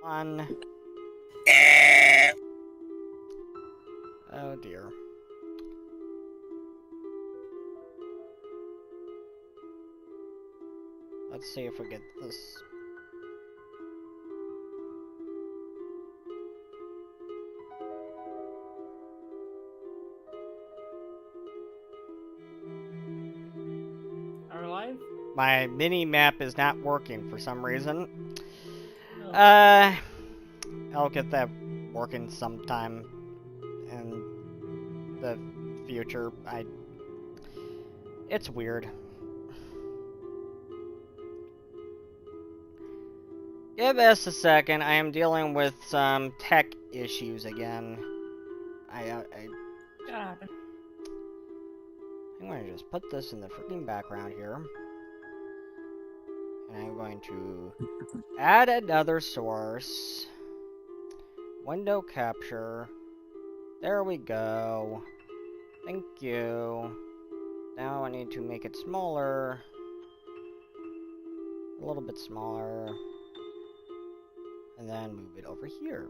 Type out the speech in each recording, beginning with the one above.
on. Oh dear. Let's see if we get this. Are we live? My mini map is not working for some reason. Oh. I'll get that working sometime in the future. It's weird. Give us a second. I am dealing with some tech issues again. God. I'm going to just put this in the freaking background here. And I'm going to add another source. Window capture. There we go. Thank you. Now I need to make it smaller. A little bit smaller. And then move it over here.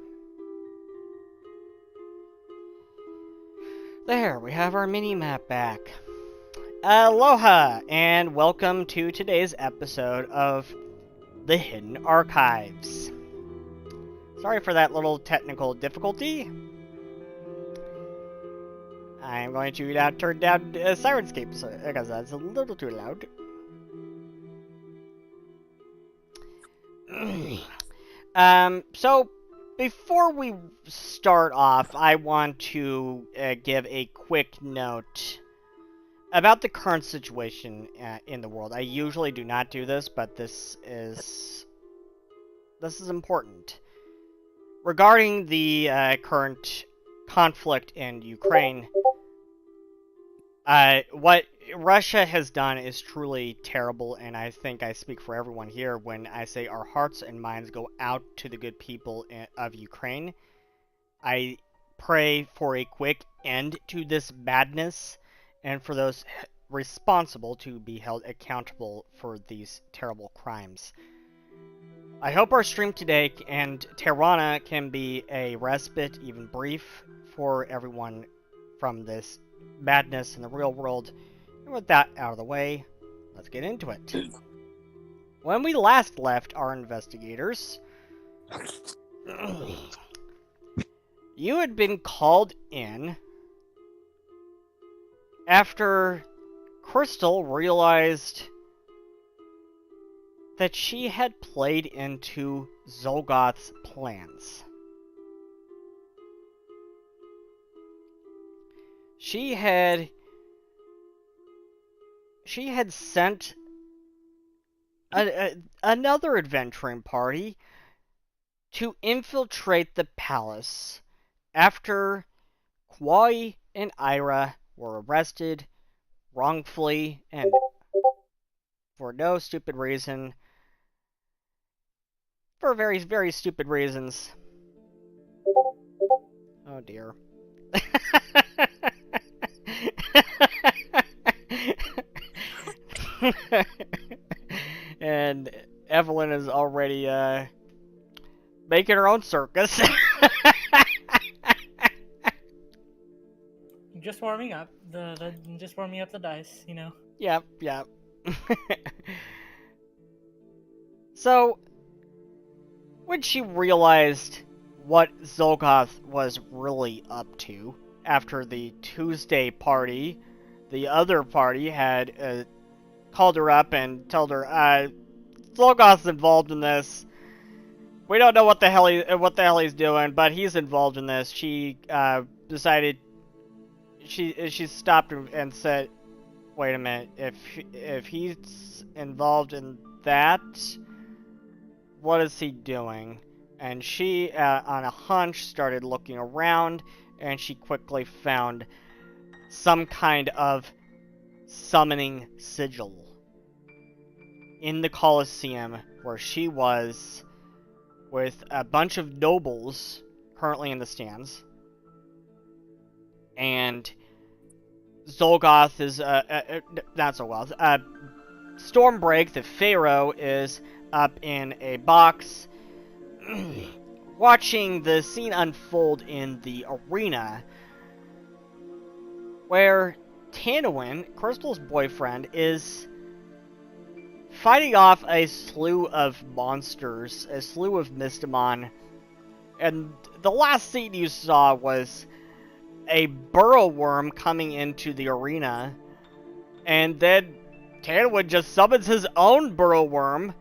There, we have our mini-map back. Aloha, and welcome to today's episode of The Hidden Archives. Sorry for that little technical difficulty. I'm going to now turn down Sirenscape because that's a little too loud. So before we start off, I want to give a quick note about the current situation in the world. I usually do not do this, but this is important. Regarding the current conflict in Ukraine, what Russia has done is truly terrible, and I think I speak for everyone here when I say our hearts and minds go out to the good people of Ukraine. I pray for a quick end to this madness, and for those responsible to be held accountable for these terrible crimes. I hope our stream today and Tirana can be a respite, even brief, for everyone from this madness in the real world. And with that out of the way, let's get into it. When we last left our investigators, you had been called in after Crystal realized that she had played into Xulgoth's plans. She had sent another adventuring party to infiltrate the palace after Kwai and Ira were arrested wrongfully and for no stupid reason. For very, very stupid reasons. Oh dear. And Evelyn is already making her own circus. Just warming up. Just warming up the dice, you know. Yep. So, when she realized what Xulgoth was really up to after the Tuesday party, the other party had called her up and told her, Xulgoth's involved in this. We don't know what the hell he's doing, but he's involved in this. She decided. She stopped and said, "Wait a minute. If he's involved in that, what is he doing?" And she, on a hunch, started looking around, and she quickly found some kind of summoning sigil in the Colosseum, where she was with a bunch of nobles currently in the stands. And Xulgoth is, not Xulgoth, Stormbreak, the Pharaoh, is up in a box. watching the scene unfold in the arena, where Tanwin, Crystal's boyfriend, is fighting off a slew of monsters, a slew of Mystimon, and the last scene you saw was a burrow worm coming into the arena, and then Tanwin just summons his own burrow worm,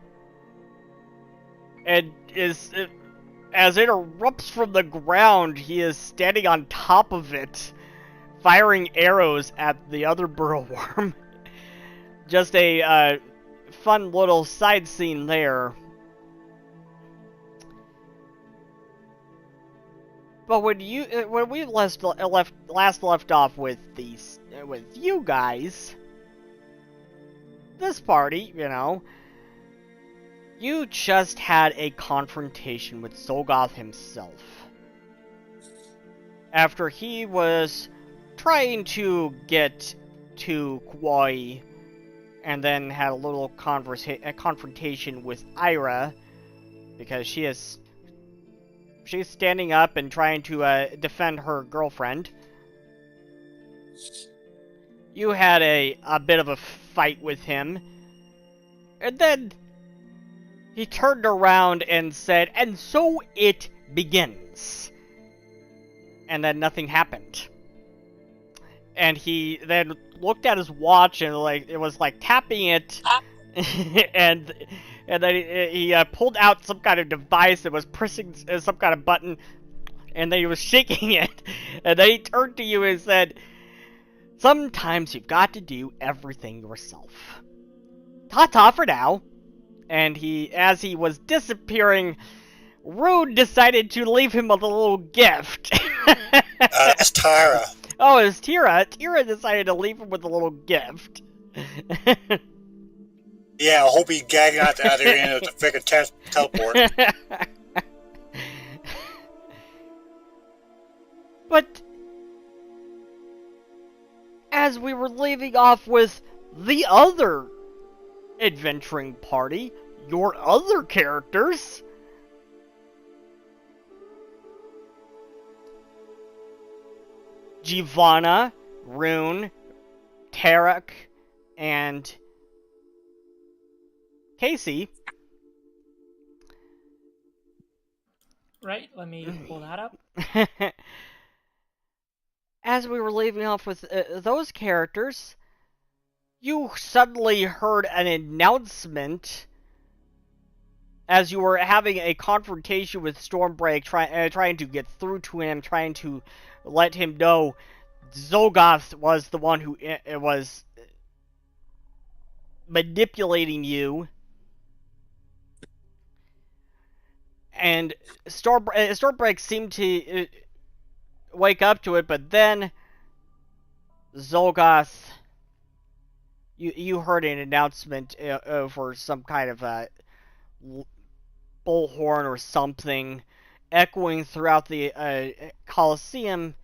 and as it erupts from the ground, he is standing on top of it, firing arrows at the other burrow worm. Just a fun little side scene there. But when we last left off with you guys, this party, you know, you just had a confrontation with Xulgoth himself. After he was trying to get to Kauai, and then had a little confrontation with Ira, because she's standing up and trying to defend her girlfriend. You had a bit of a fight with him, and then he turned around and said, "And so it begins." And then nothing happened. And he then looked at his watch and it was like tapping it, and then he pulled out some kind of device that was pressing some kind of button, and then he was shaking it, and then he turned to you and said, "Sometimes you've got to do everything yourself. Ta-ta for now." And as he was disappearing, Rude decided to leave him with a little gift. That's Tyra. Oh, it was Tira. Tira decided to leave him with a little gift. Yeah, I hope he's gagging out the other end of the freaking teleport. But as we were leaving off with the other adventuring party, your other characters, Giovanna, Rune, Tarek, and Casey. Right, let me pull that up. As we were leaving off with those characters, you suddenly heard an announcement as you were having a confrontation with Stormbreak, trying to get through to him, trying to let him know Xulgoth was the one who was manipulating you. And Stormbreak seemed to wake up to it, but then Xulgoth, you heard an announcement over some kind of bullhorn or something echoing throughout the Colosseum,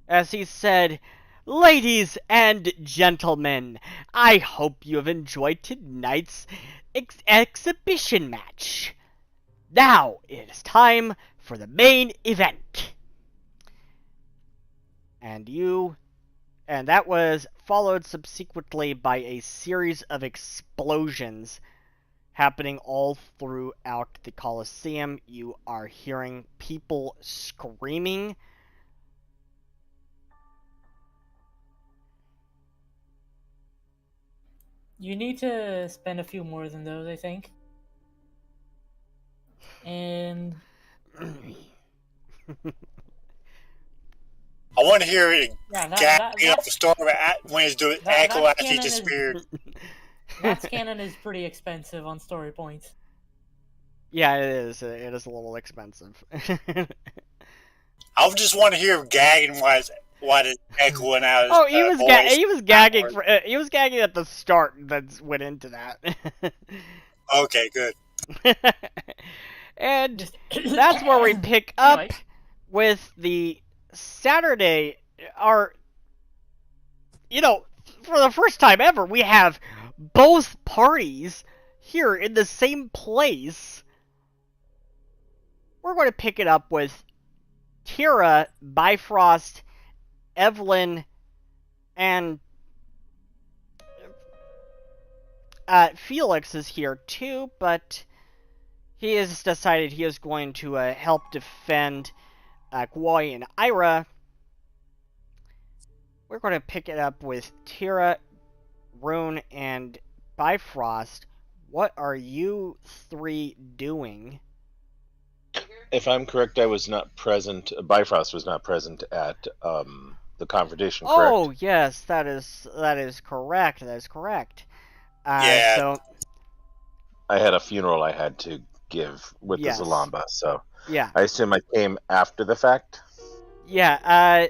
as he said, "Ladies and gentlemen, I hope you have enjoyed tonight's exhibition match. Now it is time for the main event." And that was followed subsequently by a series of explosions happening all throughout the Colosseum. You are hearing people screaming. You need to spend a few more than those, I think. And I want to hear it yeah, gagging up the storm when he's doing echo that as he disappeared. that cannon is pretty expensive on story points. Yeah, it is. It is a little expensive. I just want to hear him gagging while it's echoing out. Oh, he was gagging. He was gagging at the start. That went into that. Okay, good. And that's where we pick up with the Saturday. For the first time ever, we have both parties here in the same place. we're going to pick it up with Tira, Bifrost, Evelyn, and Felix is here too, but he has decided he is going to help defend Guoi and Ira. We're going to pick it up with Tira, Rune, and Bifrost. What are you three doing? If I'm correct, I was not present. Bifrost was not present at the confrontation. Correct? Oh yes, that is correct. That is correct. Yeah. So I had a funeral I had to give with Yes. the Zalamba, so yeah, I assume I came after the fact. yeah.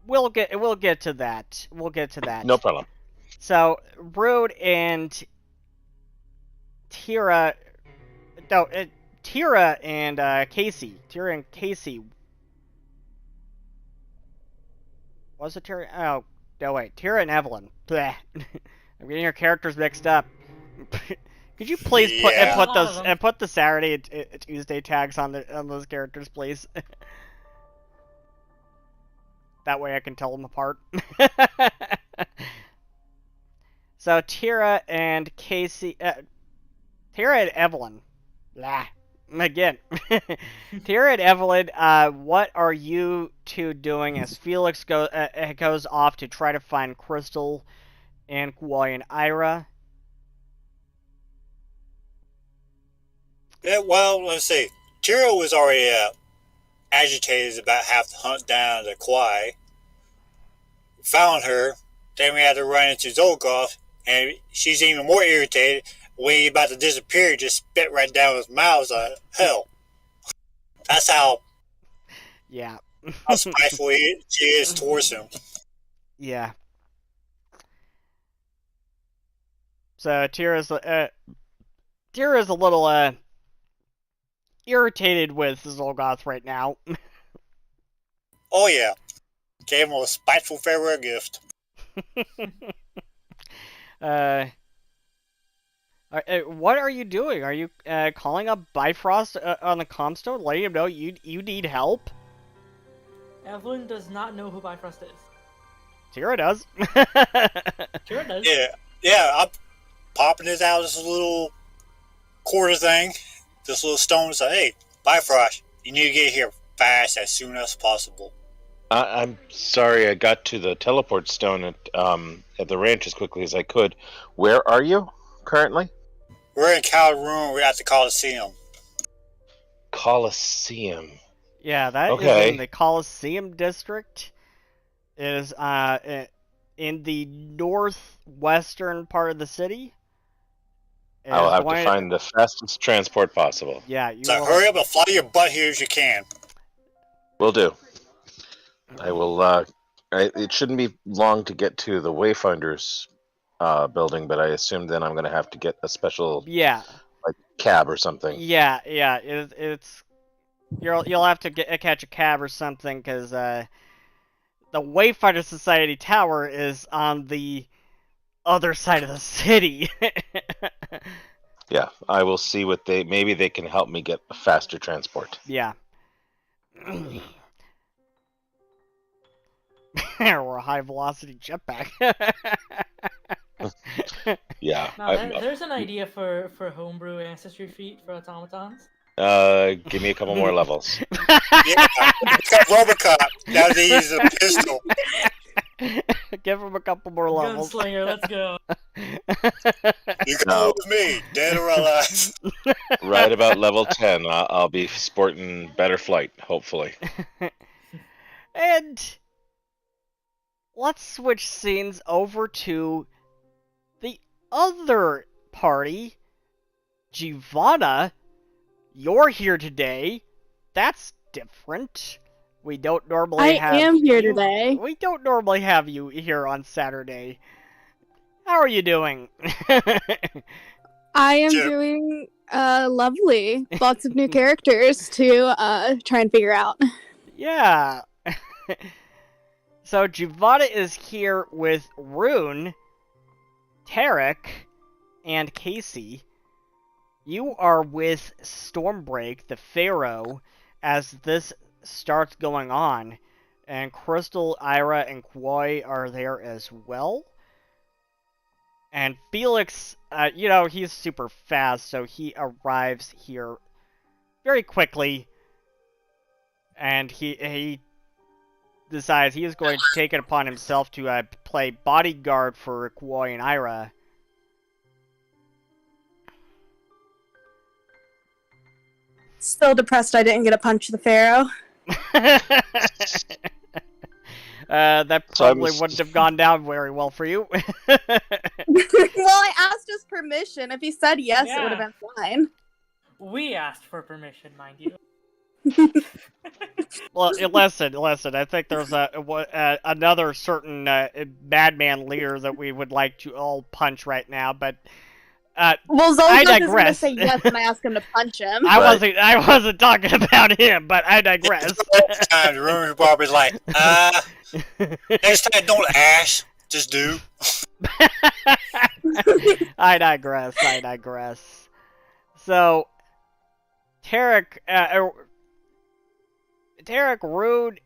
We'll get to that. We'll get to that. No problem. So Rude and Tira, no, Tira and Casey. Tira and Casey. Was it Tira? Oh, no, wait. Tira and Evelyn. Bleh. I'm getting your characters mixed up. Could you please Yeah. put the Saturday and Tuesday tags on those characters, please? That way I can tell them apart. So Tira and Casey, Tira and Evelyn. Blah. Again. Tira and Evelyn, what are you two doing as Felix goes off to try to find Crystal and Guoi and Ira? Yeah, well, let's see. Tiro was already agitated about having to hunt down the Kwai. Found her. Then we had to run into Xulgoth, and she's even more irritated. When he's about to disappear, just spit right down his mouth. Hell. That's how Yeah. spiteful she is towards him. Yeah. So Tira's a little irritated with Xulgoth right now. Oh yeah. Gave him a spiteful farewell gift. What are you doing? Are you calling up Bifrost on the comstone, letting him know you need help? Evelyn does not know who Bifrost is. Tira does. Tira does. Yeah. I'm popping this out this little quarter thing, this little stone. So hey, Bifrost, you need to get here fast as soon as possible. I'm sorry, I got to the teleport stone at the ranch as quickly as I could. Where are you currently? We're in Calhoun. We're at the Colosseum. Colosseum. Yeah, that is in the Colosseum district. It is in the northwestern part of the city. I'll have to find the fastest transport possible. Yeah, So hurry up and fly your butt here as you can. Will do. I will. It shouldn't be long to get to the Wayfinders building, but I assume then I'm going to have to get a special like cab or something. Yeah. It's you'll have to catch a cab or something because the Wayfinder Society Tower is on the other side of the city. Yeah, I will see what maybe they can help me get a faster transport. Yeah. Or a high velocity jetpack. Yeah. Now, there's an idea for homebrew ancestry feat for automatons. Give me a couple more levels. Yeah, Robocop. Now they use a pistol. Give him a couple more levels. Gunslinger, let's go. You can go with me, dead or alive. Right about level 10, I'll be sporting better flight, hopefully. And let's switch scenes over to the other party. Giovanna, you're here today. That's different. We don't normally have I am here today. We don't normally have you here on Saturday. How are you doing? I am doing lovely. Lots of new characters to try and figure out. Yeah. So Giovanna is here with Rune, Tarek, and Casey. You are with Stormbreak, the Pharaoh, as this starts going on. And Crystal, Ira, and Kwoi are there as well. And Felix, he's super fast, so he arrives here very quickly. And he decides he is going to take it upon himself to play bodyguard for Kwoi and Ira. Still depressed I didn't get a punch the Pharaoh. That probably wouldn't have gone down very well for you. Well, I asked his permission. If he said yes, it would have been fine. We asked for permission, mind you. Well, listen. I think there's another certain madman leader that we would like to all punch right now, but well, I Xulgoth digress. is going to say yes when I ask him to punch him. I wasn't talking about him, but I digress. Time the room Barbara's like, next time don't ask, just do. I digress. So, Tarek, Rude,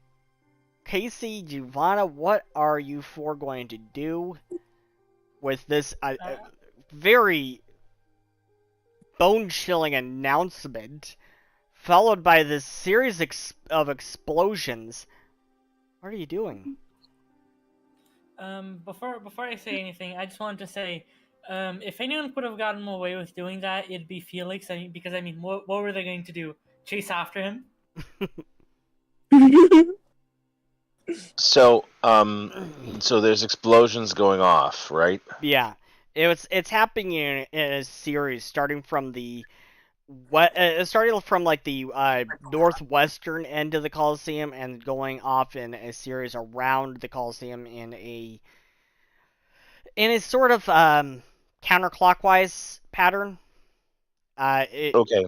Casey, Giovanna, what are you four going to do with this very bone-chilling announcement, followed by this series of explosions? What are you doing? Before I say anything, I just wanted to say, if anyone could have gotten away with doing that, it'd be Felix. Because what were they going to do? Chase after him? So there's explosions going off, right? Yeah, it's happening in a series starting from the northwestern end of the Colosseum and going off in a series around the Colosseum in a sort of counterclockwise pattern. Okay.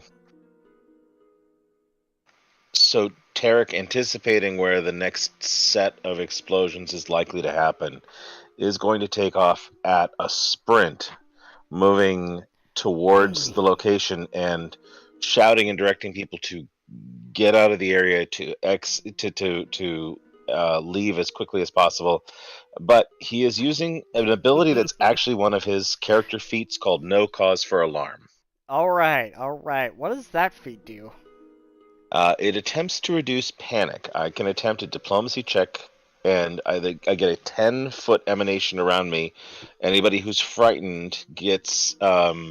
So Tarek, anticipating where the next set of explosions is likely to happen, is going to take off at a sprint, moving towards the location and shouting and directing people to get out of the area, to leave as quickly as possible. But he is using an ability that's actually one of his character feats called No Cause for Alarm. All right. What does that feat do? It attempts to reduce panic. I can attempt a diplomacy check, and I get a 10-foot emanation around me. Anybody who's frightened gets I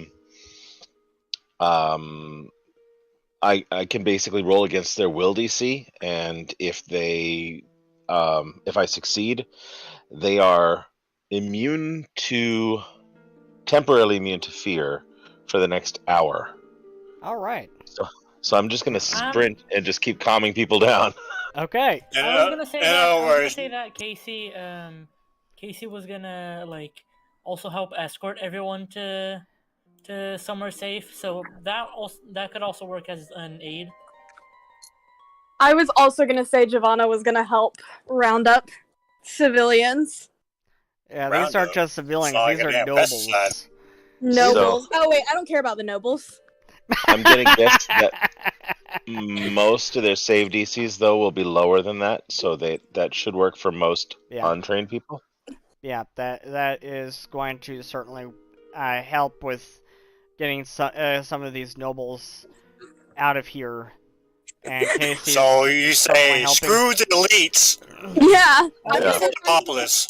can basically roll against their will DC, and if I succeed, they are temporarily immune to fear for the next hour. All right. So I'm just gonna sprint and just keep calming people down. Okay. I was gonna say that Casey was gonna also help escort everyone to somewhere safe, so that could also work as an aid. I was also gonna say Giovanna was gonna help round up civilians. Yeah, these aren't just civilians; these are nobles. Nobles. Oh wait, I don't care about the nobles. I'm gonna guess that most of their save DCs though will be lower than that, so that should work for most untrained people. Yeah, that is going to certainly help with getting some of these nobles out of here. And Casey's so you say screw the elites? Yeah, the populace.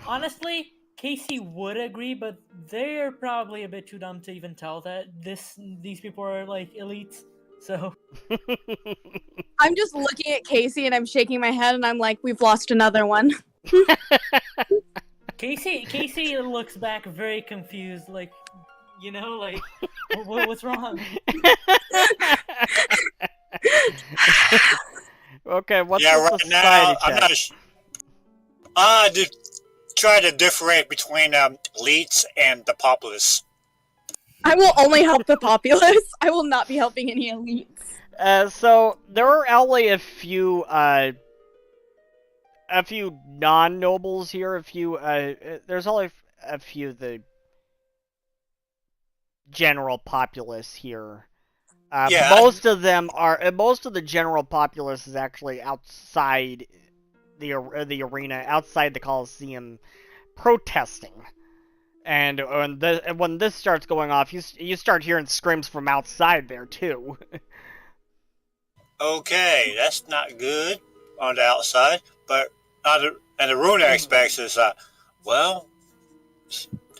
Honestly, Casey would agree, but they're probably a bit too dumb to even tell that these people are elites. So I'm just looking at Casey and I'm shaking my head and I'm like, we've lost another one. Casey looks back very confused, what's wrong? Okay, what's right the now, check? I'm not try to differentiate between elites and the populace. I will only help the populace. I will not be helping any elites. So there are only a few non-nobles here. There's only a few general populace here. Yeah, most of the general populace is actually outside the arena, outside the Colosseum, protesting. And when this starts going off, you start hearing screams from outside there too. Okay, that's not good on the outside, but and the rune aspects is well,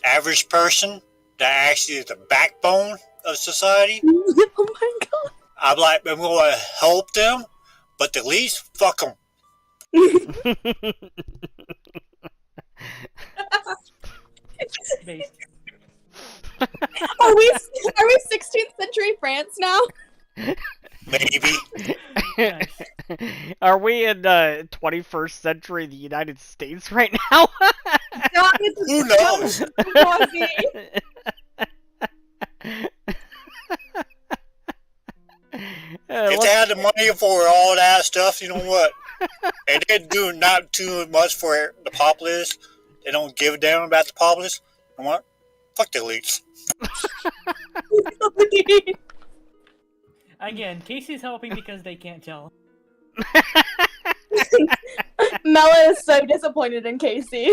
average person that actually is the backbone of society. Oh my god. I'm going to help them, but the least, fuck them. Are we 16th century France now? Maybe. Nice. Are we in 21st century the United States right now? God, Who knows? If they had the money for all that stuff, you know what? And they do not too much for the populace. They don't give a damn about the populace. You know what? Fuck the elites. Again, Casey's helping because they can't tell. Mela is so disappointed in Casey.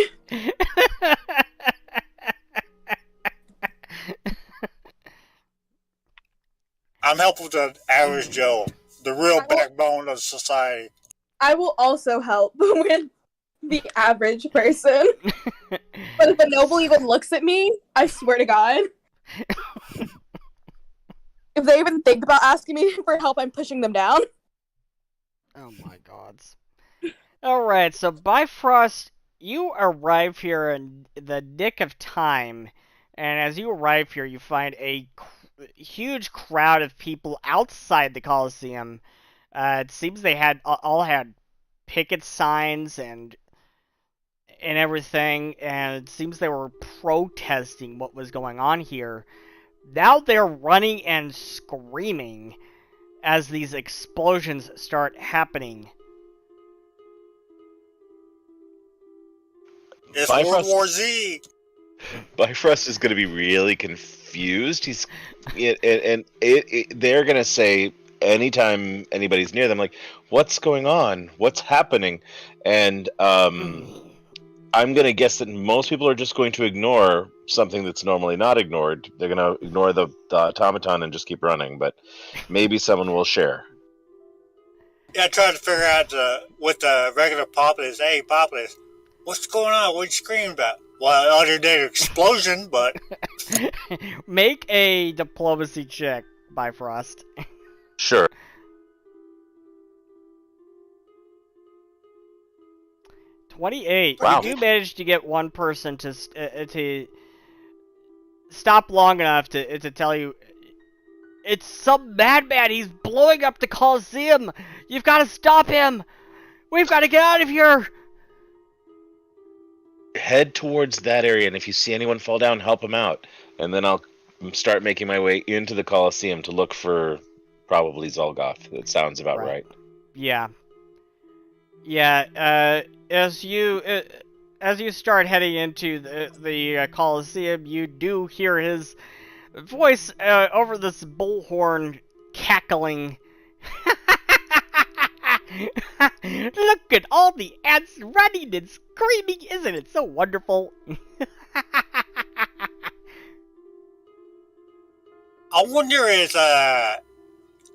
I'm helping the average Joe, the real backbone of society. I will also help with the average person. But if a noble even looks at me, I swear to God. If they even think about asking me for help, I'm pushing them down. Oh my gods. Alright, so Bifrost, you arrive here in the nick of time, and as you arrive here, you find a huge crowd of people outside the Colosseum. It seems they all had picket signs and everything, and it seems they were protesting what was going on here. Now they're running and screaming as these explosions start happening. It's World War Z. Bifrost is going to be really confused. They're going to say anytime anybody's near them, like, "What's going on? What's happening?" And I'm going to guess that most people are just going to ignore something that's normally not ignored. They're going to ignore the automaton and just keep running, but maybe someone will share. Yeah, I tried to figure out what the regular populace. Hey, populace, what's going on? What are you screaming about? Well, other than an explosion, but... Make a diplomacy check, Bifrost. Sure. 28. Wow. You do manage to get one person to stop long enough to tell you, it's some madman. He's blowing up the Colosseum. You've got to stop him. We've got to get out of here. Head towards that area, and if you see anyone fall down, help them out. And then I'll start making my way into the Colosseum to look for probably Xulgoth. That sounds about right. Yeah. Yeah, as you start heading into the Colosseum, you do hear his voice over this bullhorn cackling. Look at all the ants running and screaming, isn't it so wonderful? I wonder if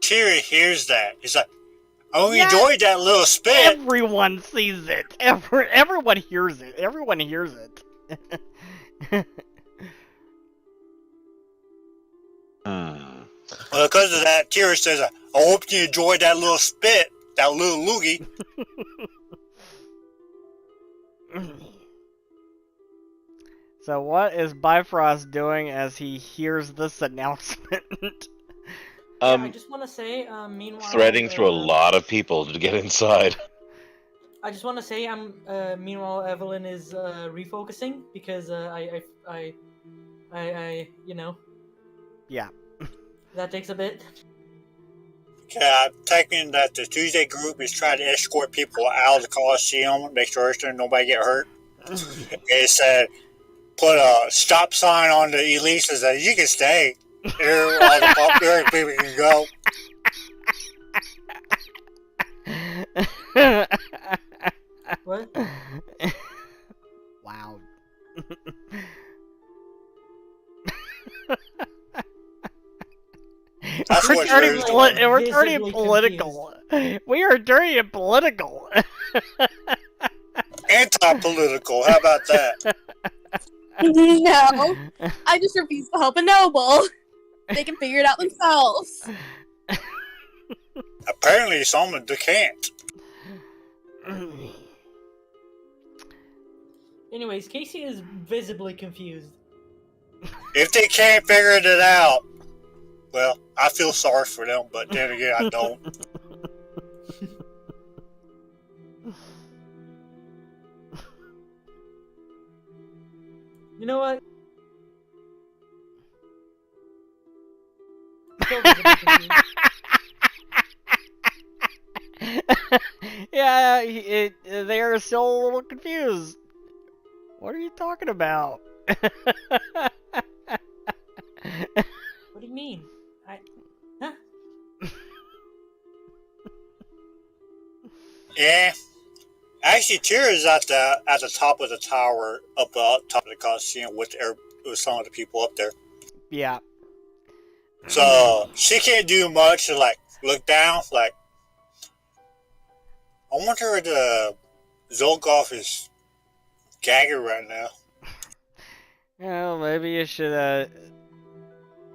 Tyria hears that. He's like, oh, you enjoyed that little spit. Everyone sees it. Everyone hears it. Everyone hears it. Well, because of that, Tyria says, I hope you enjoyed that little spit, that little loogie. So what is Bifrost doing as he hears this announcement? I just want to say, meanwhile... Threading through a lot of people to get inside. I just want to say, meanwhile, Evelyn is refocusing, because I you know... Yeah. That takes a bit. Okay, I'm taking that the Tuesday group is trying to escort people out of the Colosseum, make sure nobody get hurt. It said, put a stop sign on the elites that says, you can stay. Here, all the popular people can go. What? Wow. That's what turning Cher's doing. we're turning Visibly political. We are turning political. Anti-political, how about that? No, I just refuse to help a noble. They can figure it out themselves. Apparently someone they can't. Anyways, Casey is visibly confused. If they can't figure it out, well, I feel sorry for them, but then again, I don't. You know what? Still visibly confused. Yeah, they are still a little confused. What are you talking about? What do you mean? Huh? Yeah. Actually, Tira's at the top of the tower, up top of the Colosseum with some of the people up there. Yeah. So she can't do much to like look down. Like, I wonder if the Xulgoth is gagging right now. Well, maybe you should.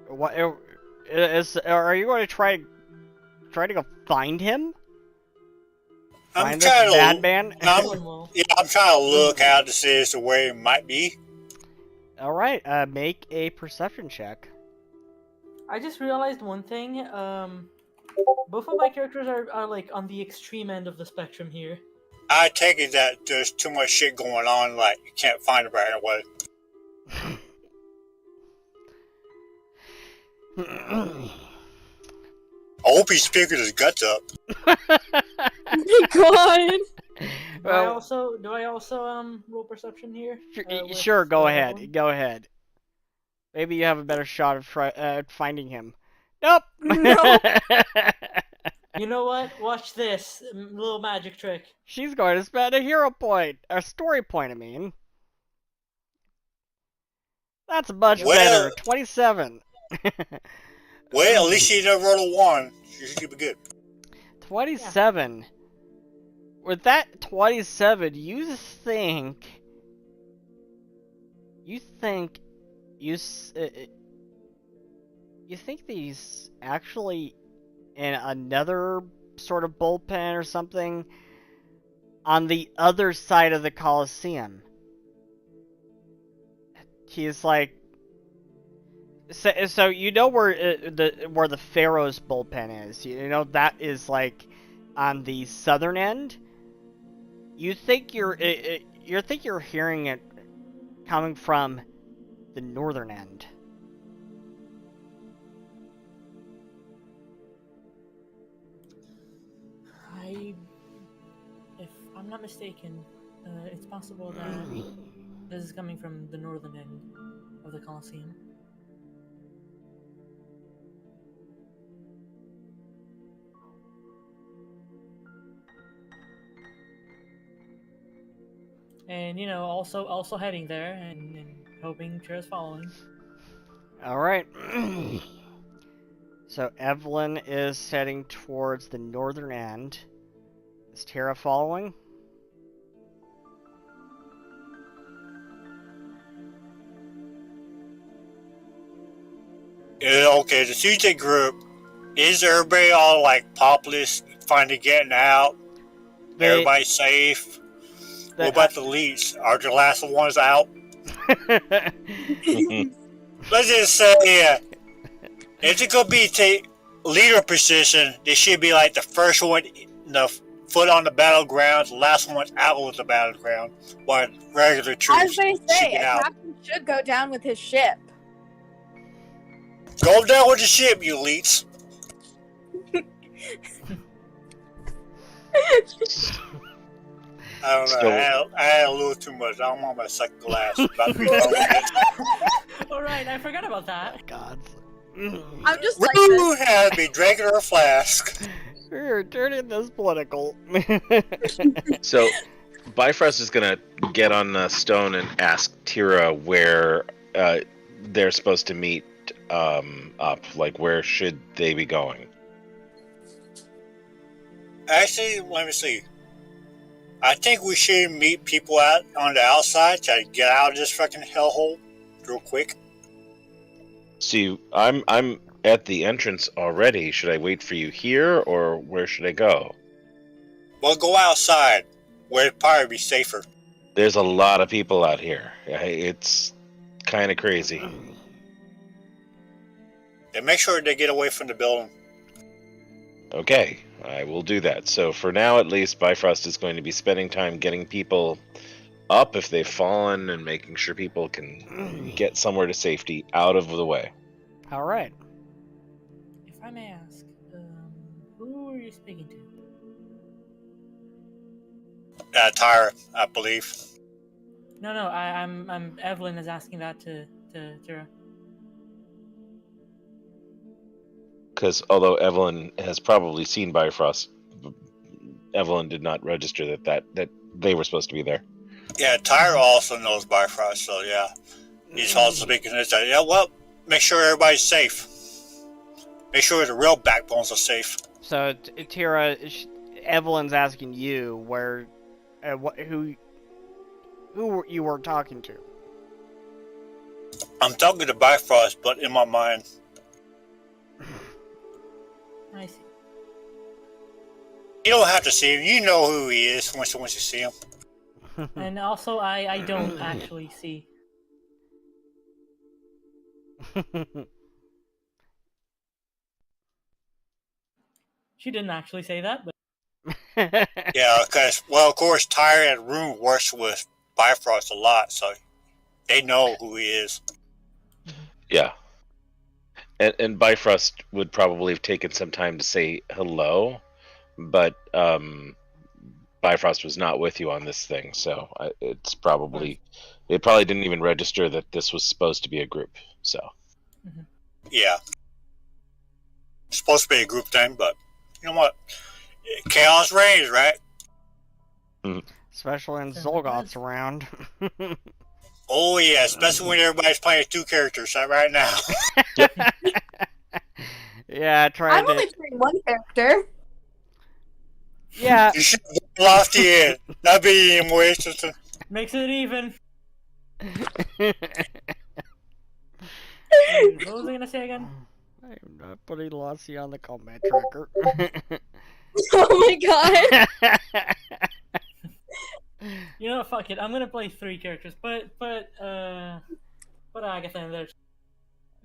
What are you going to try to go find him? I'm Find this bad man? I'm trying to look out to see as to where it might be. All right. Make a perception check. I just realized one thing. Both of my characters are like on the extreme end of the spectrum here. I take it that there's too much shit going on, like you can't find it right away. I hope he's figured his guts up. Oh my god! Do I also roll perception here? Sure, go ahead. Go ahead. Maybe you have a better shot of finding him. Nope. No. You know what? Watch this little magic trick. She's going to spend a hero point, a story point. I mean, that's much better. 27. Well, at least she never rolled a 1. She should be good. 27. Yeah. With that 27, you think these actually in another sort of bullpen or something on the other side of the Colosseum. He's like, so you know where the Pharaoh's bullpen is. You know that is like on the southern end. You think you're hearing it coming from the northern end. If I'm not mistaken, it's possible that this is coming from the northern end of the Colosseum. And also heading there and hoping Tira's following. All right. So Evelyn is heading towards the northern end. Is Tira following? Yeah, okay, the CJ group, is everybody all like populous, finally getting out? Everybody's safe? What about the leads? Are the last ones out? Let's just say, if it's gonna be take leader position, they should be like the first one, the foot on the battleground, the last one out of the battleground, while regular troops. As they say, a captain should go down with his ship. Go down with the ship, you elites. I don't know. I had a little too much. I'm on my second glass. About to be All right, I forgot about that. God. I'm just like Who has been drinking her flask? We're turning this political. So, Bifrost is gonna get on the stone and ask Tira where they're supposed to meet up. Like, where should they be going? Actually, let me see. I think we should meet people out on the outside to get out of this fucking hellhole real quick. See, I'm at the entrance already. Should I wait for you here, or where should I go? Well, go outside, where it'd probably be safer. There's a lot of people out here. It's kind of crazy. And make sure they get away from the building. Okay, I will do that. So for now, at least, Bifrost is going to be spending time getting people up if they've fallen and making sure people can get somewhere to safety out of the way. All right. If I may ask, who are you speaking to? Tyra, I believe. No, I'm Evelyn is asking that to Tira. Because although Evelyn has probably seen Bifrost, Evelyn did not register that they were supposed to be there. Yeah, Tyra also knows Bifrost, so yeah. He's also speaking to this. Yeah, well, make sure everybody's safe. Make sure the real backbones are safe. So, Tira, Evelyn's asking you where, who you were talking to. I'm talking to Bifrost, but in my mind. I see. You don't have to see him. You know who he is once you see him. And also, I don't actually see. She didn't actually say that, but... Yeah, because, well, of course, Tyra and Rune works with Bifrost a lot, so they know who he is. Yeah. And Bifrost would probably have taken some time to say hello, but Bifrost was not with you on this thing, so it probably didn't even register that this was supposed to be a group. So, Yeah, it's supposed to be a group thing, but you know what? Chaos reigns, right? Especially when Xulgoth's around. Oh yeah, especially when everybody's playing two characters right now. Yeah, I'm only playing one character. Yeah. You should have lost the end. That'd be even more interesting. Makes it even. What was I gonna say again? I'm not putting Lossie on the combat tracker. Oh my god. You know what, fuck it. I'm gonna play 3 characters, but Agatha in there.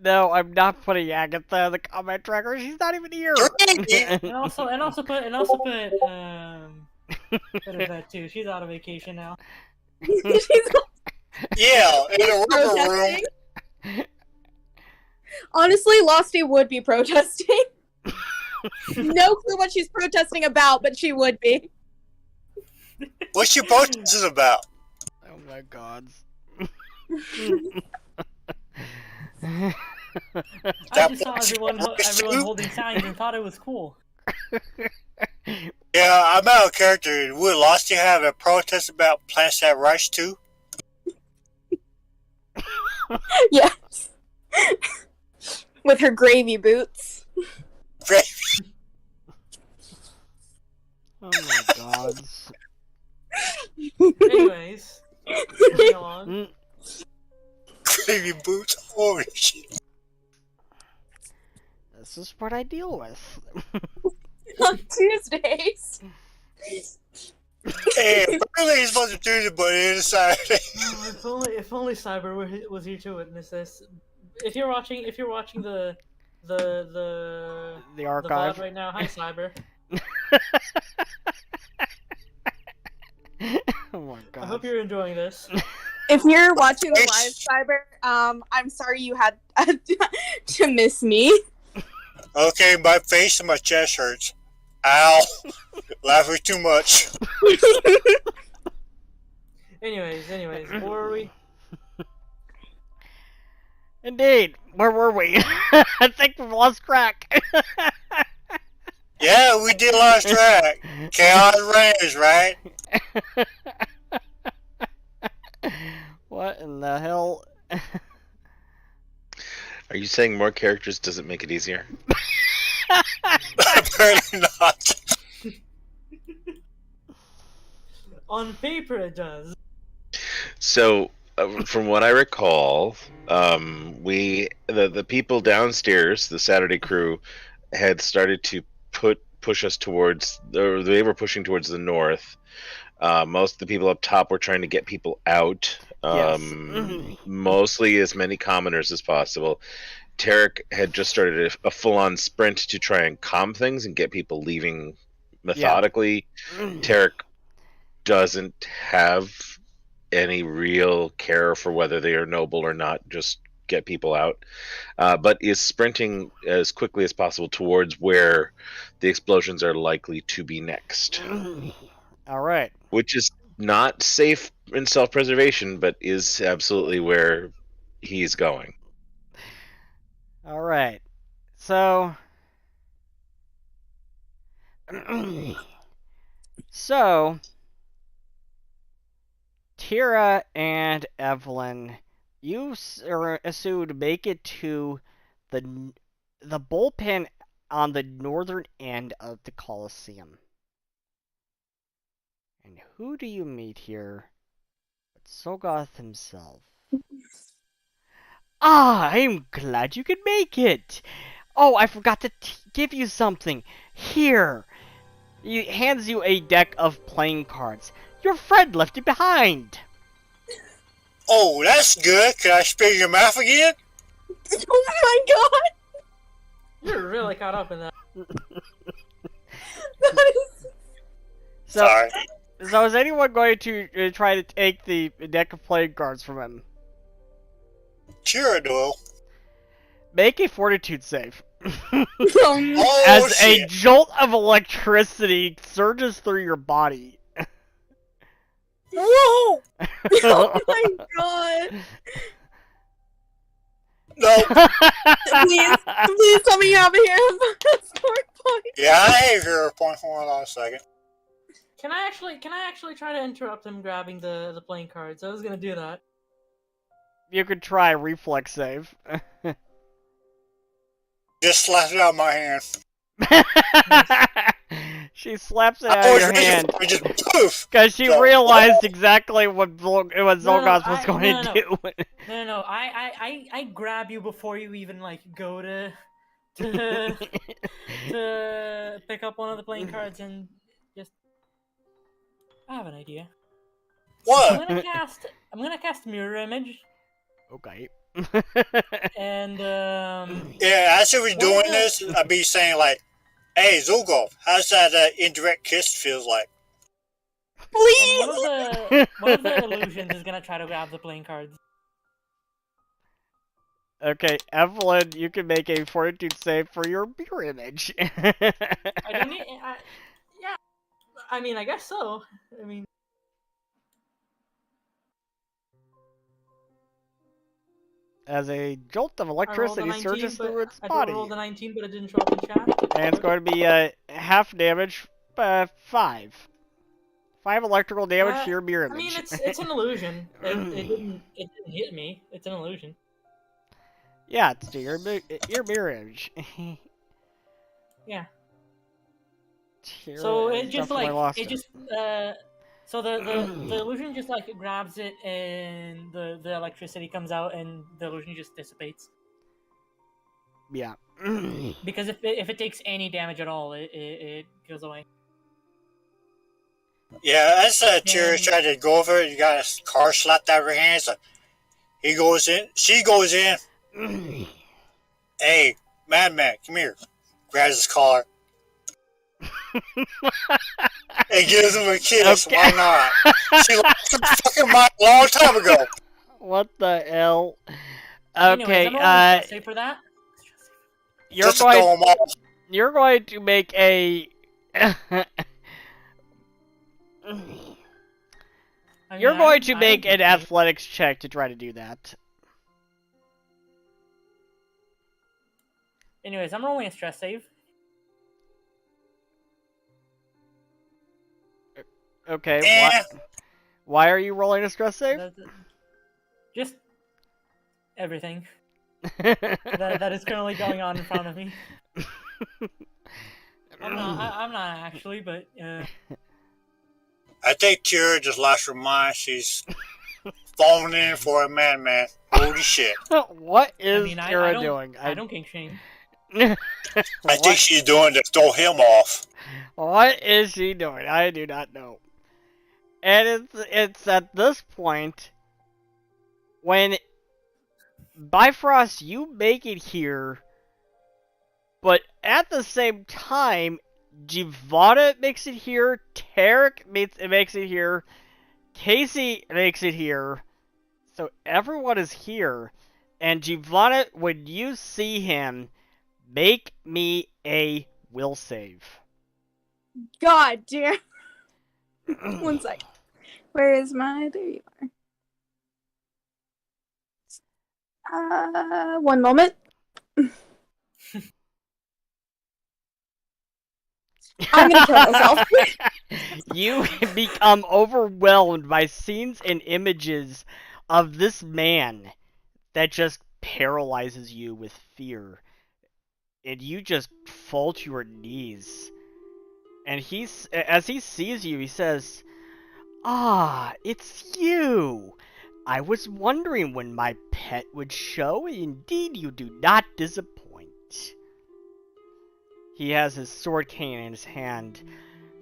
No, I'm not putting Agatha on the combat tracker. She's not even here. and also put that too. She's out of vacation now. Yeah, in the river room. Honestly, Losty would be protesting. No clue what she's protesting about, but she would be. What's your protest about? Oh my god. I just saw everyone holding signs and thought it was cool. Yeah, I'm out of character. Would Losty have a protest about plants that rice too? Yes. With her gravy boots. Oh my god. Anyways, moving on. Gravy boots? Holy shit. This is what I deal with. On Tuesdays. Hey, apparently he's supposed to do it, but it is Saturday. If only Cyber was here to witness this. If you're watching the archive VOD right now, hi Cyber. Oh my god. I hope you're enjoying this. If you're watching the live, Cyber, I'm sorry you had to miss me. Okay, my face and my chest hurts. Ow. Laughing too much. Anyways, where are we? Indeed, Where were we? I think we've lost track. Yeah, we did lose track. Chaos reigns, right? What in the hell? Are you saying more characters doesn't make it easier? Apparently not. On paper, it does. So, from what I recall, the people downstairs, the Saturday crew, had started to push us towards, or they were pushing towards the north. Most of the people up top were trying to get people out. Yes. Mostly as many commoners as possible. Tarek had just started a full-on sprint to try and calm things and get people leaving methodically. Tarek doesn't have any real care for whether they are noble or not, just get people out, but is sprinting as quickly as possible towards where the explosions are likely to be next. All right. Which is not safe in self-preservation, but is absolutely where he's going. All right. So... So... Tira and Evelyn, you assumed make it to the bullpen on the northern end of the Colosseum. And who do you meet here but Xulgoth himself? Ah, I'm glad you could make it! Oh, I forgot to give you something. Here! He hands you a deck of playing cards. Your friend left it behind! Oh, that's good. Can I spill your mouth again? Oh my god! You're really caught up in that. That is... Sorry. So is anyone going to try to take the deck of playing cards from him? Sure, Doyle. Make a fortitude save. Oh, As shit. a jolt of electricity surges through your body. whoa! Oh my god! No. Please tell me you have a hero point. Yeah, I have your point. Hold on a second. Can I actually try to interrupt him grabbing the playing cards? I was gonna do that. You could try a reflex save. Just slapped it out of my hand. She slaps it out of your hand. Just poof. Because she So- realized exactly what Xulgoth was going to do. No. I grab you before you even like go to pick up one of the playing cards and just. I have an idea. What? I'm gonna cast mirror image. Okay. And Yeah, as I was doing this, I'd be saying like, "Hey, Xulgoth, how's that indirect kiss feels like?" Please! one of the illusions is gonna try to grab the playing cards. Okay, Evelyn, you can make a fortitude save for your mirror image. I don't need. Yeah. I mean, I guess so. I mean. As a jolt of electricity surges through its body. I rolled a 19, but it didn't show up in chat. And it's going to be half damage, 5. 5 electrical damage to your mirror image. I mean, it's an illusion. It didn't hit me. It's an illusion. Yeah, it's to your mirror image. Yeah. Tira So has it just definitely like lost it just so the illusion just like grabs it and the electricity comes out and the illusion just dissipates. Yeah. Because if it takes any damage at all, it goes away. Yeah, as Tira tried to go over it, you got a car slapped out of her hands. So he goes in, she goes in. Hey, madman, come here. Grabs his collar. And gives him a kiss. Okay. Why not? She lost her fucking mind a long time ago. What the hell? Anyways, Okay, I'm say for that. you're Just to throw him off. you're going to make a You're going to make an athletics check to try to do that. Anyways, I'm rolling a stress save. Okay, why are you rolling a stress save? Just everything that is currently going on in front of me. I'm not actually, but I think Kira just lost her mind. She's falling in for a man. Holy shit. What is Kira doing? I don't kink shame. I think she's doing to throw him off. What is she doing? I do not know. And it's at this point when Bifrost, you make it here, but at the same time, Giovanna makes it here, Tarek makes it here, Casey makes it here, so everyone is here. And Giovanna, when you see him, make me a will save. God damn. 1 sec. Where is my... There you are. 1 moment. I'm gonna kill myself. You become overwhelmed by scenes and images of this man that just paralyzes you with fear. And you just fall to your knees. And as he sees you, he says, "Ah, it's you! I was wondering when my pet would show. Indeed, you do not disappoint." He has his sword cane in his hand.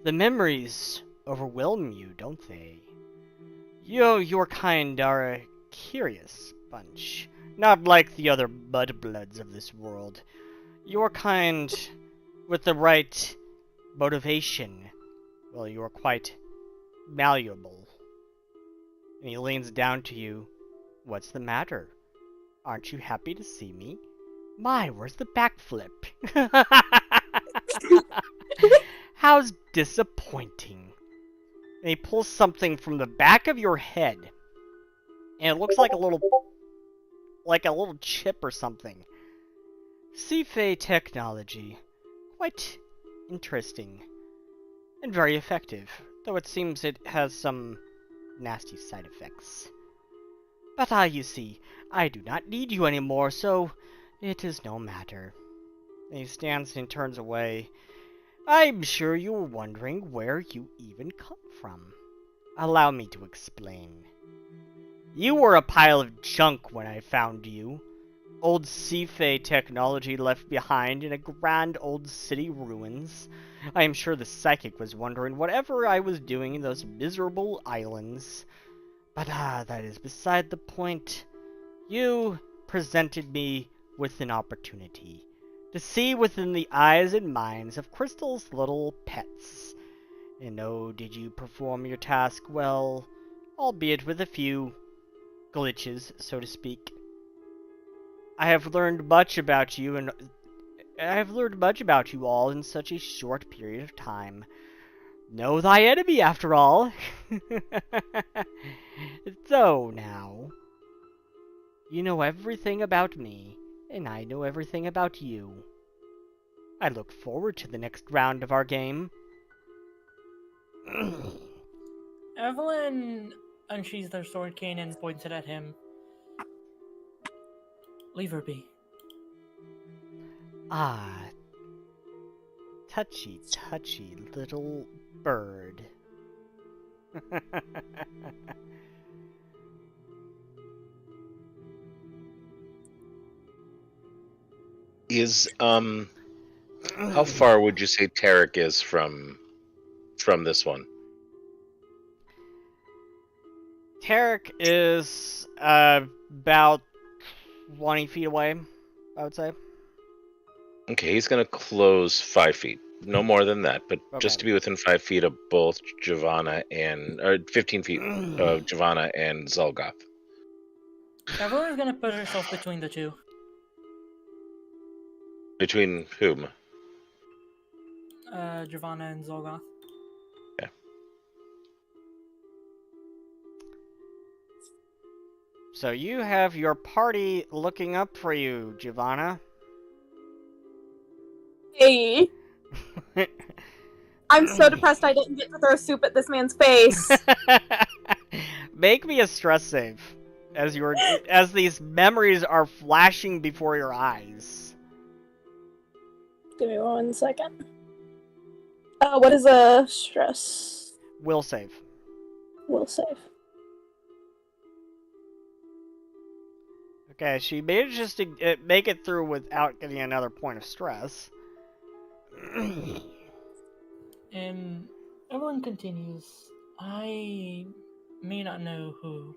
The memories overwhelm you, don't they? Your kind are a curious bunch. Not like the other mudbloods of this world. Your kind, with the right motivation, well, you are quite malleable. And he leans down to you. What's the matter? Aren't you happy to see me? My, where's the backflip? How's disappointing? And he pulls something from the back of your head. And it looks like a little chip or something. Sife technology. Quite interesting. And very effective. Though it seems it has some nasty side effects. But you see, I do not need you anymore, so it is no matter. And he stands and turns away. I'm sure you were wondering where you even come from. Allow me to explain. You were a pile of junk when I found you. Old Sife technology left behind in a grand old city ruins. I am sure the psychic was wondering whatever I was doing in those miserable islands. But that is beside the point. You presented me with an opportunity to see within the eyes and minds of Crystal's little pets. And oh, did you perform your task well, albeit with a few glitches, so to speak. I have learned much about you, and I have learned much about you all in such a short period of time. Know thy enemy, after all. So now, you know everything about me, and I know everything about you. I look forward to the next round of our game. Evelyn unsheathes their sword cane and points it at him. Leave her be. Ah, touchy, touchy little bird. How far would you say Tarek is from this one? Tarek is about 20 feet away, I would say. Okay, he's gonna close 5 feet. No more than that, but just to be within 5 feet of both Giovanna or 15 feet of Giovanna and Xulgoth. Evelyn's gonna put herself between the two. Between whom? Giovanna and Xulgoth. Yeah. So you have your party looking up for you, Giovanna. Hey. I'm so depressed I didn't get to throw soup at this man's face. Make me a stress save as these memories are flashing before your eyes. Give me 1 second. What is a stress? Will save. Will save. Okay, she manages to make it through without getting another point of stress. And everyone continues. I may not know who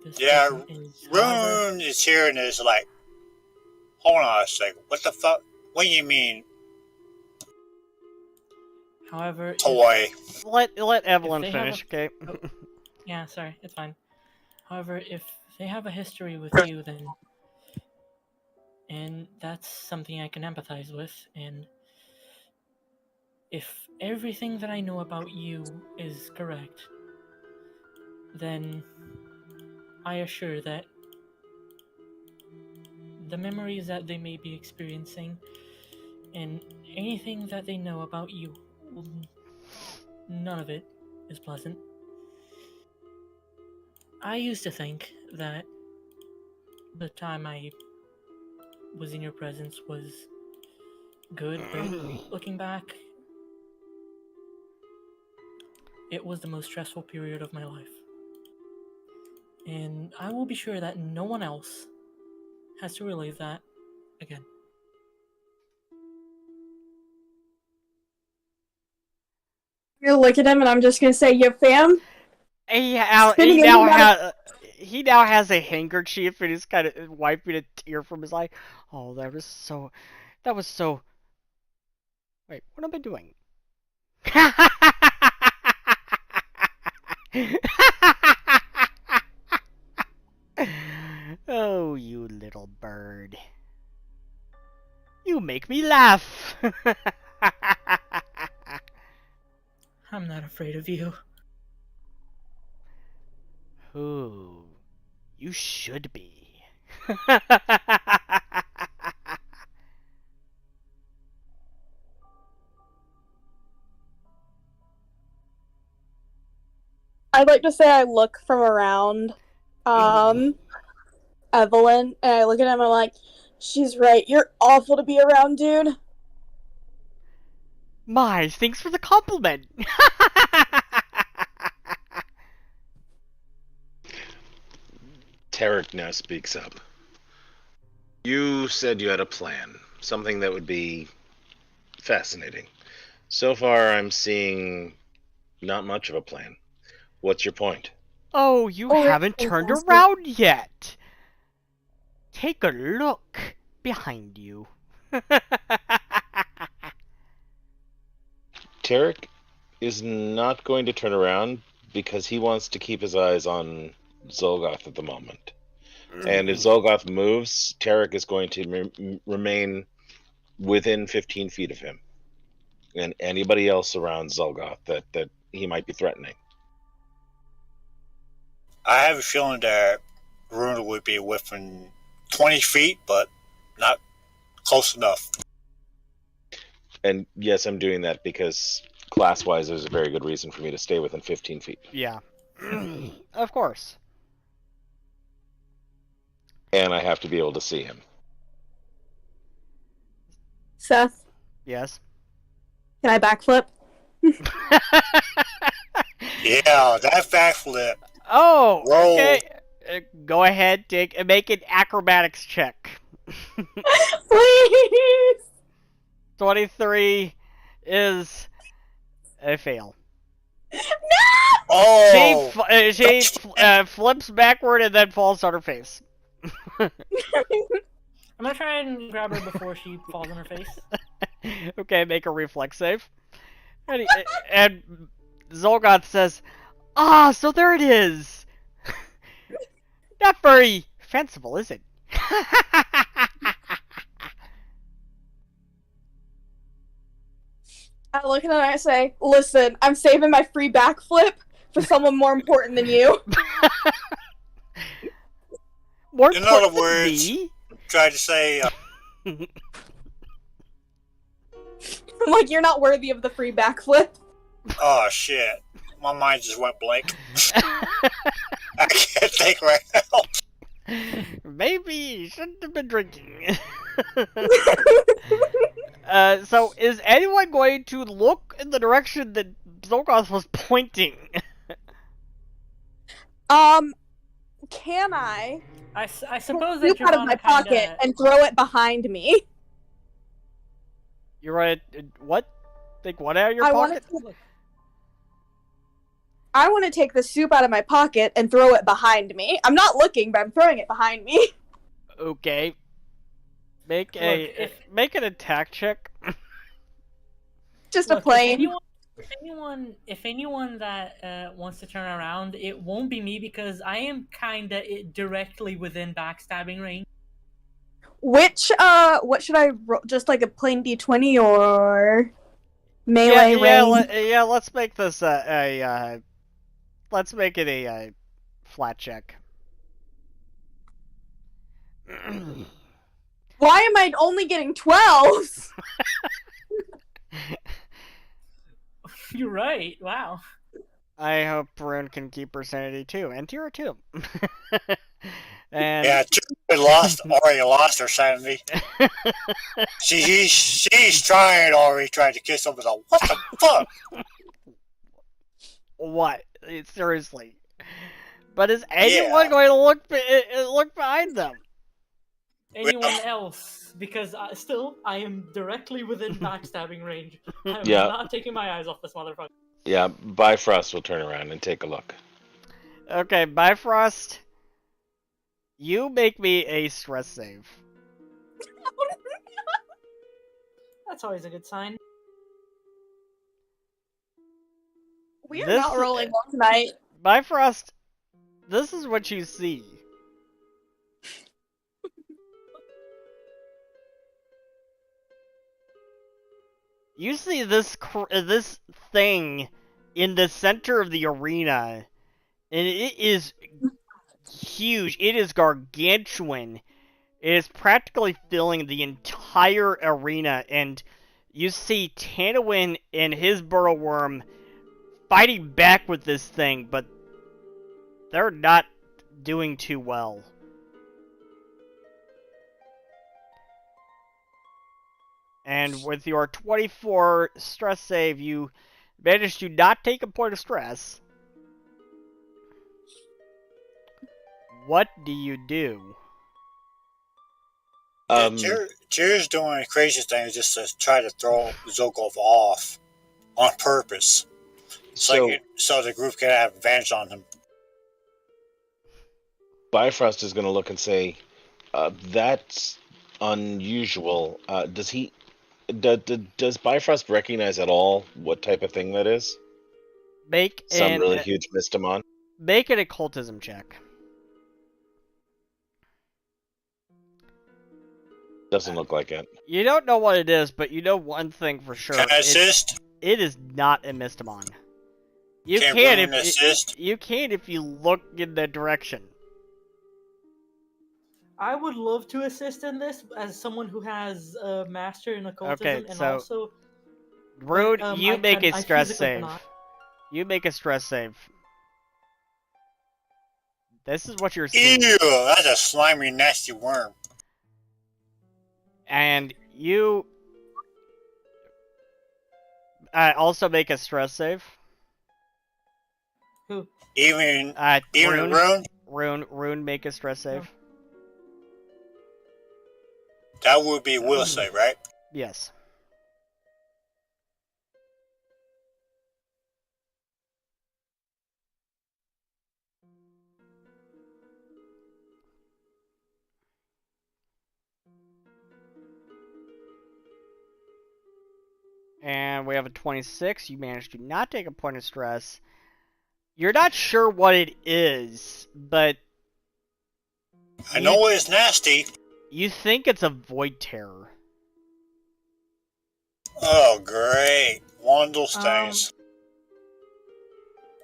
this person is. Rune is here and is like, hold on a second, what the fuck? What do you mean? However, toy. Let Evelyn finish, okay? Oh, yeah, sorry, it's fine. However, if they have a history with you, then... And that's something I can empathize with, and... If everything that I know about you is correct, then I assure that the memories that they may be experiencing and anything that they know about you, none of it is pleasant. I used to think that the time I was in your presence was good, but looking back, it was the most stressful period of my life. And I will be sure that no one else has to relive that again. I'm gonna look at him and I'm just gonna say, "Yeah, fam." He now has a handkerchief and he's kind of wiping a tear from his eye. Oh, that was so. Wait, what am I doing? Oh, you little bird. You make me laugh. I'm not afraid of you. Ooh, you should be. I'd like to say I look from around, Evelyn, and I look at him and I'm like, "She's right. You're awful to be around, dude." My, thanks for the compliment. Tarek now speaks up. You said you had a plan, something that would be fascinating. So far, I'm seeing not much of a plan. What's your point? Oh, you haven't turned around yet. Take a look behind you. Tarek is not going to turn around because he wants to keep his eyes on Xulgoth at the moment. And if Xulgoth moves, Tarek is going to remain within 15 feet of him and anybody else around Xulgoth that he might be threatening. I have a feeling that Rune would be within 20 feet, but not close enough. And yes, I'm doing that because class-wise, there's a very good reason for me to stay within 15 feet. Yeah. Of course. And I have to be able to see him. Seth? Yes? Can I backflip? Yeah, that backflip. Oh, Roll. okay. Go ahead, make an acrobatics check. Please! 23 is a fail. No! Oh! She flips backward and then falls on her face. I'm gonna try and grab her before she falls on her face. Okay, make a reflex save. And Xulgoth says, "Ah, so there it is. Not very fanciful, is it?" I look at him and I say, "Listen, I'm saving my free backflip for someone more important than you." In other words, try to say, I'm like, you're not worthy of the free backflip. Oh shit. My mind just went blank. I can't think right now. Maybe you shouldn't have been drinking. So is anyone going to look in the direction that Xulgoth was pointing? Can I? I suppose Scoop that out of my pocket and throw it behind me. You're right. What? Take what out of your pocket? I want to take the soup out of my pocket and throw it behind me. I'm not looking, but I'm throwing it behind me. Okay. Make an attack check. Just a plane. If anyone that wants to turn around, it won't be me because I am kinda directly within backstabbing range. Which what should I roll? Just like a plain d20 or melee range? Let's make this let's make it a flat check. Why am I only getting 12s? You're right. Wow. I hope Rune can keep her sanity too, and Tira too. And yeah, already lost her sanity. She's already trying to kiss him with a what the fuck? What? Seriously. But is anyone going to look behind them? Anyone else? Because still, I am directly within backstabbing range. I'm Yeah. not taking my eyes off this motherfucker. Yeah, Bifrost will turn around and take a look. Okay, Bifrost, you make me a stress save. That's always a good sign. We are not rolling well tonight. Bifrost, this is what you see. You see this thing in the center of the arena, and it is huge. It is gargantuan. It is practically filling the entire arena, and you see Tanawin and his burrow worm fighting back with this thing, but they're not doing too well. And with your 24 stress save, you managed to not take a point of stress. What do you do? Tira's doing crazy things just to try to throw Xulgoth off on purpose. So the group can have advantage on him. Bifrost is going to look and say, that's unusual. Does Bifrost recognize at all what type of thing that is? Some really huge Mystimon? Make an occultism check. Doesn't look like it. You don't know what it is, but you know one thing for sure. Can I assist? It is not a Mystimon. You can if you look in the direction. I would love to assist in this as someone who has a master in occultism and also. Rude, you make a stress save. You make a stress save. This is what you're seeing. Ew, that's a slimy, nasty worm. And you also make a stress save. Who? Even Rune? Rune, make a stress save. That would be will save, right? Yes. And we have a 26. You managed to not take a point of stress. You're not sure what it is, but I know it's nasty. You think it's a void terror. Oh, great. One of those things.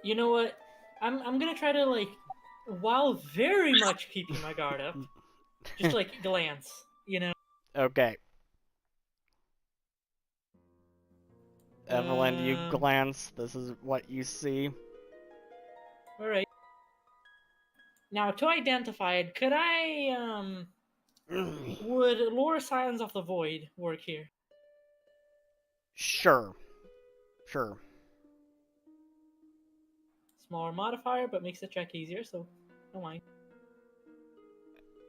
You know what? I'm gonna try to, while very much keeping my guard up, just, glance, you know? Okay. Evelyn, you glance. This is what you see. Alright. Now, to identify it, could I, would Lure Silence of the Void work here? Sure. Sure. Smaller modifier, but makes the check easier, so don't mind.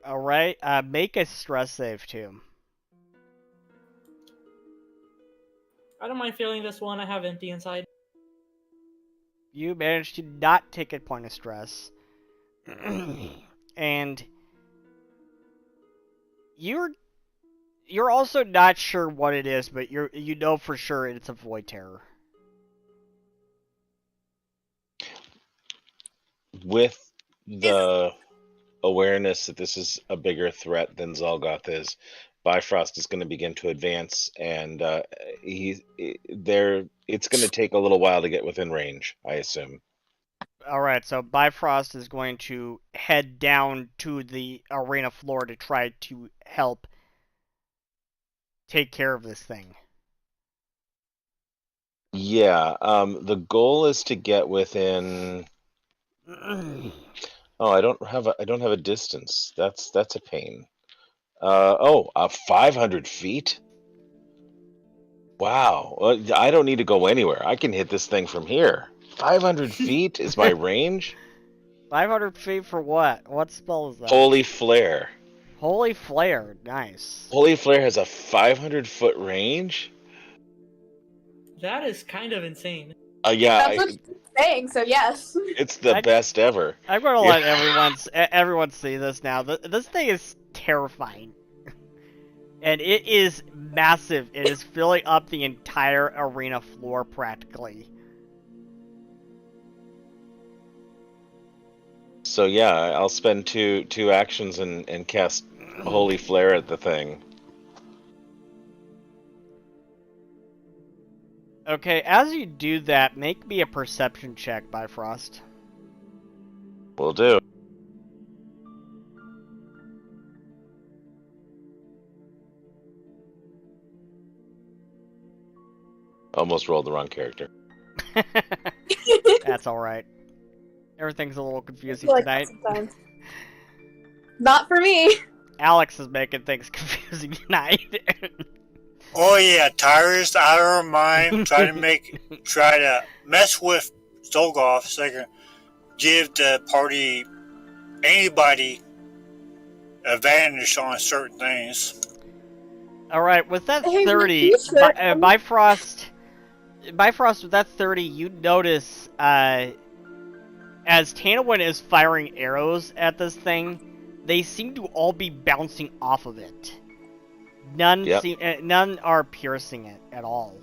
Alright, make a stress save, too. I don't mind feeling this one. I have empty inside. You managed to not take a point of stress. And you're also not sure what it is, but you know for sure it's a void terror. With the awareness that this is a bigger threat than Xulgoth is, Bifrost is going to begin to advance, and it's going to take a little while to get within range, I assume. Alright, so Bifrost is going to head down to the arena floor to try to help take care of this thing. Yeah, the goal is to get within... Oh, I don't have a distance. That's a pain. 500 feet? Wow. Well, I don't need to go anywhere. I can hit this thing from here. 500 feet is my range? 500 feet for what? What spell is that? Holy Flare. Holy Flare. Nice. Holy Flare has a 500-foot range? That is kind of insane. Yeah. That's what you're saying, so yes. It's the best ever. I'm going to let everyone see this now. This thing is terrifying. And it is massive. It is filling up the entire arena floor practically. So yeah, I'll spend two actions and cast Holy Flare at the thing. Okay, as you do that, make me a perception check, Bifrost. Will do. Almost rolled the wrong character. That's alright. Everything's a little confusing Like tonight. sometimes. Not for me. Alex is making things confusing tonight. Oh yeah, Tyrus out of her mind, trying to mess with Xulgoth so they can give the party anybody advantage on certain things. Alright, with that Hey, 30, Bifrost, with that 30, you notice, as Tanawin is firing arrows at this thing, they seem to all be bouncing off of it. None are piercing it at all.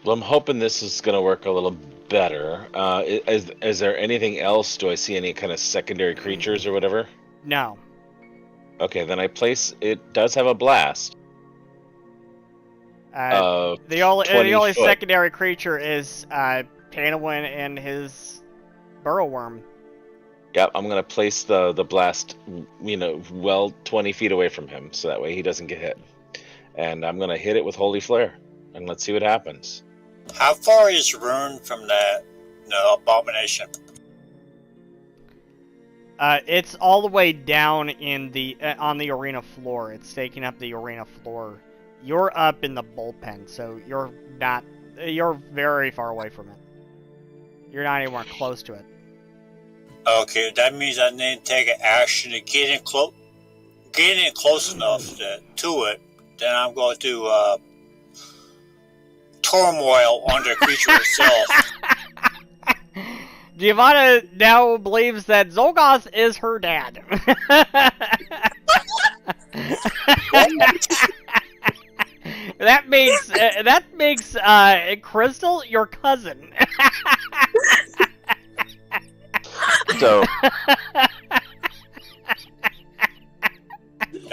Well, I'm hoping this is going to work a little better. Is there anything else? Do I see any kind of secondary creatures or whatever? No. Okay, then it does have a blast. The only foot. secondary creature is Tanawin and his burrow worm. Yep, I'm going to place the blast, 20 feet away from him, so that way he doesn't get hit. And I'm going to hit it with Holy Flare, and let's see what happens. How far is Rune from that abomination? It's all the way down in the on the arena floor. It's taking up the arena floor. You're up in the bullpen, so you're very far away from it. You're not anywhere close to it. Okay, that means I need to take an action to get in close enough to it. Then I'm going to turmoil on the creature itself. Giovanna now believes that Xulgoth is her dad. That makes Crystal your cousin. So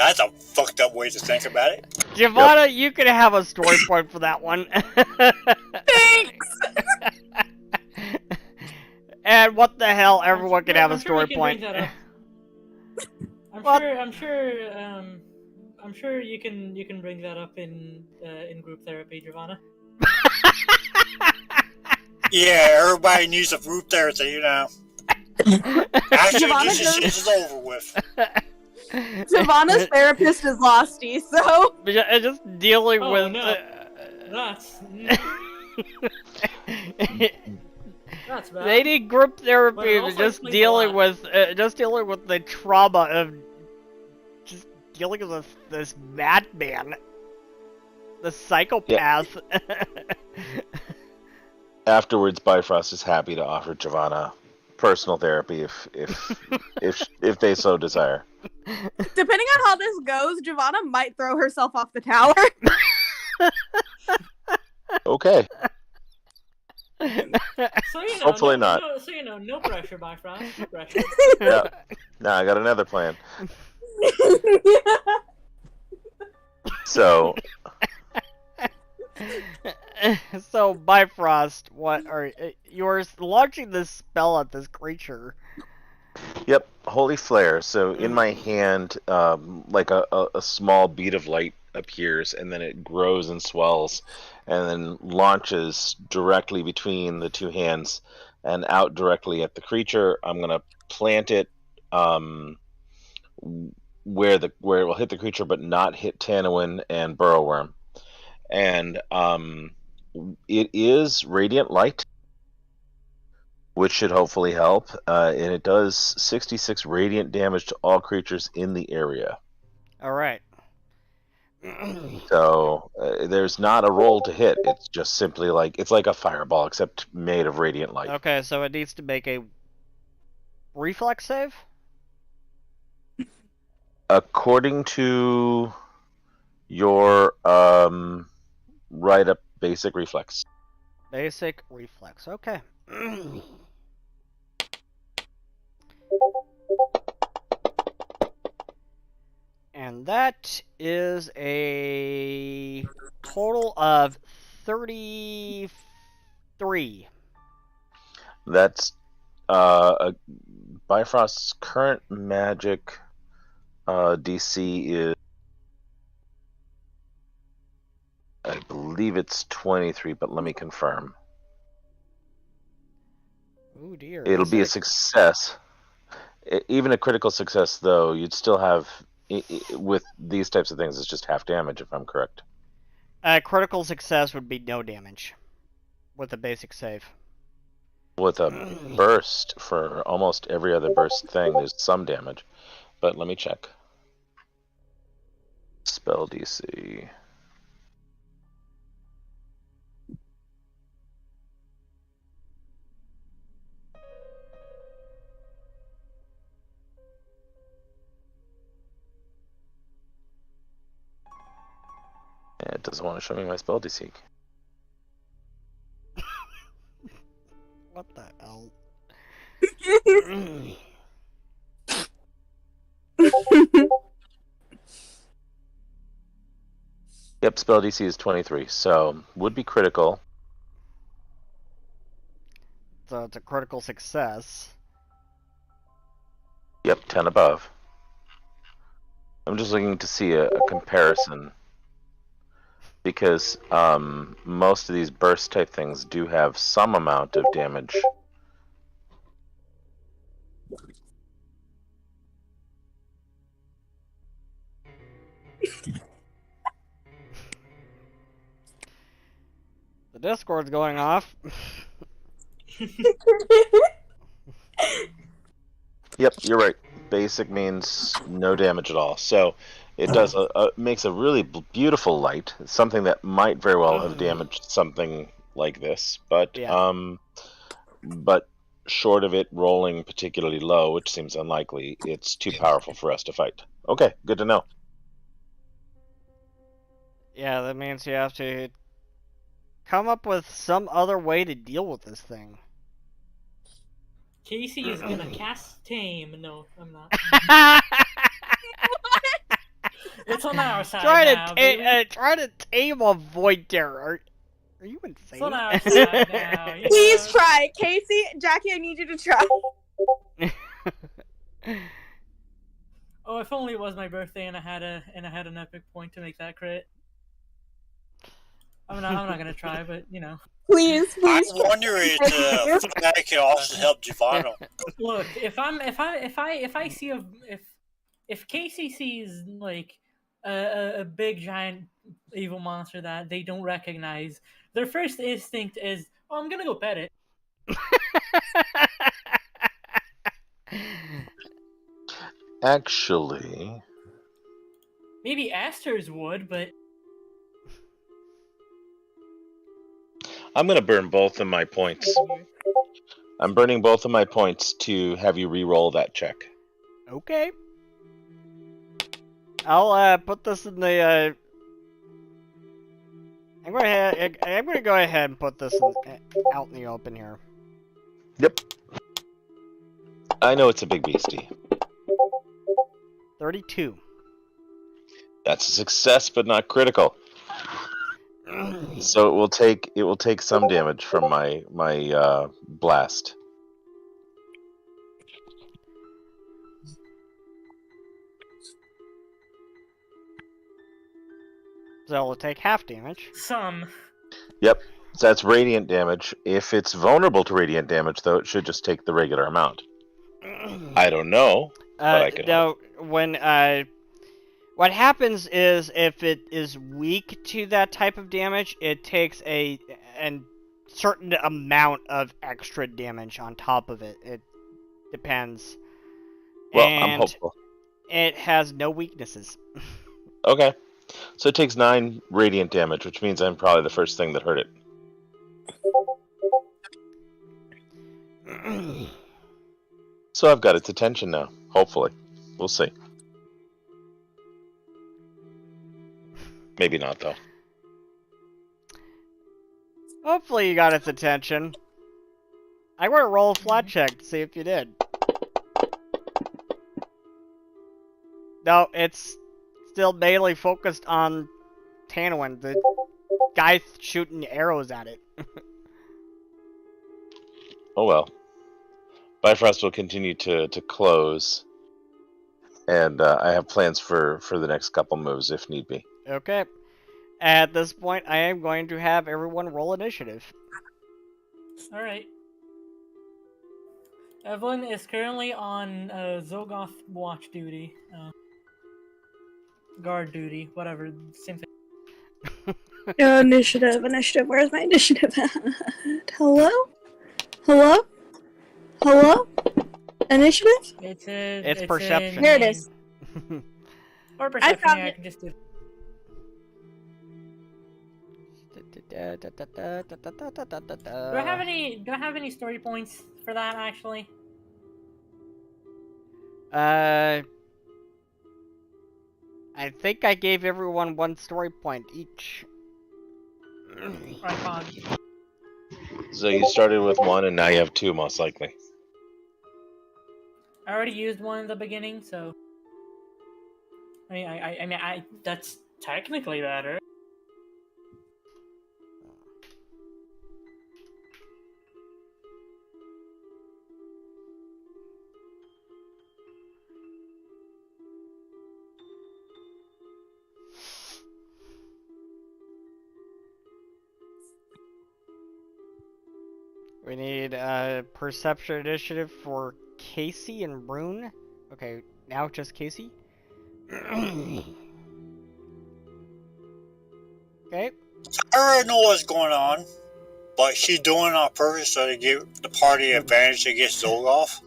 That's a fucked up way to think about it. Giovanna, you could have a story point for that one. Thanks. And what the hell? Everyone can have a story I'm sure we can point. bring that up. I'm sure I'm sure you can bring that up in group therapy, Giovanna. Yeah, everybody needs a group therapy, you know. After this is over with. Savannah's therapist is Losty, so just dealing with. No. That's bad. They need group therapy, just dealing with the trauma of just dealing with this madman, the psychopath. Yeah. Afterwards, Bifrost is happy to offer Giovanna personal therapy if they so desire. Depending on how this goes, Giovanna might throw herself off the tower. Okay. So, hopefully not. No pressure, Bifrost. No pressure. Yeah. No, I got another plan. So Bifrost, what are you're launching this spell at this creature? Yep, Holy Flare. So in my hand, like a small bead of light appears, and then it grows and swells, and then launches directly between the two hands and out directly at the creature. I'm gonna plant it where it will hit the creature, but not hit Tanawin and Burrowworm. And it is radiant light, which should hopefully help. And it does 66 radiant damage to all creatures in the area. All right. So there's not a roll to hit. It's just simply it's like a fireball, except made of radiant light. Okay, so it needs to make a reflex save? According to your write-up, basic reflex. Basic reflex, okay. And that is a total of 33. That's Bifrost's current magic DC is, I believe it's 23, but let me confirm. Oh dear. It'll be a success. Even a critical success, though, you'd still have, with these types of things, it's just half damage, if I'm correct. Critical success would be no damage with a basic save. With a burst, for almost every other burst thing, there's some damage. But let me check. Spell DC. It doesn't want to show me my spell DC. What the hell? Yep, spell DC is 23, so would be critical. So it's a critical success. Yep, 10 above. I'm just looking to see a comparison, because most of these burst type things do have some amount of damage. The Discord's going off. Yep, you're right. Basic means no damage at all. So it does makes a really beautiful light. Something that might very well have damaged something like this, but yeah. But short of it rolling particularly low, which seems unlikely, it's too powerful for us to fight. Okay, good to know. Yeah, that means you have to come up with some other way to deal with this thing. Casey is gonna cast Tame. No, I'm not. It's on our side Try to tame a void terror. Are you insane? It's on our side now. Please try. Casey, Jackie, I need you to try. Oh, if only it was my birthday and I had an epic point to make that crit. I'm not gonna try, but you know. Please. I wonder if Fnatic can also help Giovanna. Look, if I see if Casey sees like a big giant evil monster that they don't recognize, their first instinct is, "Oh, I'm gonna go pet it." Actually, maybe Aster's would, but I'm gonna burn both of my points. I'm burning both of my points to have you re-roll that check. Okay. I'll put this in the. I'm gonna go ahead and put this out in the open here. Yep. I know it's a big beastie. 32. That's a success, but not critical. So it will take some damage from my blast. So it'll take half damage. Some. Yep. So that's radiant damage. If it's vulnerable to radiant damage, though, it should just take the regular amount. I don't know, but I can. No, when what happens is if it is weak to that type of damage, it takes a certain amount of extra damage on top of it. It depends. Well, and I'm hopeful. It has no weaknesses. Okay. So it takes 9 radiant damage, which means I'm probably the first thing that hurt it. So I've got its attention now, hopefully. We'll see. Maybe not, though. Hopefully you got its attention. I'm going to roll a flat check to see if you did. No, it's still mainly focused on Tanwin. The guy shooting arrows at it. Oh well. Bifrost will continue to close. And I have plans for the next couple moves if need be. Okay. At this point, I am going to have everyone roll initiative. Alright. Evelyn is currently on Xulgoth watch duty. Guard duty, whatever, same thing. Initiative. Where's my initiative? Hello? Initiative? It's perception. Here it is. Or perception, found yeah, I it. can just do. Do I have any story points for that actually? I think I gave everyone 1 story point each. Right, Pod. So you started with 1 and now you have 2, most likely. I already used one in the beginning, so I mean, that's technically better. We need a perception initiative for Casey and Rune. Okay, now just Casey. Okay. I already know what's going on, but she's doing it on purpose so to give the party advantage against Xulgoth.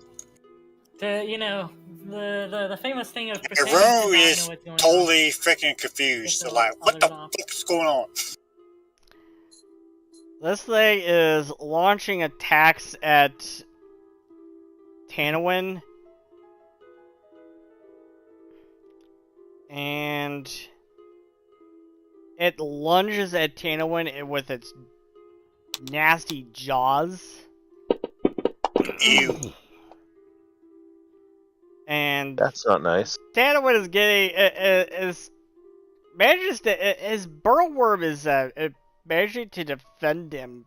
The famous thing of And Rune is totally freaking confused. So like, what the fuck is going on? This thing is launching attacks at Tanwin. And it lunges at Tanwin with its nasty jaws. Ew. And that's not nice. Tanwin is getting manages to his burrow worm is managing to defend him,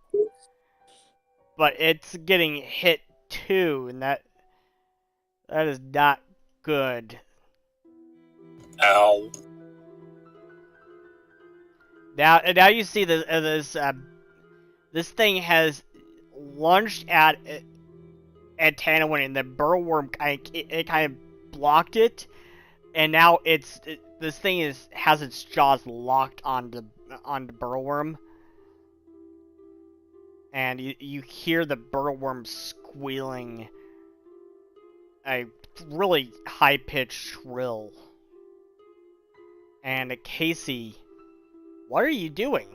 but it's getting hit too, and that is not good. Ow. Now you see this thing has lunged at Tanawin, and the burrowworm kind of blocked it, and now this thing has its jaws locked on the burrowworm, and you hear the burrowworm squealing a really high-pitched shrill. And Casey, what are you doing?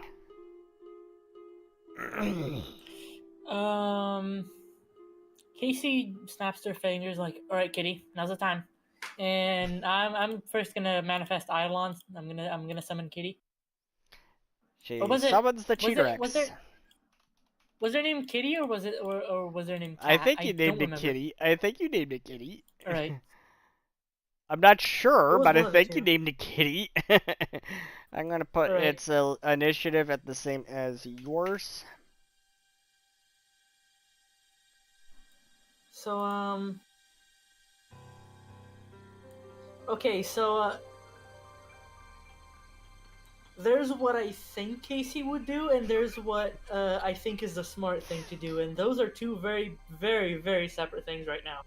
Casey snaps their fingers like, "All right, kitty, now's the time." And I'm first gonna manifest Eidolon. I'm gonna summon Kitty. She summons the Cheater X. Was their name Kitty or was their name Cat? I think you named it Kitty. All right. I'm not sure, but I think you named it Kitty. I'm gonna put its initiative at the same as yours. So okay, so there's what I think Casey would do, and there's what I think is the smart thing to do, and those are two very, very, very separate things right now.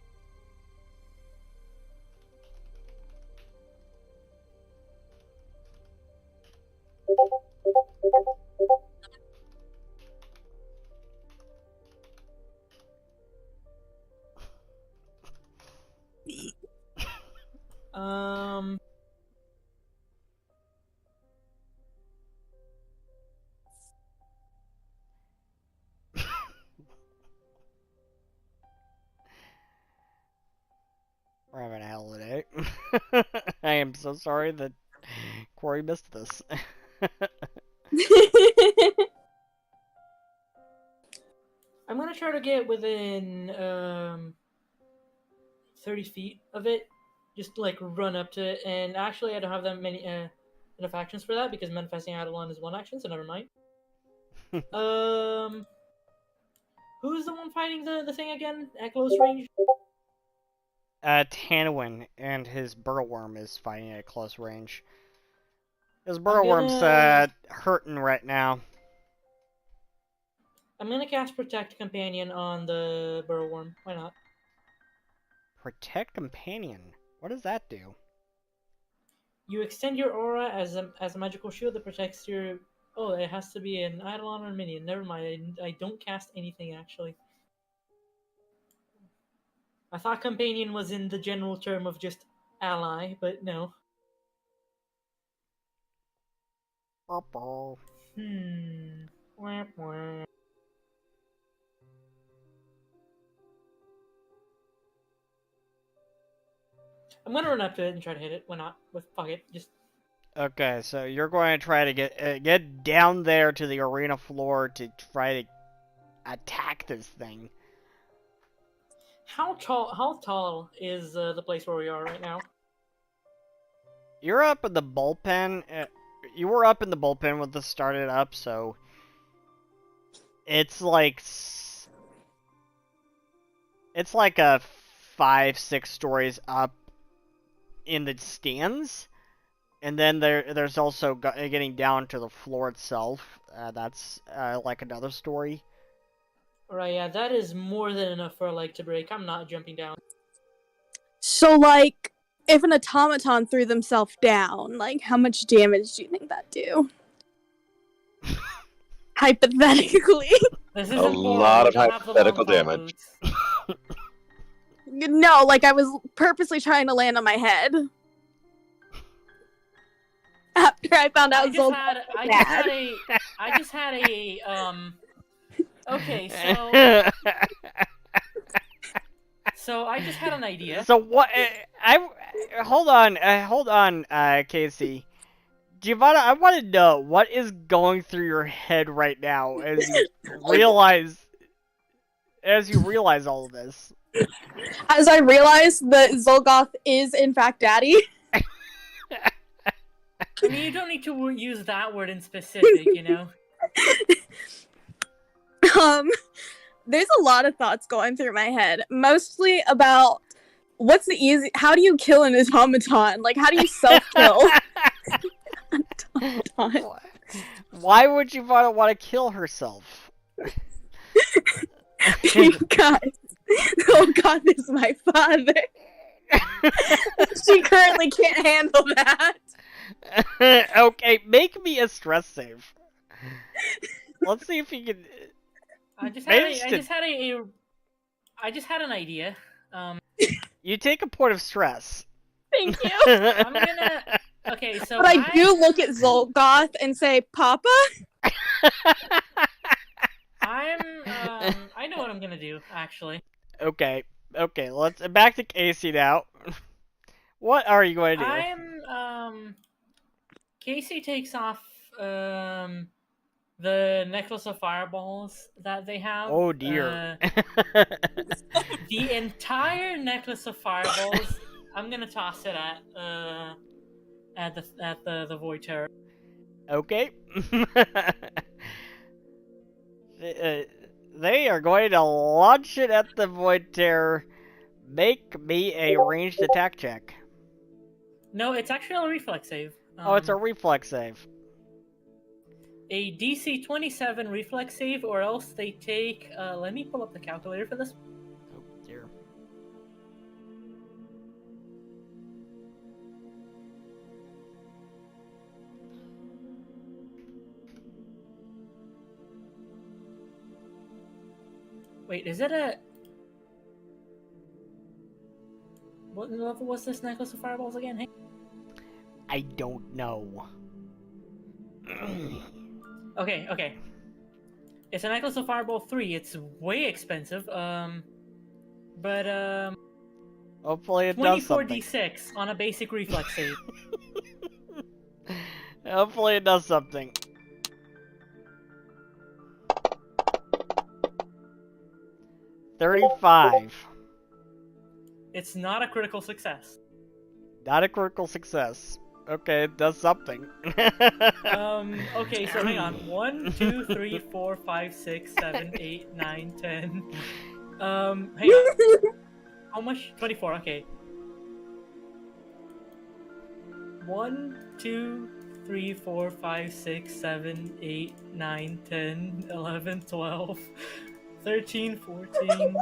We're having a hell of a day. I am so sorry that Corey missed this. I'm gonna try to get within 30 feet of it, just like run up to it. And actually, I don't have that many enough actions for that because manifesting Eidolon is one action, so never mind. Who's the one fighting the thing again at close range? Tanawin and his burrowworm is fighting at close range. His burrowworm's hurting right now. I'm gonna cast Protect Companion on the burrowworm. Why not? Protect Companion? What does that do? You extend your aura as a magical shield that protects your... Oh, it has to be an Eidolon or a minion. Never mind, I don't cast anything, actually. I thought Companion was in the general term of just ally, but no. Wah. I'm gonna run up to it and try to hit it. Why not? Fuck it, just... Okay, so you're going to try to get down there to the arena floor to try to attack this thing. How tall is the place where we are right now? You're up in the bullpen. You were up in the bullpen when this started up, so it's like a 5-6 stories up in the stands, and then there's also getting down to the floor itself. That's like another story. Right, yeah, that is more than enough for a leg to break. I'm not jumping down. So, like, if an automaton threw themselves down, like, how much damage do you think that'd do? Hypothetically. This a lot of hypothetical damage. No, like, I was purposely trying to land on my head. After I found out I just had a okay, so I just had an idea. So what? Hold on, Casey. Giovanna, I want to know what is going through your head right now as you realize all of this. As I realize that Xulgoth is in fact Daddy. I mean, you don't need to use that word in specific, you know. There's a lot of thoughts going through my head, mostly about what's the easy? How do you kill an automaton? Like, how do you self-kill? Why would you want to kill herself? Because Xulgoth is my father. She currently can't handle that. Okay, make me a stress save. Let's see if you can. I just had an idea. You take a point of stress. Thank you. I'm gonna. Okay, so but I do look at Xulgoth and say, "Papa." I know what I'm gonna do, actually. Okay, let's back to Casey now. What are you going to do? Casey takes off the necklace of fireballs that they have. Oh dear. The entire necklace of fireballs, I'm gonna toss it at the Void Terror. Okay. They are going to launch it at the Void Terror. Make me a ranged attack check. No, it's actually a reflex save. Oh, it's a reflex save. A DC 27 reflex save, or else they take... let me pull up the calculator for this. Oh, dear. Wait, is it a... What level was this necklace of fireballs again? Hey? I don't know. Okay. It's a necklace of fireball 3. It's way expensive. But hopefully it does something. 24d6 on a basic reflex save. Hopefully it does something. $35. It's not a critical success. Not a critical success. Okay, it does something. Okay, so hang on. 1, 2, 3, 4, 5, 6, 7, 8, 9, 10. Hang on. How much? 24, okay. 1, 2, 3, 4, 5, 6, 7, 8, 9, 10, 11, 12, 13, 14,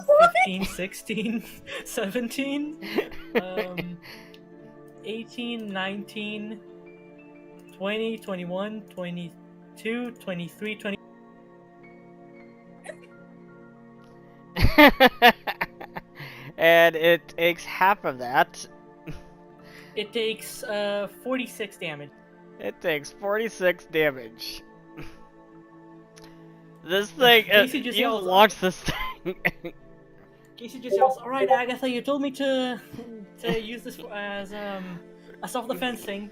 15, 16, 17, 18, 19, 20, 21, 22, 23, 20. And it takes half of that. It takes 46 damage. It takes 46 damage. This thing, you launch this thing. Casey just yells, "Alright, Agatha, you told me to use this as a self-defense thing.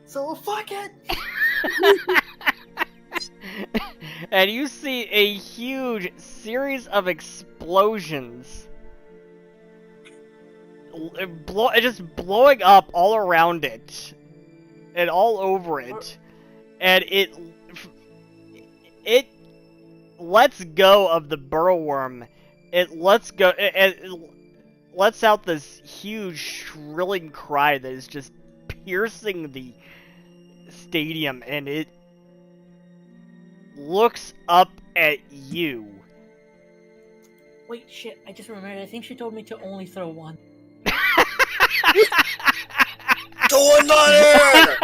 So fuck it!" And you see a huge series of explosions. Just blowing up all around it. And all over it. And it lets go of the burrow worm. It lets out this huge shrilling cry that is just piercing the stadium, and it looks up at you. Wait, shit, I just remembered. I think she told me to only throw one. Go another!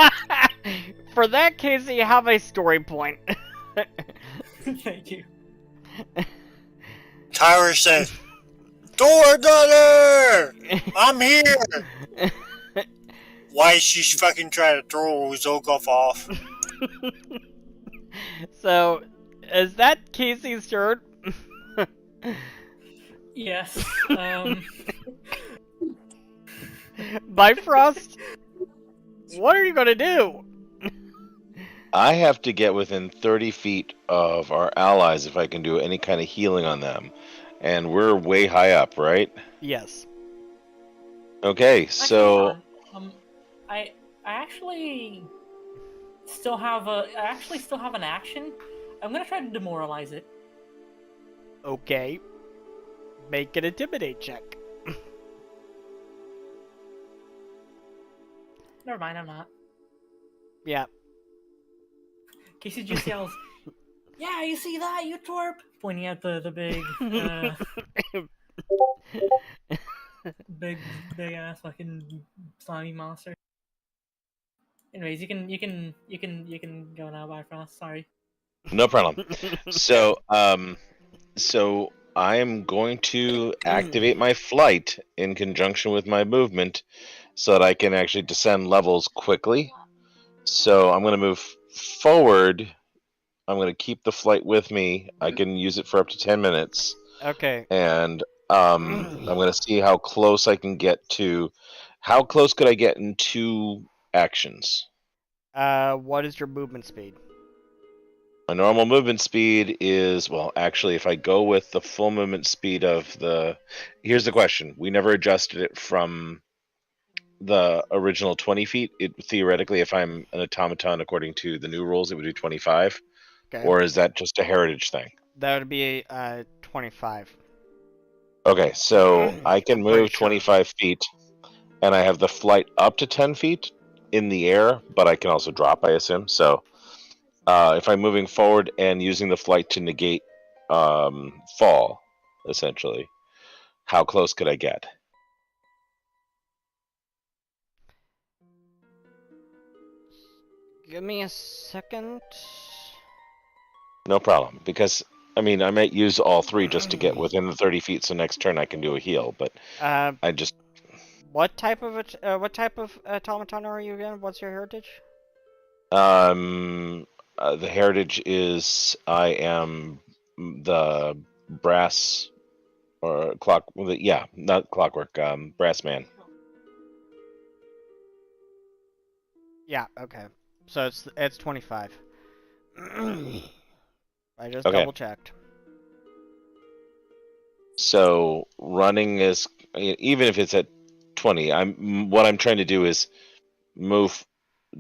For that case, you have a story point. Thank you. Tyra says, "Door another! I'm here!" Why is she fucking trying to throw Xulgoth off? So, is that Casey's turn? Yes. Bifrost, what are you gonna do? I have to get within 30 feet of our allies if I can do any kind of healing on them. And we're way high up, right? Yes. Okay, so... I actually still have an action. I'm gonna try to demoralize it. Okay. Make an intimidate check. Never mind, I'm not. Yeah. Casey just yells, "Yeah, you see that, you twerp!" Pointing at the big, big ass fucking slimy monster. Anyways, you can go now, Bifrost. Sorry. No problem. So I am going to activate my flight in conjunction with my movement so that I can actually descend levels quickly. So I'm going to move forward. I'm going to keep the flight with me. I can use it for up to 10 minutes. Okay. And I'm going to see how close I can get to. How close could I get in 2 actions? What is your movement speed? My normal movement speed is, well, actually, if I go with the full movement speed of the... Here's the question. We never adjusted it from the original 20 feet. It theoretically, if I'm an automaton according to the new rules, it would be 25. Okay. Or is that just a heritage thing? That would be 25. Okay, so I can move 25 feet, and I have the flight up to 10 feet in the air, but I can also drop, I assume. So if I'm moving forward and using the flight to negate fall, essentially, how close could I get? Give me a second. No problem, because I mean I might use all 3 just to get within the 30 feet, so next turn I can do a heal. But I just... What type of automaton are you again? What's your heritage? The heritage is I am the brass or clock. Yeah, not clockwork. Brass man. Yeah. Okay. So it's 25. I just Okay. double checked. So running is, even if it's at 20. What I'm trying to do is move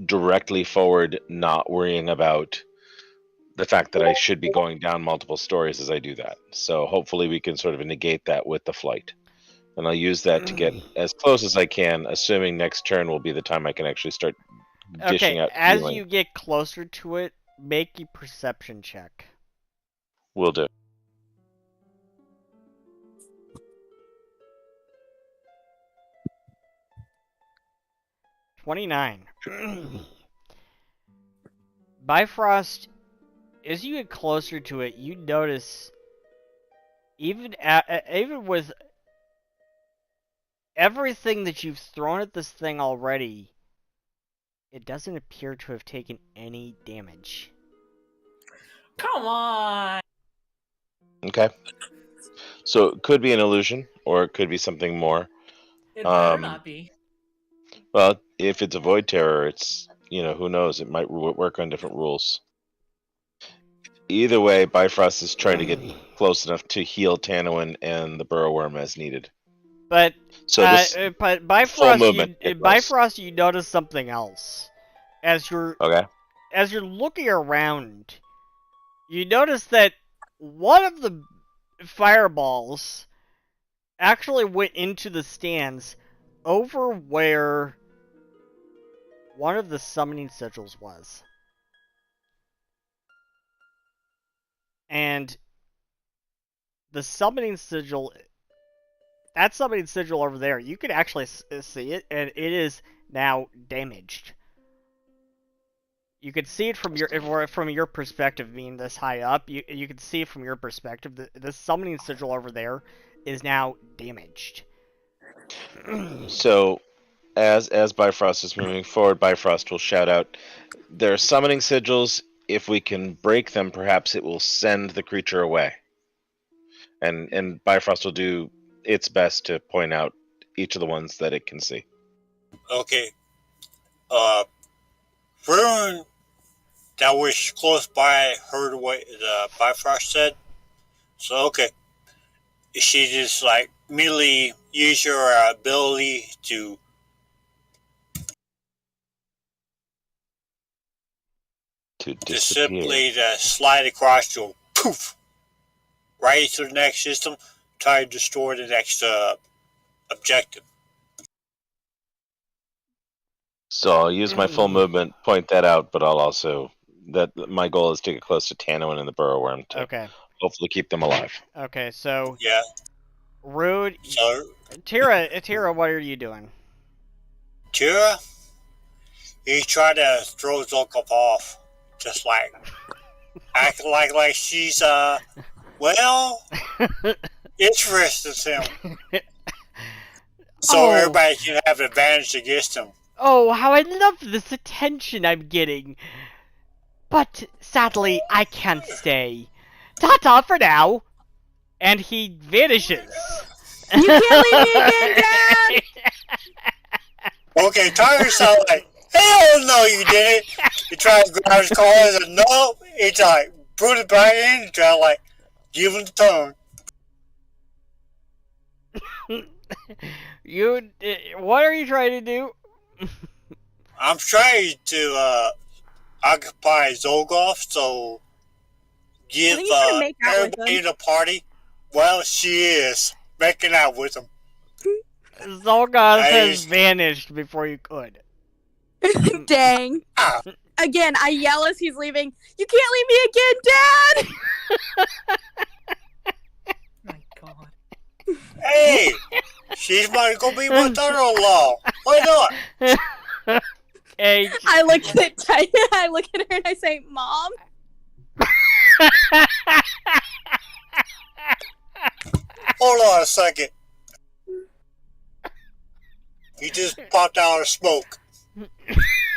directly forward, not worrying about the fact that I should be going down multiple stories as I do that. So hopefully we can sort of negate that with the flight. And I'll use that to get as close as I can, assuming next turn will be the time I can actually start dishing out as healing. you get closer to it, make a perception check. Will do. $29. Bifrost, as you get closer to it, you notice even with everything that you've thrown at this thing already, it doesn't appear to have taken any damage. Come on! Okay. So it could be an illusion, or it could be something more. It better not be. Well, if it's a void terror, it's, who knows? It might work on different rules. Either way, Bifrost is trying to get close enough to heal Tanowin and the burrow worm as needed. But Bifrost, Bifrost, you notice something else. As you're looking around, you notice that one of the fireballs actually went into the stands over where one of the summoning sigils was. And the summoning sigil, that summoning sigil over there, you can actually see it, and it is now damaged. You can see it from your perspective, being this high up. You can see it from your perspective. The summoning sigil over there is now damaged. So, as Bifrost is moving forward, Bifrost will shout out, "There are summoning sigils. If we can break them, perhaps it will send the creature away." And Bifrost will do its best to point out each of the ones that it can see. Okay. Ruin that was close by heard what the Bifrost said. So, okay. She just, immediately use your ability to disappear. simply slide across to poof right into the next system, try to destroy the next objective. So I'll use my full movement, point that out, but I'll also my goal is to get close to Tanowin and the Burrowworm to hopefully keep them alive. Okay, so Yeah. Rude. So Tira, what are you doing? Tira, he tried to throw Xulgoth off, just like acting like she's well, interested in him. So everybody can have advantage against him. Oh, how I love this attention I'm getting. But sadly, I can't stay. Ta-ta for now. And he vanishes. You can't leave me again, Dad! Okay, Tiger sounded like, hell no you didn't. He tried to grab his car and said, no. He like, put it back in and tried to like, give him the tongue. What are you trying to do? I'm trying to occupy Xulgoth, so give everybody in the party. Well, she is making out with him. Xulgoth has vanished before you could. Dang. Again, I yell as he's leaving, you can't leave me again, Dad! My God. Hey! She's might go be my daughter-in-law. Why not? Hey. I look at her and I say, Mom? Hold on a second. He just popped out of smoke.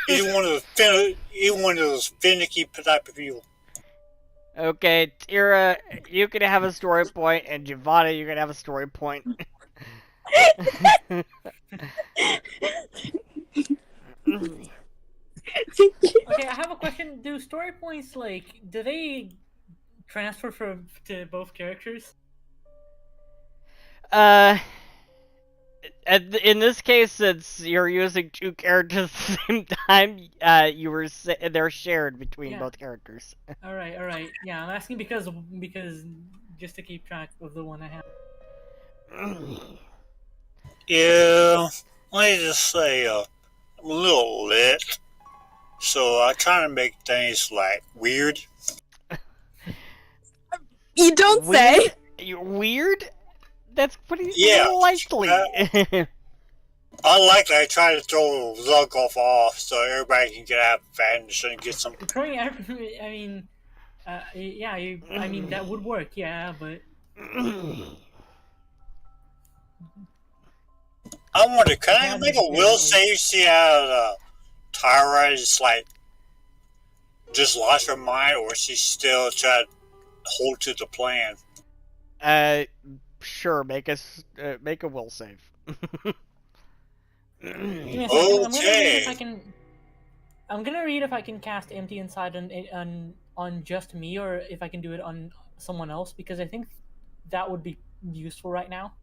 He's one of those finicky type of people. Okay, Tira, you can have a story point, and Giovanna, you can have a story point. Okay, I have a question. Do story points, do they transfer to both characters? In this case, since you're using two characters at the same time, they're shared between both characters. All right. Yeah, I'm asking because just to keep track of the one I have. Yeah, let me just say, I'm a little lit, so I try to make things weird. You don't say. You're weird? That's pretty likely. Unlikely, I try to throw Xulgoth off so everybody can get out of advantage and get some. I mean, that would work, yeah, but. I wonder, can I make a will save? See how Tyra is just lost her mind, or she still trying to hold to the plan? Sure. Make a will save. Okay. I'm gonna read if I can cast Empty Inside on just me, or if I can do it on someone else, because I think that would be useful right now.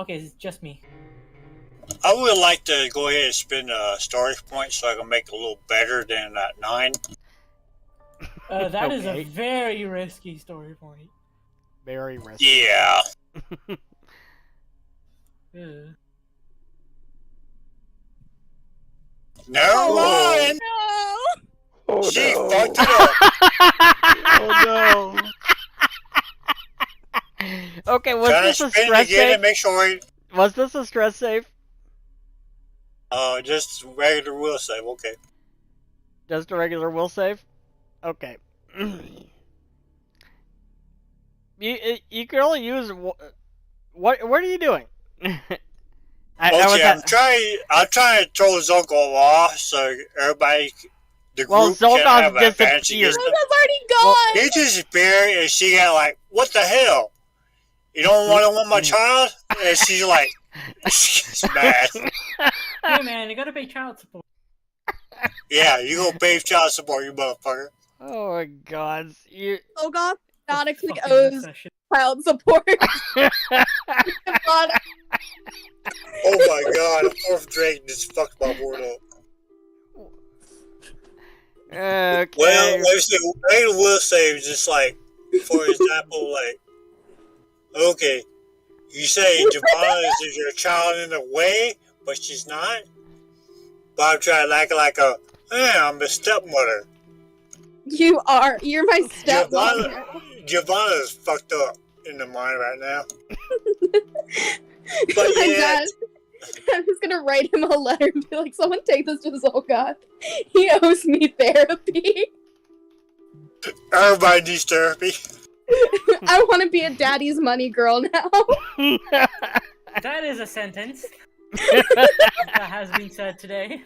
Okay, it's just me. I would like to go ahead and spend a storage point so I can make it a little better than that 9. That is a very risky story point. Very risky. Yeah. Never mind. No. Oh, She no. fucked it up. Oh no. Okay, was this a stress save? Make sure Was this a stress save? Just regular will save. Okay. Just a regular will save? Okay. You can only use what are you doing? I'm trying to throw Xulgoth off so everybody, the group can have an advantage against him. Xulgoth's already gone! He disappeared and she got what the hell? You don't want my child? And she's like, she's mad. Hey man, you gotta pay child support. Yeah, you gonna pay child support, you motherfucker. Oh my God! Xulgoth automatically owes child support. Oh my God! A fourth drink just fucked my board up. Okay. Well, let's see. Regular will save just for example, okay, you say Giovanna is your child in a way, but she's not. But I'm trying to act like I'm a stepmother. You are. You're my stepmother. Giovanna's fucked up in the mind right now. But My yeah, dad. I'm just gonna write him a letter and be like, someone take this to Xulgoth. He owes me therapy. everybody needs therapy. I want to be a daddy's money girl now. That is a sentence that has been said today.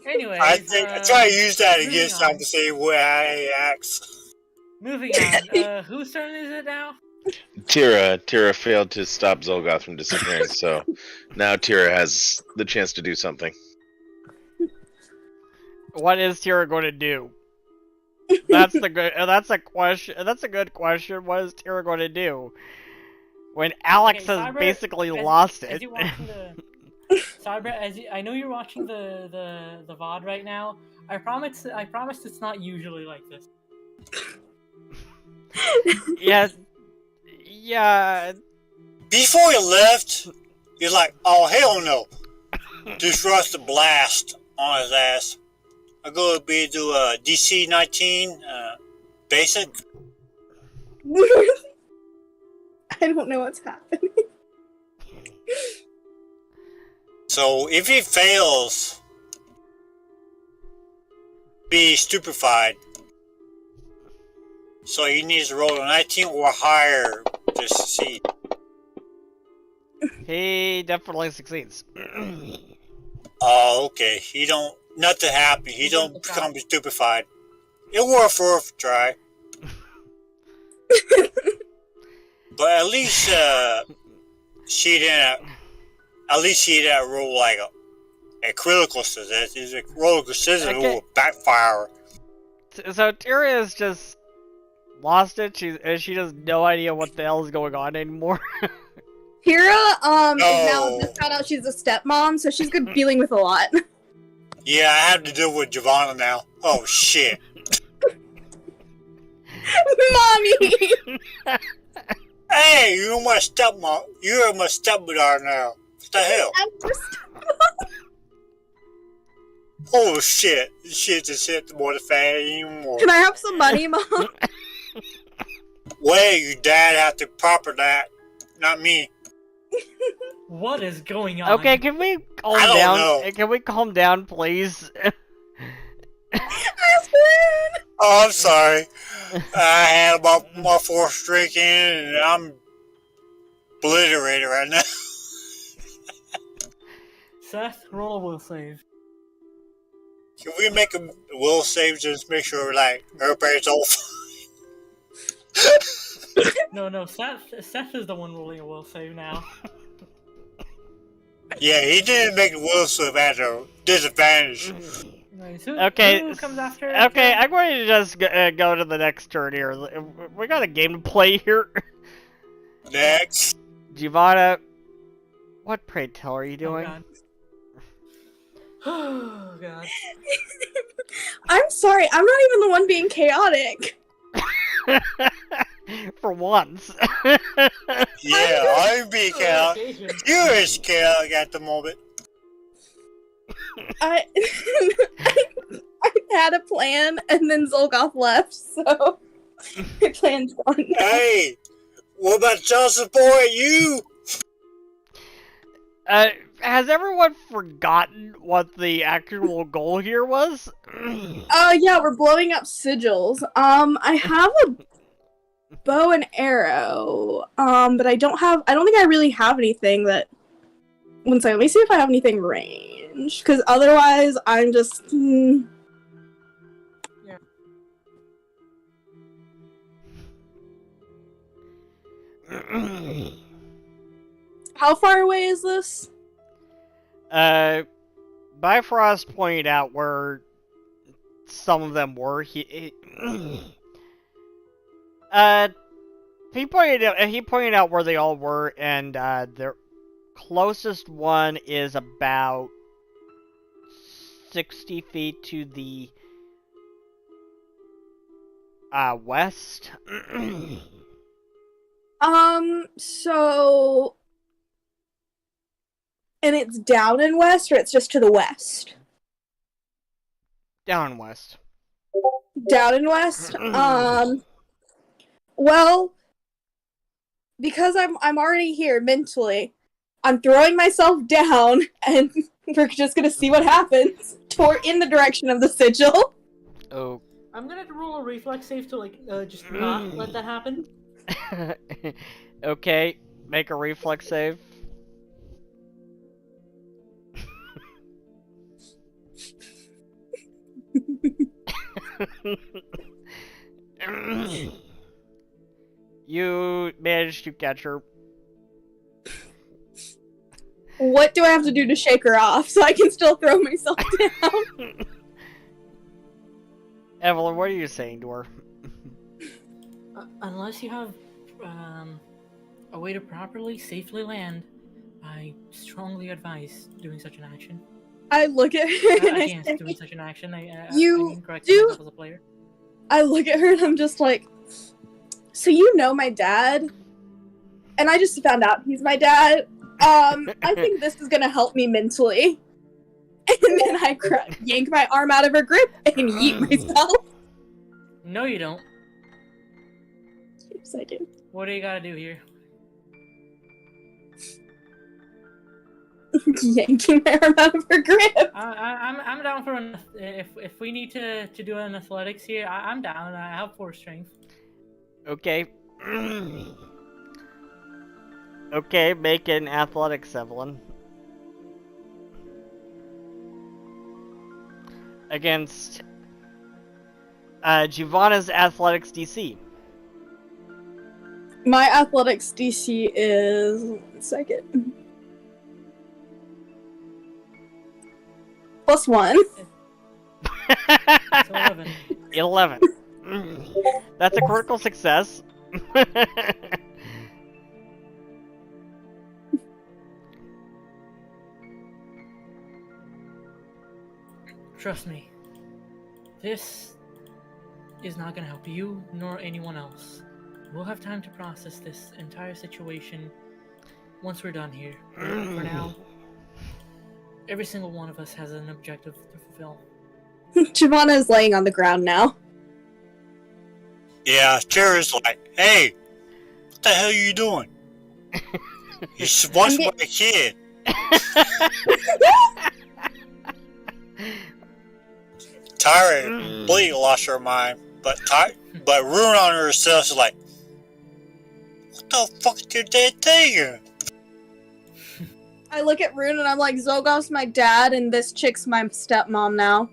Anyway, I try to use that against on. him to see where he acts. Moving on. Whose turn is it now? Tira failed to stop Xulgoth from disappearing, so now Tira has the chance to do something. What is Tira going to do? That's a question. That's a good question. What is Tira going to do when Alex has Cyber, basically lost it? As you're watching Cyber, I know you're watching the VOD right now. I promise it's not usually like this. Yeah. Before he left, he's like, "Oh hell no!" Just rushed the blast on his ass. I'm gonna be do DC 19 basic. I don't know what's happening. So if he fails, be stupefied. So he needs to roll a 19 or higher to succeed. He definitely succeeds. Oh, okay. Nothing happened. He don't become stupefied. It worked for a try. But at least she didn't roll like a critical success. It's a roller success will backfire. So Tira has just lost it. She has no idea what the hell is going on anymore. Tira is now just found out she's a stepmom, so she's good dealing with a lot. Yeah, I have to deal with Giovanna now. Oh shit. Mommy! Hey, you're my stepmom. You're my stepmother now. What the hell? Oh shit. This shit just hit the more fan anymore. Can I have some money, Mom? Wait, your dad have to proper that. Not me. What is going on? Okay, can we calm down? I don't know. Can we calm down, please? Oh, I'm sorry. I had about my fourth drink in, and I'm obliterated right now. Seth, roll a will save. Can we make a will save just make sure like everybody's all fine? No, Seth is the one rolling a will save now. Yeah, he didn't make the will save at a disadvantage. Nice. Okay. Who comes after? Okay, I'm going to just go to the next turn here. We got a game to play here. Next. Giovanna, what pray tell are you doing? Oh god. I'm sorry, I'm not even the one being chaotic. For once. Yeah, I'm being chaotic. You're as chaotic at the moment. I had a plan, and then Xulgoth left, so my plan's gone now. Hey, what about child support? You? Has everyone forgotten what the actual goal here was? Yeah, we're blowing up sigils. I have a bow and arrow, but I don't think I really have anything that... One second, let me see if I have anything range, because otherwise I'm just... Yeah. How far away is this? Bifrost pointed out where some of them were. He pointed out where they all were, and their closest one is about 60 feet to the west. So And it's down in west, or it's just to the west? Down west. Down in west? Well, because I'm already here mentally, I'm throwing myself down, and we're just gonna see what happens in the direction of the sigil. Oh. I'm gonna roll a reflex save to just not let that happen. Okay, make a reflex save. You managed to catch her. What do I have to do to shake her off so I can still throw myself down? Evelyn, what are you saying to her? Unless you have a way to properly, safely land, I strongly advise doing such an action. I look at her and Against I say, doing such an action. I mean, correct do- myself as a player. I look at her and I'm just like, so you know my dad? And I just found out he's my dad. I think this is gonna help me mentally. And then I yank my arm out of her grip and yeet myself. No, you don't. Yes, I do. What do you gotta do here? Yanking my arm out of her grip. I'm down for an if we need to do an athletics here. I'm down. I have 4 strength. Okay. Okay, make an athletics, Evelyn. Against Giovanna's athletics DC. My athletics DC is 1 second. +1. So 11. 11. That's a critical success. Trust me. This is not gonna help you nor anyone else. We'll have time to process this entire situation once we're done here. For now, every single one of us has an objective to fulfill. Giovanna is laying on the ground now. Yeah, Tara's like, hey, what the hell are you doing? You once were a kid. Tyra completely lost her mind, but Rune on herself is like, what the fuck is your dad thinking? I look at Rune and I'm like, Xulgoth's my dad and this chick's my stepmom now.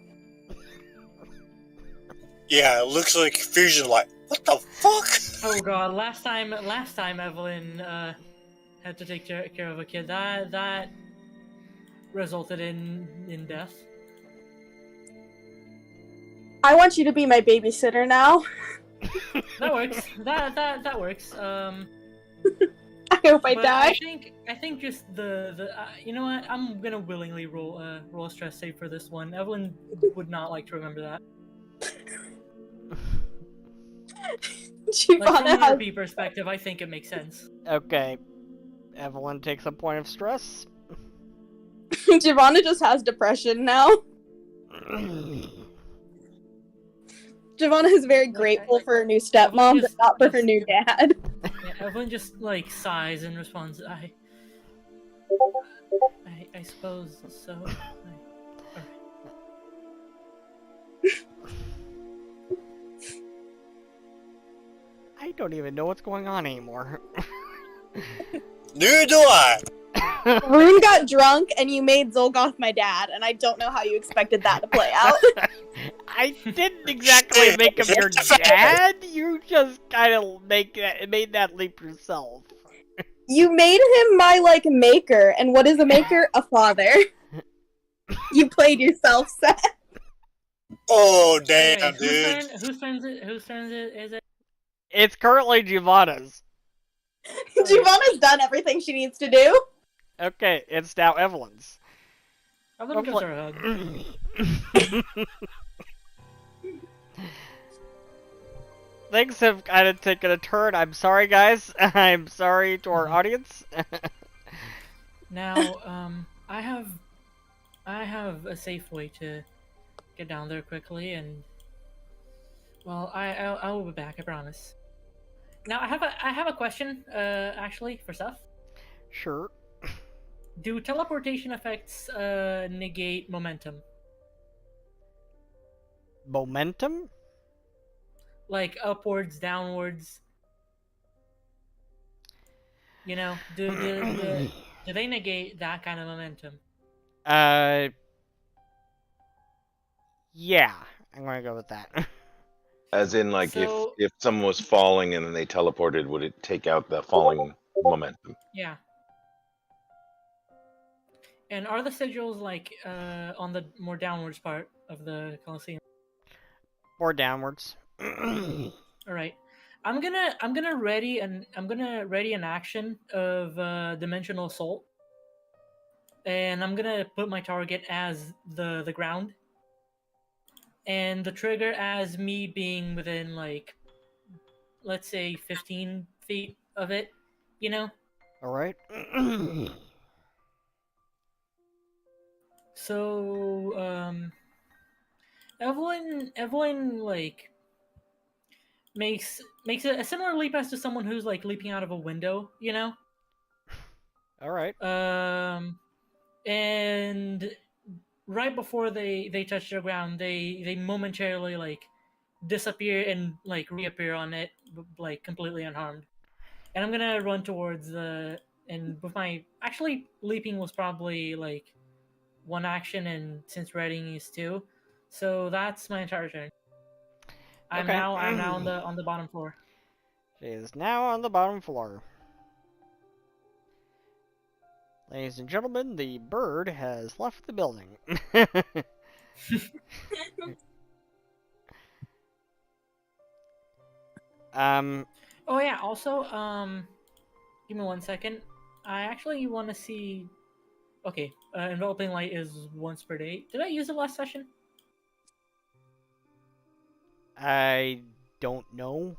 Yeah, it looks like confusion, like, what the fuck? Oh god, last time Evelyn had to take care of a kid, that resulted in death. I want you to be my babysitter now. That works. That works. I hope I die. I think just the you know what? I'm gonna willingly roll a stress save for this one. Evelyn would not like to remember that. Like, from an RP perspective, I think it makes sense. Okay. Evelyn takes a point of stress. Giovanna just has depression now. Giovanna is very grateful for her new stepmom, but not for her new dad. Yeah, Evelyn just sighs and responds, I suppose so. I don't even know what's going on anymore. Neither do I. Rune got drunk and you made Xulgoth my dad, and I don't know how you expected that to play out. I didn't exactly make him your dad. You just kind of made that leap yourself. You made him my maker, and what is a maker? A father. You played yourself, Seth. Oh damn, Anyway, dude. Whose turn is it? It's currently Giovanna's. Giovanna's done everything she needs to do. Okay, it's now Evelyn's. Evelyn gives her a hug. Things have kind of taken a turn. I'm sorry, guys. I'm sorry to our audience. Now, I have a safe way to get down there quickly, and well, I will be back. I promise. Now I have a question. Actually, for Seth. Sure. Do teleportation effects negate momentum? Momentum? Like upwards, downwards. You know, do they negate that kind of momentum? Yeah, I'm gonna go with that. As in, like, So, if someone was falling and then they teleported, would it take out the falling momentum? yeah. And are the sigils like on the more downwards part of the colosseum? Or downwards. All right. I'm gonna ready an action of dimensional assault, and I'm gonna put my target as the ground, and the trigger as me being within, like, let's say 15 feet of it. You know. All right. So Evelyn like makes a similar leap as to someone who's like leaping out of a window, you know. All right. And right before they touch the ground, they momentarily like disappear and like reappear on it, like completely unharmed. And I'm gonna run towards the and with my actually leaping was probably like one action, and since reading is two, so that's my entire turn. I'm now on the bottom floor. She is now on the bottom floor. Ladies and gentlemen, the bird has left the building. Oh yeah. Also, give me 1 second. I actually want to see. Okay, enveloping light is once per day. Did I use it last session? I don't know.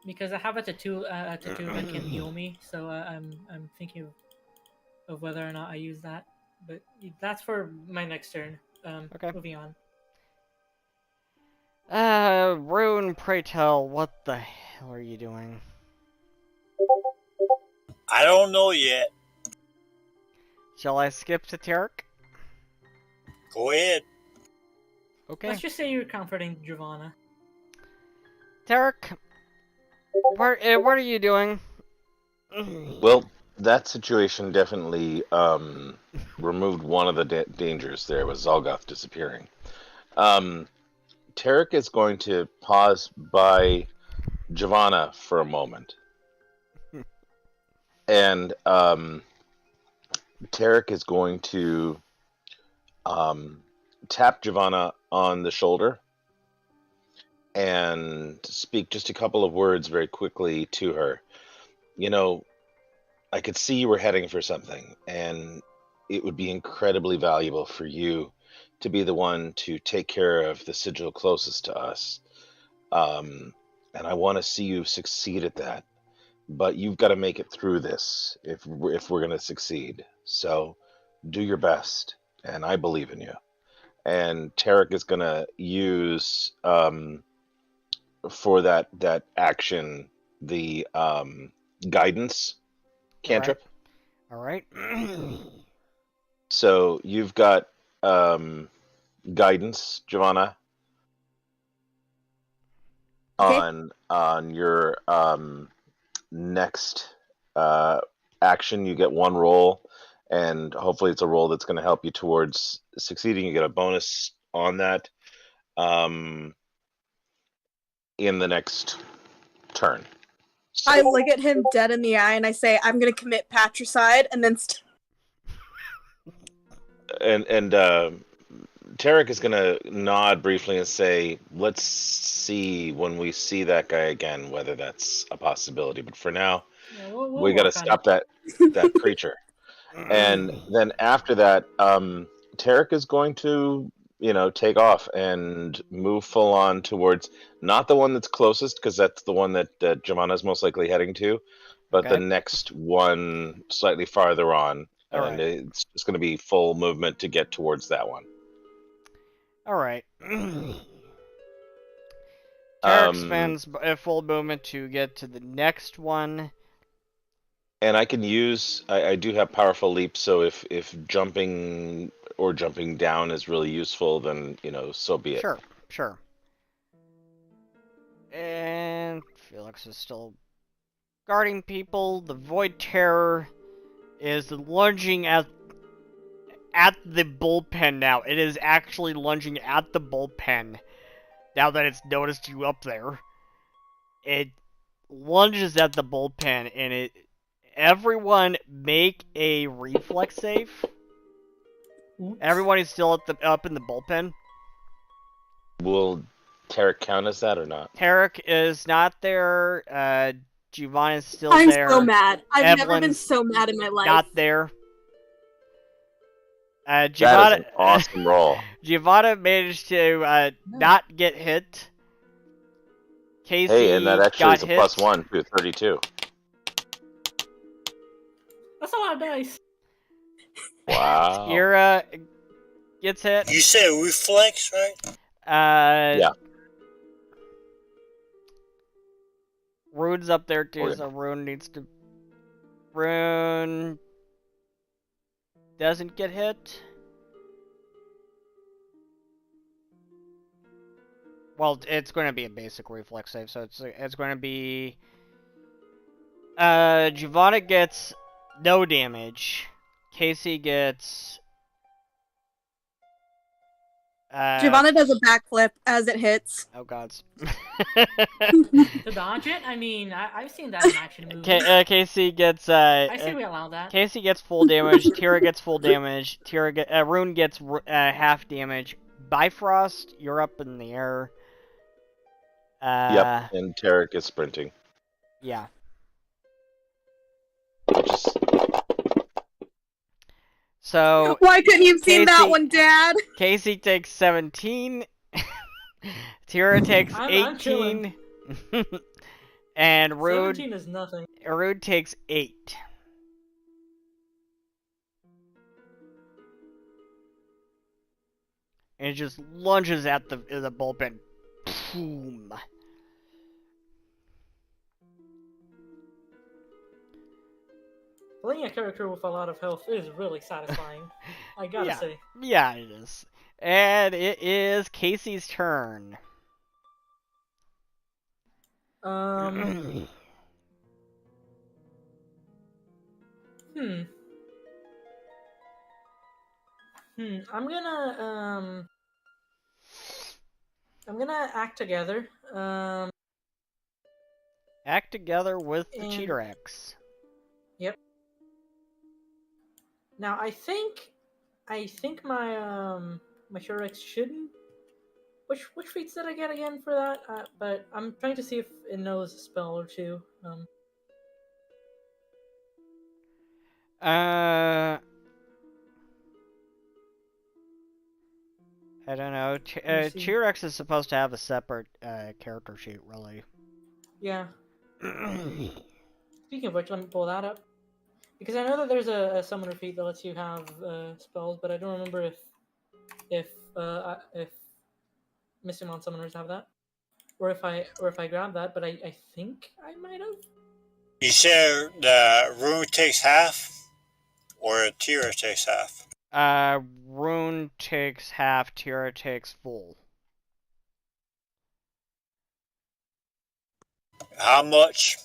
Because I have a tattoo that can heal me, so I'm thinking of whether or not I use that. But that's for my next turn. Okay. Moving on. Rune, pray tell, what the hell are you doing? I don't know yet. Shall I skip to Tarek? Go ahead. Okay. Let's just say you're comforting Giovanna. Tarek, what are you doing? Well, that situation definitely removed one of the dangers there, was Xulgoth disappearing. Tarek is going to pause by Giovanna for a moment. And Tarek is going to tap Giovanna on the shoulder and speak just a couple of words very quickly to her. You know, I could see you were heading for something, and it would be incredibly valuable for you to be the one to take care of the sigil closest to us. And I want to see you succeed at that. But you've got to make it through this if we're going to succeed. So do your best, and I believe in you. And Tarek is going to use for that action the guidance cantrip. All right. So you've got guidance, Giovanna, Okay. on your next action. You get one roll, and hopefully it's a roll that's going to help you towards succeeding. You get a bonus on that in the next turn. So, I look at him dead in the eye and I say, I'm gonna commit patricide, and then and Tarek is going to nod briefly and say, let's see when we see that guy again whether that's a possibility. But for now, Yeah, we'll we got to stop that creature. And then after that, Tarek is going to, take off and move full on towards not the one that's closest, because that's the one that Giovanna's most likely heading to, but the next one slightly farther on. And it's just going to be full movement to get towards that one. All right. Tarek spends a full movement to get to the next one. And I can use... I do have powerful leaps, so if jumping or jumping down is really useful, then, so be it. Sure. And Felix is still guarding people. The Void Terror is lunging at the bullpen now. It is actually lunging at the bullpen now that it's noticed you up there. It lunges at the bullpen, and everyone make a reflex save. Oops. Everyone is still up in the bullpen. Will Tarek count as that or not? Tarek is not there. Giovanna is still there. I'm so mad. I've never been so mad in my life. Not there. That is an awesome roll. Giovanna managed to not get hit. Casey hey, and that actually is a hit. +1 to 32. That's a lot of dice. Wow. Ira gets hit. You said reflex, right? Yeah. Rune's up there too, so Rune needs to... Rune... doesn't get hit. Well, it's going to be a basic reflex save, so it's going to be... Giovanna gets no damage. Casey gets... Giovanna does a backflip as it hits. Oh gods. To dodge it? I mean, I've seen that in action movies. Casey gets... I say we allow that. Casey gets full damage. Tira gets full damage. Rune gets half damage. Bifrost, you're up in the air. Yep, and Tarek is sprinting. Yeah. So why couldn't you have seen that one, Dad? Casey takes 17. Tira takes 18. And Rude 17 is nothing. Rude takes 8. And it just lunges at the bullpen. Boom. Playing a character with a lot of health is really satisfying. I gotta say. Yeah, it is. And it is Casey's turn. I'm gonna act together. Act together with the Cheater X. Yep. Now I think my my Cheater X shouldn't. Which feats did I get again for that? But I'm trying to see if it knows a spell or two. I don't know. Cheer X is supposed to have a separate character sheet, really. Yeah. Speaking of which, let me pull that up. Because I know that there's a summoner feat that lets you have spells, but I don't remember if Mystimon summoners have that, or if I grab that. But I think I might have. You said the Rune takes half, or Tira takes half. Rune takes half. Tira takes full. How much?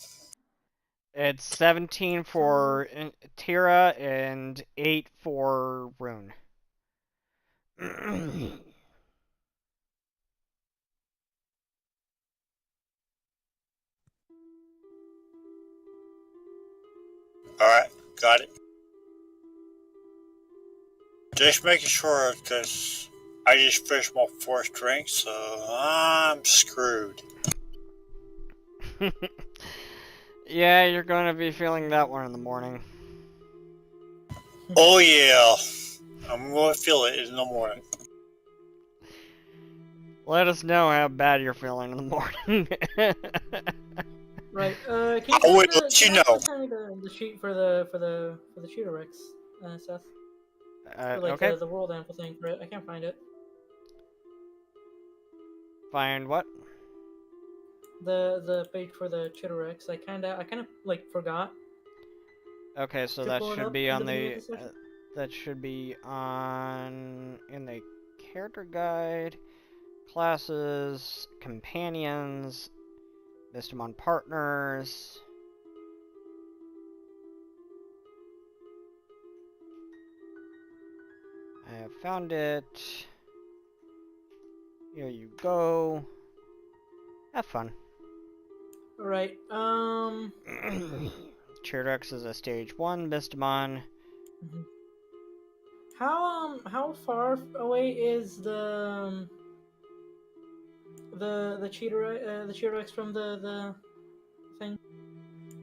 It's 17 for Tira and 8 for Rune. Alright, got it. Just making sure, because I just finished my 4th drink, so I'm screwed. Yeah, you're going to be feeling that one in the morning. Oh yeah, I'm going to feel it in the morning. Let us know how bad you're feeling in the morning. Right. I will let you know. Tell me the sheet for the Cheater X. Seth. For, like, okay. The world ample thing for it. I can't find it. Find what? The page for the Chitterrex. I kind of like forgot. Okay, so to that pull it should up be in on the beginning the of the session. that should be on in the character guide, classes, companions, Mystimon partners. I have found it. Here you go. Have fun. Alright, Chirdex is a stage 1 Mystimon. How far away is the Chitterrex from the thing?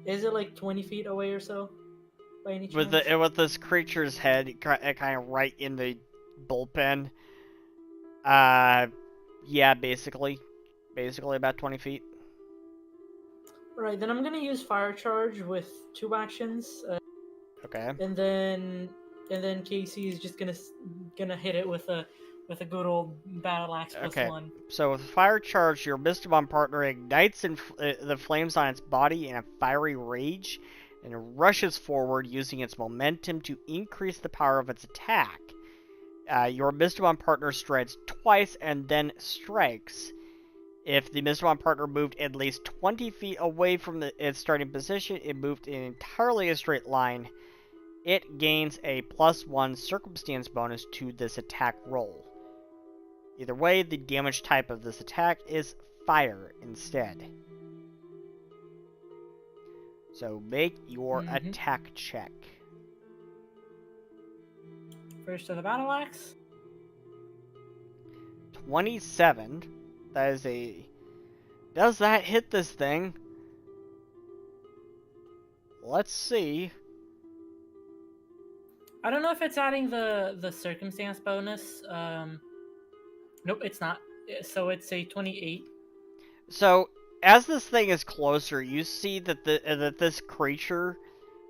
Is it like 20 feet away or so? By any chance? With this creature's head kind of right in the bullpen. Yeah, basically about 20 feet. Alright, then I'm gonna use Fire Charge with 2 actions. Okay. And then Casey is just gonna hit it with a good old battle axe +1. So with Fire Charge, your Mystimon partner ignites the flames on its body in a fiery rage and rushes forward using its momentum to increase the power of its attack. Your Mystimon partner strides twice and then strikes. If the Mystimon partner moved at least 20 feet away from its starting position, it moved in entirely a straight line. It gains a +1 circumstance bonus to this attack roll. Either way, the damage type of this attack is fire instead. So make your attack check. First to the battle axe. 27. That is a... Does that hit this thing? Let's see. I don't know if it's adding the circumstance bonus. Nope, it's not. So it's a 28. So as this thing is closer, you see that that this creature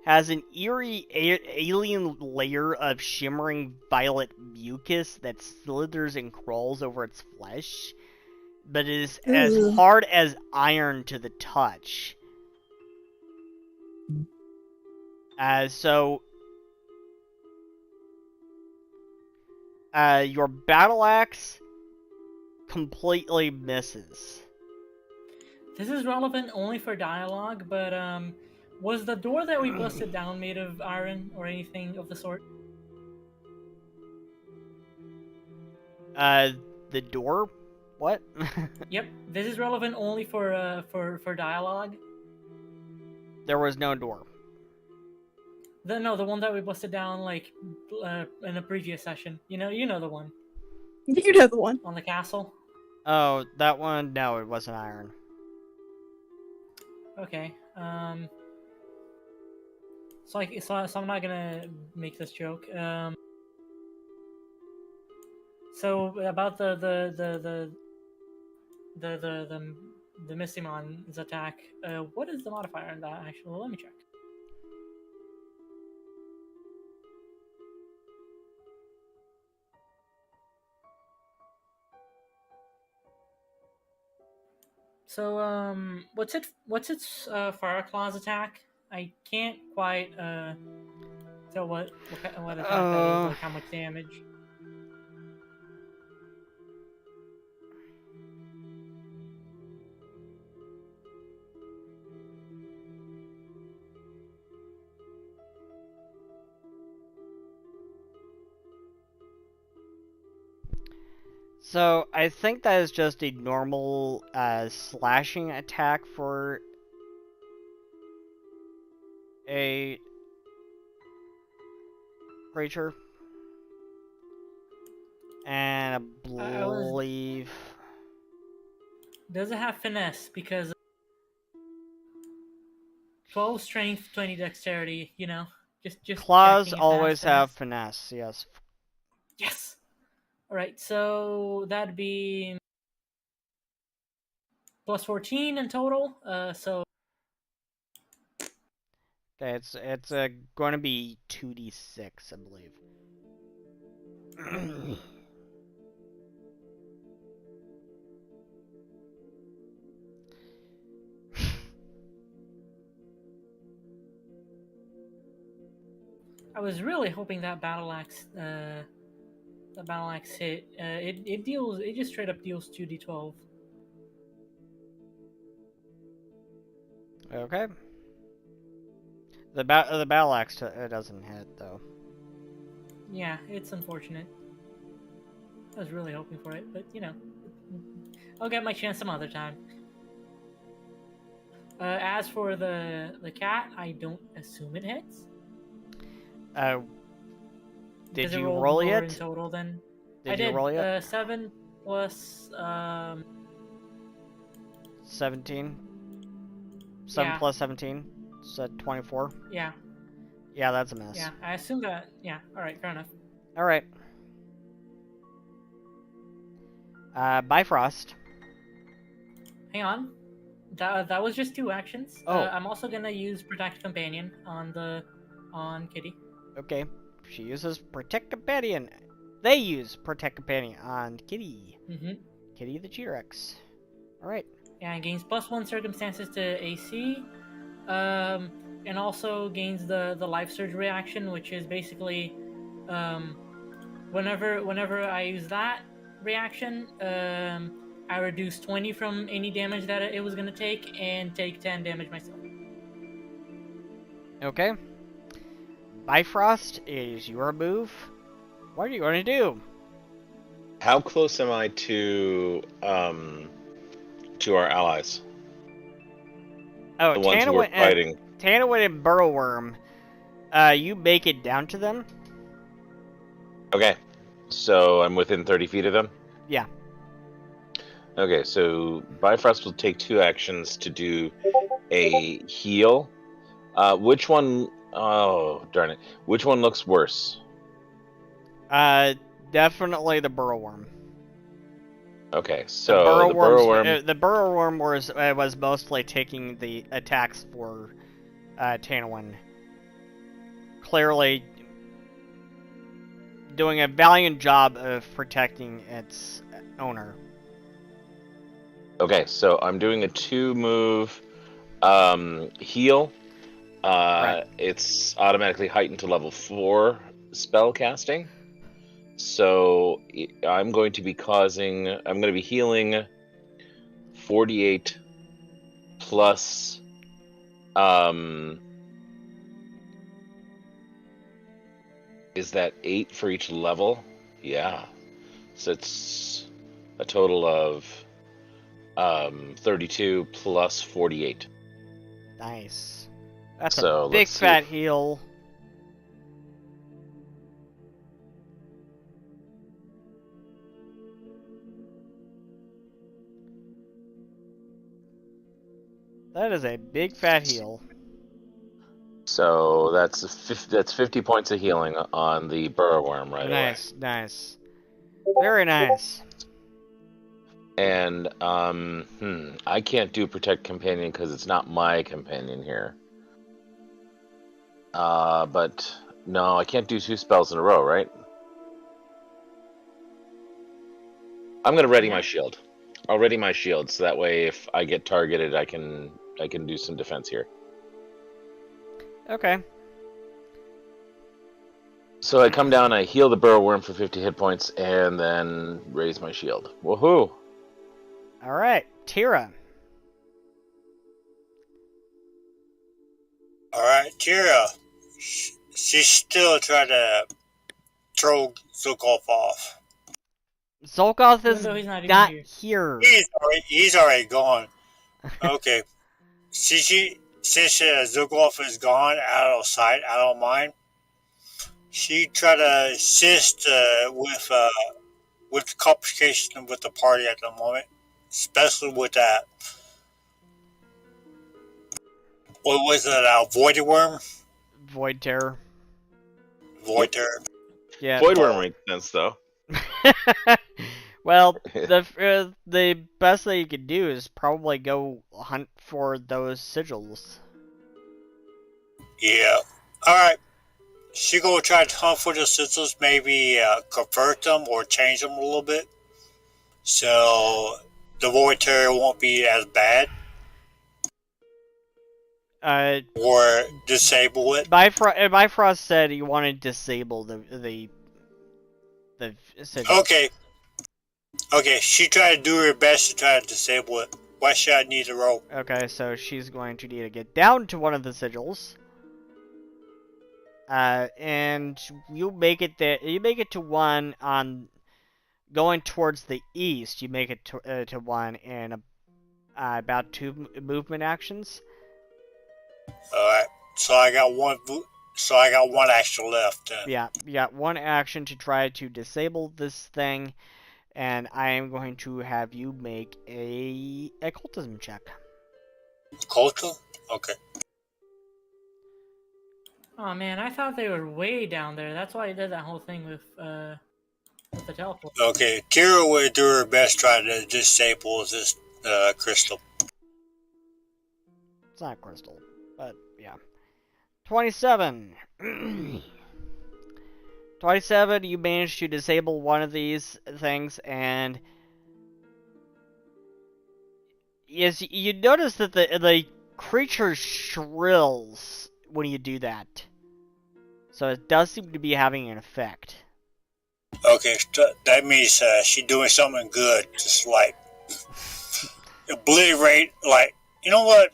has an eerie alien layer of shimmering violet mucus that slithers and crawls over its flesh, but it is as hard as iron to the touch. Your battle axe completely misses. This is relevant only for dialogue, but was the door that we busted down made of iron or anything of the sort? The door? What? Yep, this is relevant only for dialogue. There was no door. The one that we busted down like in a previous session. You know the one. You know the one on the castle. Oh, that one? No, it wasn't iron. Okay. So I'm not gonna make this joke. So about the Mystimon's attack. What is the modifier on that? Actually, let me check. So what's its Fire Claws attack? I can't quite tell what attack that is, like how much damage. So, I think that is just a normal slashing attack for a creature. And I believe... Does it have finesse? Because 12 strength, 20 dexterity, you know? Just Claws always have finesse, yes. Yes! Alright, so that'd be plus 14 in total. So Okay, it's going to be 2d6, I believe. I was really hoping that battle axe hit. It just straight up deals 2d12. Okay. The battle axe doesn't hit though. Yeah, it's unfortunate. I was really hoping for it, but you know, I'll get my chance some other time. As for the cat, I don't assume it hits. Did Because it you rolled roll more yet? in total than Did I you did. roll yet? 7 plus 17. 7 yeah. plus 17. So 24. Yeah. Yeah, that's a miss. Yeah, I assume that. Yeah. All right. Fair enough. All right. Bifrost. Hang on. That was just 2 actions. Oh. I'm also gonna use Protect Companion on Kitty. Okay. She uses Protect Companion. They use Protect Companion on Kitty. Mm-hmm. Kitty the T-Rex. All right. Yeah, and gains +1 circumstances to AC. And also gains the life surge reaction, which is basically, whenever I use that reaction, I reduce 20 from any damage that it was gonna take, and take 10 damage myself. Okay. Bifrost is your move. What are you going to do? How close am I to our allies? Oh, The ones who are fighting. Tanawin and Burrowworm. You make it down to them? Okay, so I'm within 30 feet of them? Yeah. Okay, so Bifrost will take 2 actions to do a heal. Which one... Oh, darn it. Which one looks worse? Definitely the Burrowworm. Okay, so the Burrowworm... The Burrowworm was mostly taking the attacks for Tanawin. Clearly doing a valiant job of protecting its owner. Okay, so I'm doing a 2-move heal. Right. It's automatically heightened to level 4 spell casting. So I'm going to be healing 48 plus is that 8 for each level? Yeah. So it's a total of 32 plus 48. Nice. That's So a big fat heal. That is a big fat heal. So that's 50 points of healing on the Burrowworm right away. Nice. Very nice. And I can't do Protect Companion because it's not my companion here. But no, I can't do 2 spells in a row, right? I'm gonna ready my shield. I'll ready my shield so that way if I get targeted, I can do some defense here. Okay. So I come down, I heal the Burrowworm for 50 hit points, and then raise my shield. Woohoo! Alright, Tira. Alright, Tira. She's still trying to throw Xulgoth off. Xulgoth is not here. He's already gone. Okay. Since Xulgoth is gone, out of sight, out of mind, she tried to assist with complication with the party at the moment, especially with that. What was it? Void Worm? Void Terror. Void Terror. Yeah. Void Worm makes sense though. Well, the best thing you could do is probably go hunt for those sigils. Yeah. Alright. She gonna try to hunt for the sigils, maybe convert them or change them a little bit. So the Void Terrier won't be as bad. Or disable it. Bifrost said he wanted to disable the sigils. Okay, she tried to do her best to try to disable it. Why should I need a rope? Okay, so she's going to need to get down to one of the sigils. And you make it there. You make it to one on going towards the east. You make it to one in about 2 movement actions. All right. So I got one. So I got one action left. Yeah, you got one action to try to disable this thing, and I am going to have you make a occultism check. Occultism? Okay. Oh man, I thought they were way down there. That's why I did that whole thing with the teleport. Okay, Kira will do her best trying to disable this crystal. It's not crystal, but yeah. 27. 27, you managed to disable one of these things, and yes, you notice that the creature shrills when you do that. So it does seem to be having an effect. Okay, that means she's doing something good. Just like obliterate, like, you know what?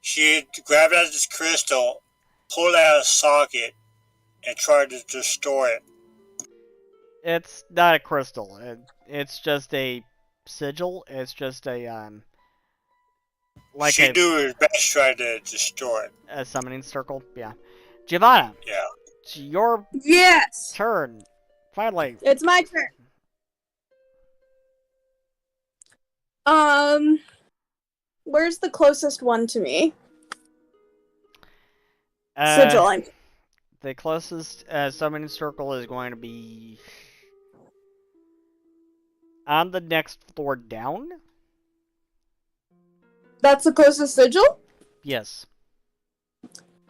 She grabbed out this crystal, pulled it out of the socket, and tried to destroy it. It's not a crystal. It's just a sigil. It's just a like she do her best try to destroy it. A summoning circle. Yeah, Giovanna. Yeah. It's your turn. Finally. It's my turn. Where's the closest one to me? Sigil. The closest summoning circle is going to be on the next floor down. That's the closest sigil? Yes.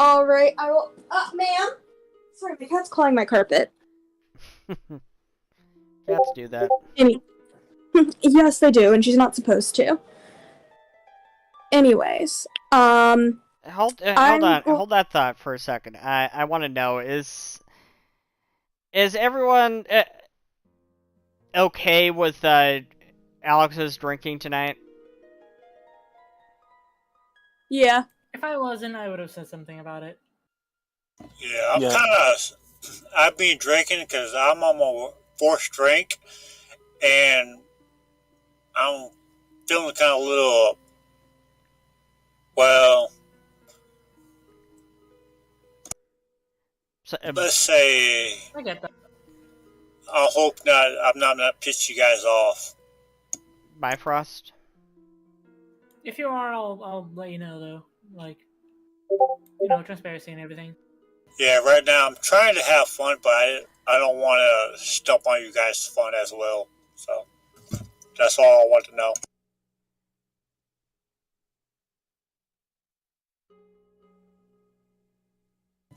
Alright, I will... ma'am? Sorry, my cat's clawing my carpet. Cats do that. Yes, they do, and she's not supposed to. Anyways, Hold that thought for a second. I want to know, is everyone okay with Alex's drinking tonight? Yeah. If I wasn't, I would have said something about it. Yeah, I'm kind of... I've been drinking because I'm on my 4th drink, and I'm feeling kind of a little... Well... So, let's say... I get that. I hope not. I'm not pissed you guys off. Bifrost? If you are, I'll let you know, though. Like, transparency and everything. Yeah, right now I'm trying to have fun, but I don't want to stump on you guys' fun as well. So, that's all I want to know.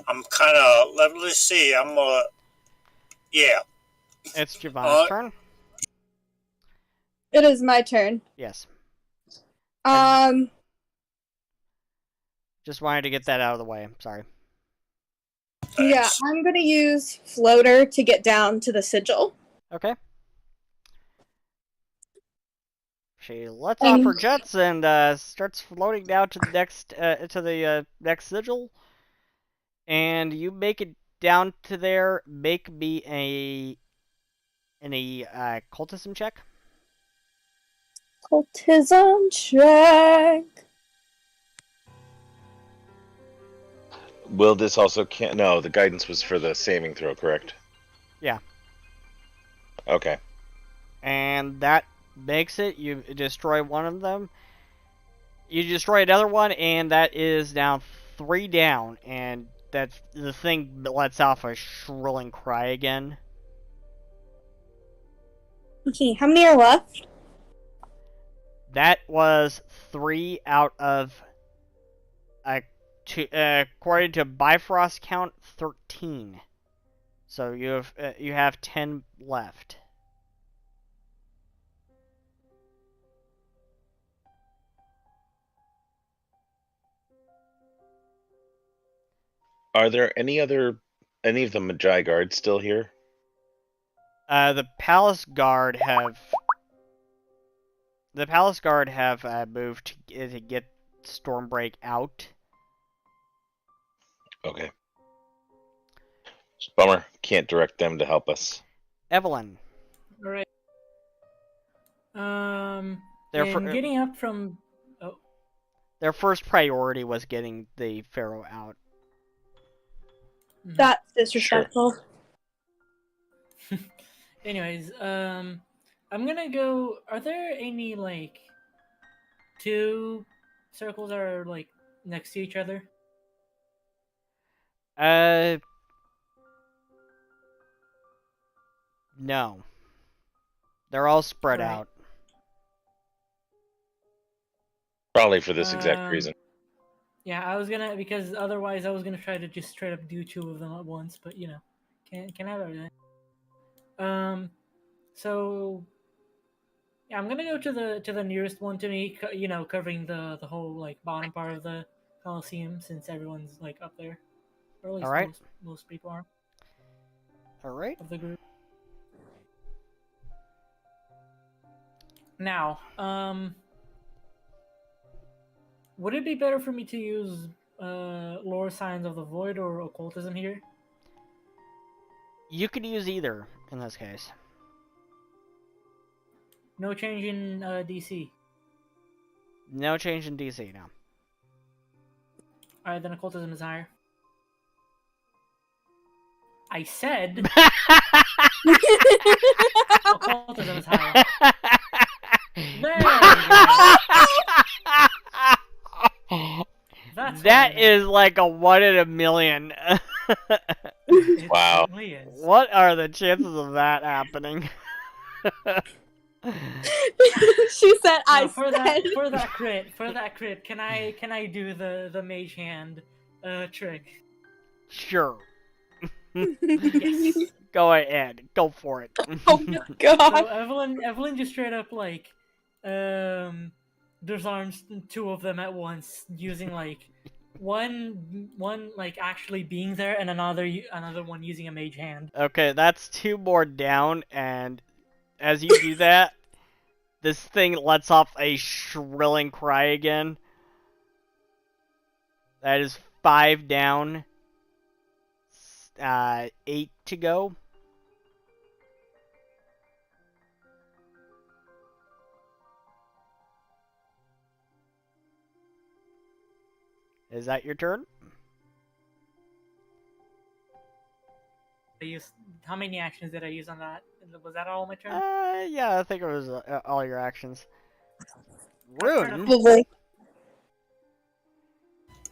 I'm kind of... Let's see. Yeah. It's Giovanna's turn. It is my turn. Yes. Just wanted to get that out of the way. I'm sorry. Yeah, I'm gonna use floater to get down to the sigil. Okay. She lets off her jets and starts floating down to the next sigil. And you make it down to there. Make me a cultism check. Cultism check. Will this also can't? No, the guidance was for the saving throw, correct? Yeah. Okay. And that makes it. You destroy one of them. You destroy another one, and that is now 3 down. And that the thing lets off a shrilling cry again. Okay, how many are left? That was 3 out of according to Bifrost count, 13. So you have 10 left. Are there any of the Magi guards still here? The Palace Guard have moved to get Stormbreak out. Okay. Bummer. Can't direct them to help us. Evelyn. All right. Getting up from. Oh. Their first priority was getting the Pharaoh out. That's disrespectful. Sure. Anyways, I'm gonna go. Are there any like 2 circles that are like next to each other? No. They're all spread out. Probably for this exact reason. Yeah, I was gonna, because otherwise I was gonna try to just straight up do 2 of them at once, but you know, can't have everything. So yeah, I'm gonna go to the nearest one to me, you know, covering the whole like bottom part of the Colosseum, since everyone's like up there, or at least most people are. All right. Of the group. Now, would it be better for me to use Lore Signs of the Void or Occultism here? You could use either in this case. No change in DC? No change in DC, no. Alright, then Occultism is higher. I said... Occultism is higher. There we go. That is like a 1 in a million. Wow. What are the chances of that happening? She said, no, for that crit, can I do the mage hand trick? Sure. Yes. Go ahead. Go for it. Oh my god. So Evelyn just straight up like disarms 2 of them at once, using like one like actually being there and another one using a mage hand. Okay, that's 2 more down, and as you do that, this thing lets off a shrilling cry again. That is 5 down. 8 to go. Is that your turn? How many actions did I use on that? Was that all my turn? Yeah, I think it was all your actions. Rune.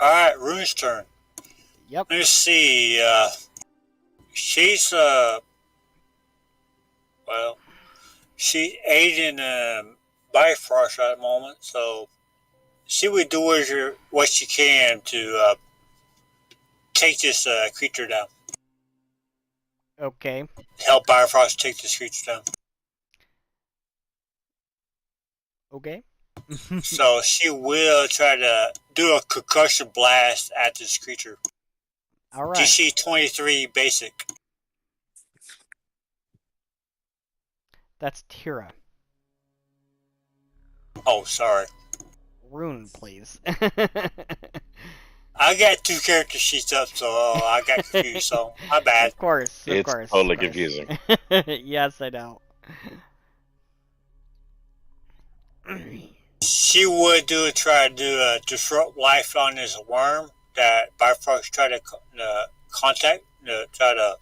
Alright, Rune's turn. Yep. Let's see, she's, well, she's aiding Bifrost at the moment, so she would do what she can to take this creature down. Okay. Help Bifrost take this creature down. Okay. So she will try to do a concussion blast at this creature. Alright. DC 23 basic. That's Tira. Oh, sorry. Rune, please. I got 2 character sheets up, so I got confused, so my bad. Of course. It's totally confusing. Yes, I know. She would try to do a disrupt life on this worm that Bifrost try to contact, try to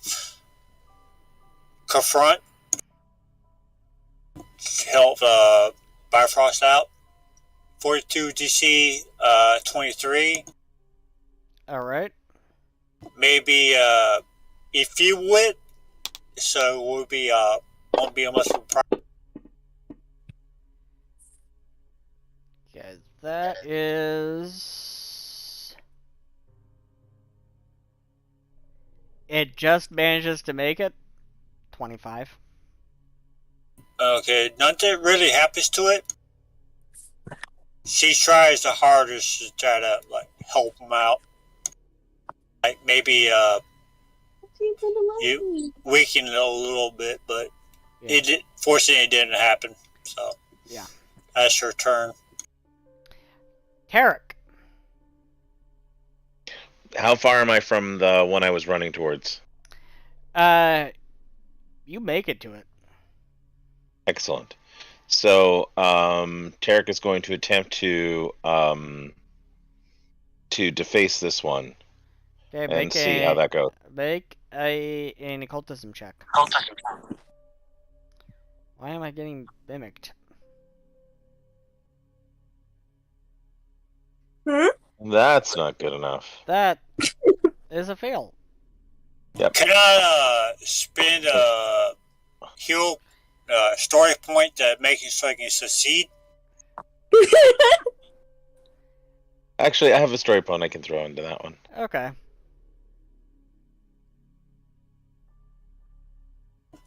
confront, help Bifrost out. 42 DC 23. Alright. Maybe if you would, so it would be won't be a much of a problem. Okay, that is It just manages to make it 25. Okay, nothing really happens to it. She tries the hardest to try to like help him out. Like maybe you weaken it a little bit, but fortunately it didn't happen. So yeah, that's her turn. Tarek. How far am I from the one I was running towards? You make it to it. Excellent. So, Tarek is going to attempt to deface this one and see how that goes. Make an occultism check. Why am I getting mimicked? That's not good enough. That is a fail. Yep. Can I spend a heal story point to make it so I can succeed? Actually, I have a story point I can throw into that one. Okay.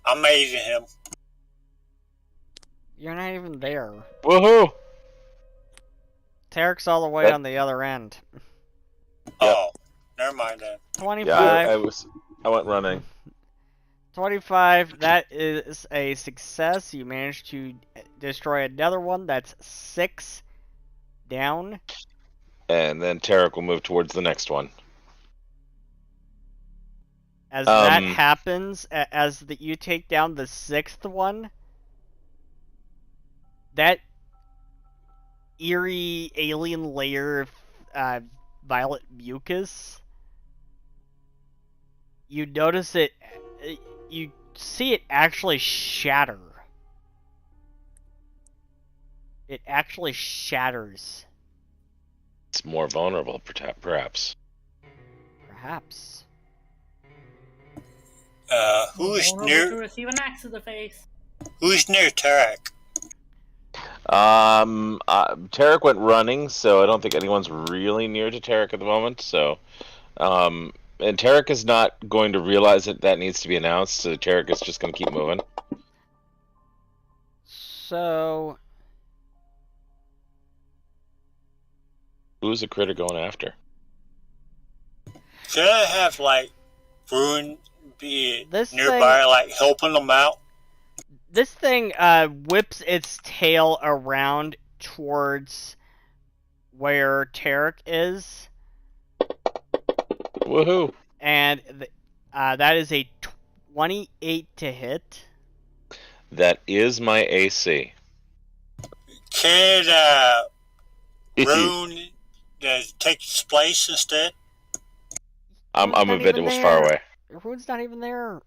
I'm amazing him. You're not even there. Woohoo! Tarek's all the way on the other end. Oh, never mind then. 25. Yeah, I went running. 25, that is a success. You managed to destroy another one. That's 6 down. And then Tarek will move towards the next one. As that happens, you take down the 6th one, that eerie alien layer of violet mucus, you notice it, you see it actually shatter. It actually shatters. It's more vulnerable, perhaps. Perhaps. Who's near? To receive an axe to the face. Who's near Tarek? Tarek went running, so I don't think anyone's really near to Tarek at the moment. So, and Tarek is not going to realize that needs to be announced. So Tarek is just going to keep moving. So, who's the critter going after? Should I have like Bruin be this nearby, like helping them out? This thing whips its tail around towards where Tarek is. Woohoo! And that is a 28 to hit. That is my AC. Can Rune take its place instead? I'm a bit far away. Rune's not even there.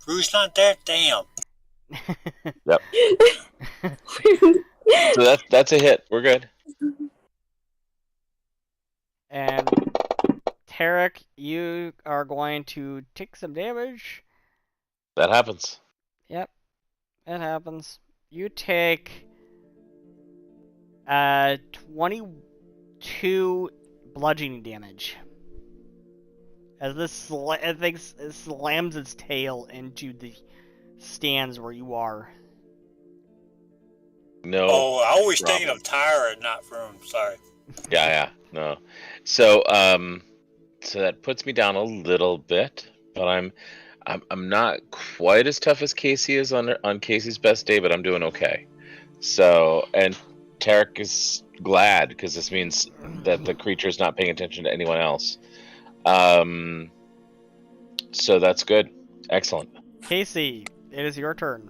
Rune's not there? Damn. Yep. So that's a hit. We're good. And Tarek, you are going to take some damage. That happens. Yep, it happens. You take 22 bludgeoning damage as this thing slams its tail into the stands where you are. No. Oh, I was thinking of Tyra, not Rune. Sorry. Yeah, no. So, so that puts me down a little bit, but I'm not quite as tough as Casey is on Casey's best day, but I'm doing okay. So, and Tarek is glad because this means that the creature is not paying attention to anyone else. So that's good. Excellent. Casey, it is your turn.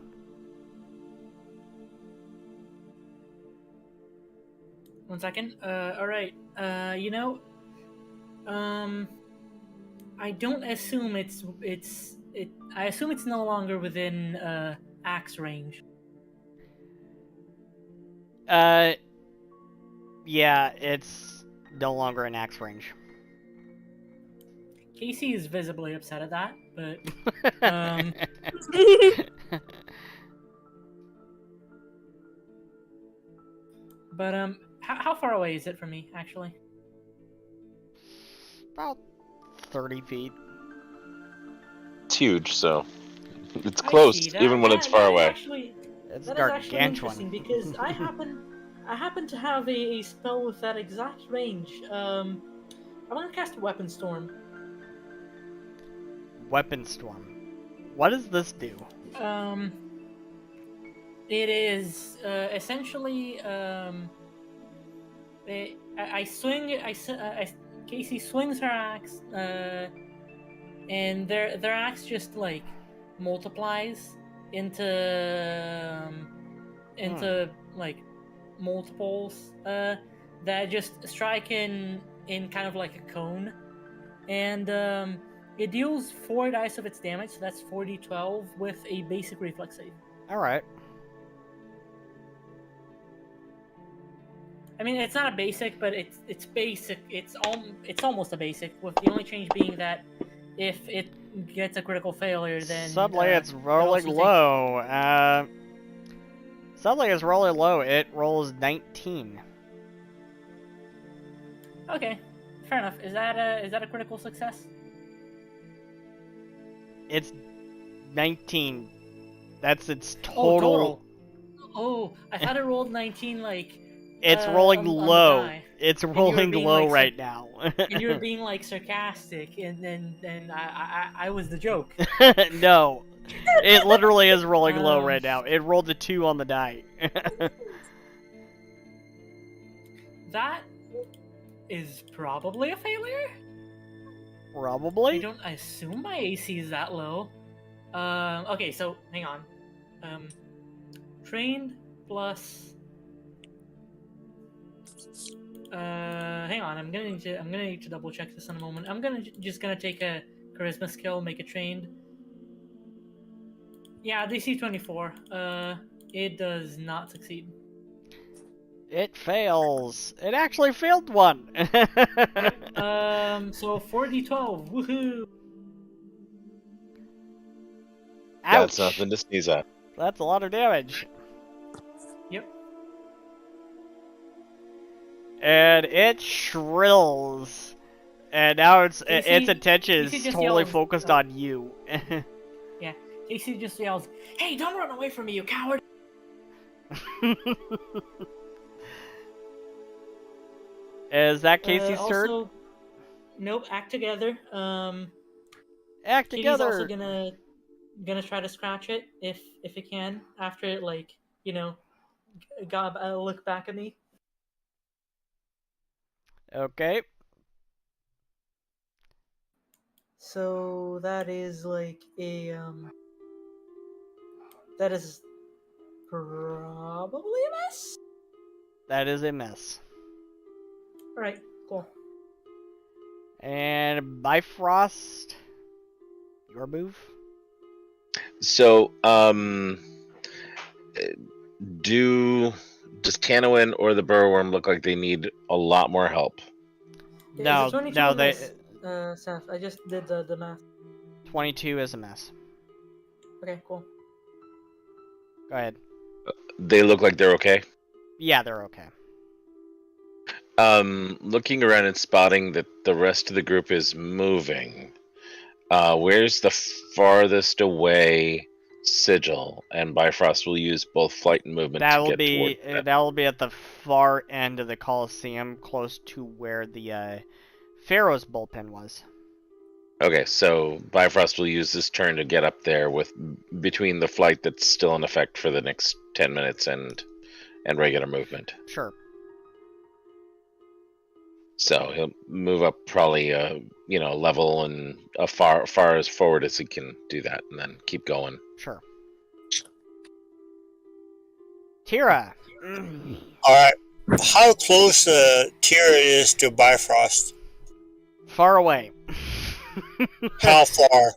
One second. All right. I don't assume I assume it's no longer within axe range. Yeah, it's no longer in axe range. Casey is visibly upset at that, but how far away is it from me, actually? About 30 feet. It's huge, so it's close, even when it's far away. It's that is actually gargantuan. interesting because I happen to have a spell with that exact range. I'm gonna cast Weapon Storm. Weapon Storm. What does this do? It is essentially Casey swings her axe, and their axe just like multiplies into like multiples that just strike in kind of like a cone, and it deals 4 dice of its damage, so that's 4d12 with a basic reflex save. All right. I mean, it's not a basic, but it's basic. It's almost a basic, with the only change being that if it gets a critical failure, then suddenly it's rolling low. Suddenly it's rolling low. It rolls 19. Okay, fair enough. Is that a critical success? It's 19. That's its total. Oh, total. Oh, I thought it rolled 19 like. It's rolling low. It's rolling low like, right now. And you were being like sarcastic, and then I was the joke. No, it literally is rolling low right now. It rolled a 2 on the die. That is probably a failure. Probably. I assume my AC is that low. Okay, so hang on. Trained plus. Hang on. I'm gonna need to double check this in a moment. I'm just gonna take a charisma skill, make it trained. Yeah, DC 24. It does not succeed. It fails. It actually failed one. So 4d12. Woohoo! Ouch. That's nothing to sneeze at. That's a lot of damage. Yep. And it shrills. And now its attention is totally focused on you. Yeah. Casey just yells, "Hey, don't run away from me, you coward!" Is that Casey's turn? Nope. Act together. Act Katie's together. Also gonna try to scratch it if it can after it got a look back at me. Okay. So that is like a that is probably a miss. That is a miss. All right, cool. And Bifrost, your move. So, does Canowin or the Burrowworm look like they need a lot more help? No, they. Seth, I just did the math. 22 is a miss. Okay, cool. Go ahead. They look like they're okay? Yeah, they're okay. Looking around and spotting that the rest of the group is moving, where's the farthest away Sigil? And Bifrost will use both flight and movement to get toward them. That will be at the far end of the Colosseum, close to where the Pharaoh's bullpen was. Okay, so Bifrost will use this turn to get up there with between the flight that's still in effect for the next 10 minutes and regular movement. Sure. So he'll move up probably level and far as forward as he can do that, and then keep going. Sure. Tira. All right. How close Tira is to Bifrost? Far away. How far?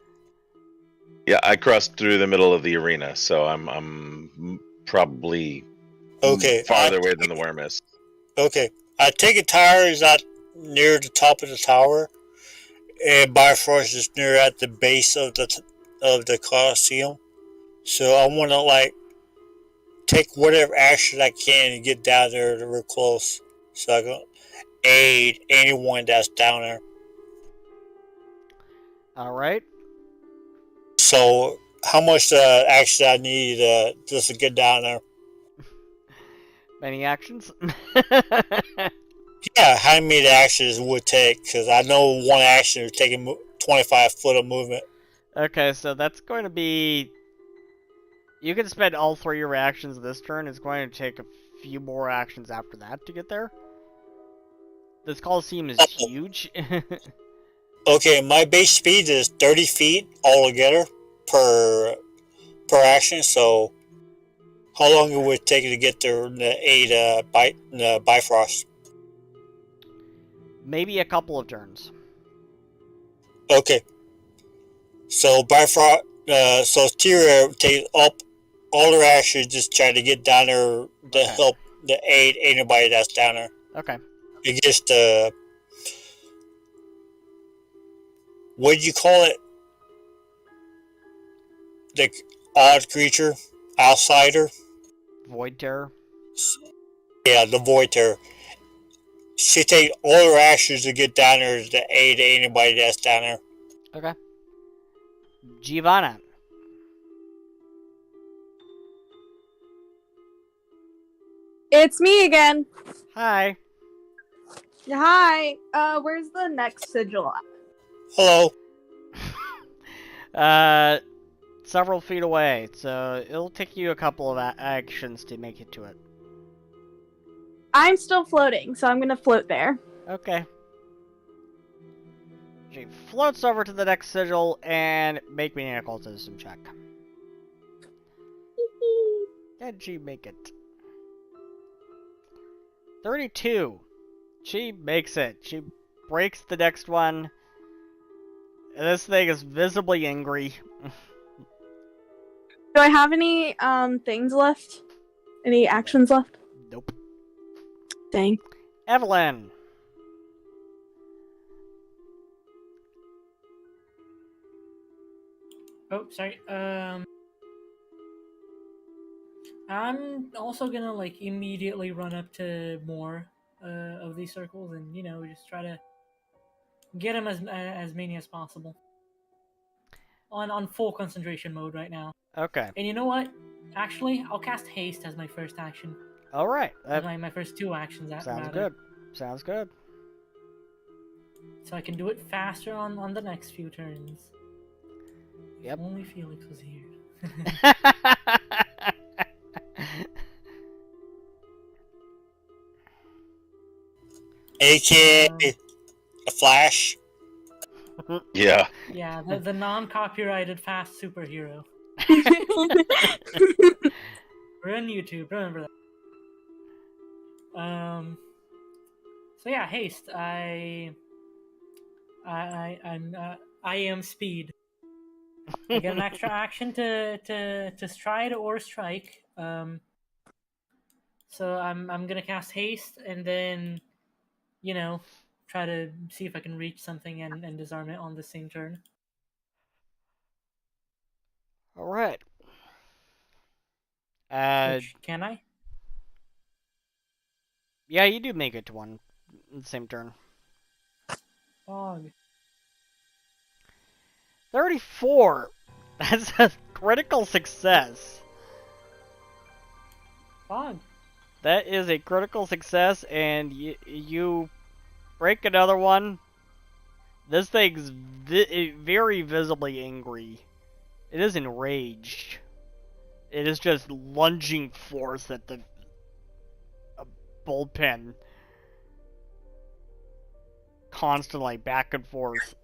Yeah, I crossed through the middle of the arena, so I'm probably farther away than the worm is. Okay. I take it Tira is not near the top of the tower, and Bifrost is near at the base of the Colosseum. So I want to take whatever action I can to get down there real close, so I can aid anyone that's down there. Alright. So, how much action I need just to get down there? Many actions? Yeah, how many actions it would take? Because I know one action is taking 25 foot of movement. Okay, so that's going to be... You can spend all 3 of your actions this turn. It's going to take a few more actions after that to get there. This Colosseum is huge. Okay, my base speed is 30 feet altogether per action, so how long it would take to get there in the 8 Bifrost? Maybe a couple of turns. Okay. So Bifrost, so Tyria takes up all their actions, just try to get down there to help the aid anybody that's down there. Okay. Against the what do you call it? The odd creature, outsider. Void Terror. Yeah, the Void Terror. She take all her actions to get down there to aid anybody that's down there. Okay. Giovanna. It's me again. Hi. Hi. Where's the next sigil at? Hello. Several feet away, so it'll take you a couple of actions to make it to it. I'm still floating, so I'm gonna float there. Okay. She floats over to the next sigil and make me an occultism check. Did she make it? 32. She makes it. She breaks the next one. And this thing is visibly angry. Do I have any things left? Any actions left? Nope. Dang. Evelyn. Oh, sorry. I'm also gonna like immediately run up to more of these circles and just try to get them as many as possible. On full concentration mode right now. Okay. And you know what? Actually, I'll cast haste as my first action. All right. As my first 2 actions. Sounds good. Sounds good. So I can do it faster on the next few turns. Yep. If only Felix was here. AKA a Flash. Yeah. Yeah, the non-copyrighted fast superhero. We're on YouTube, remember that. So yeah, haste. I am speed. I get an extra action to stride or strike. So I'm gonna cast haste and then, try to see if I can reach something and disarm it on the same turn. All right. Which, can I? Yeah, you do make it to one in the same turn. Fog. 34. That's a critical success. Fog. That is a critical success, and you break another one. This thing's very visibly angry. It is enraged. It is just lunging forth at the bullpen. Constantly back and forth.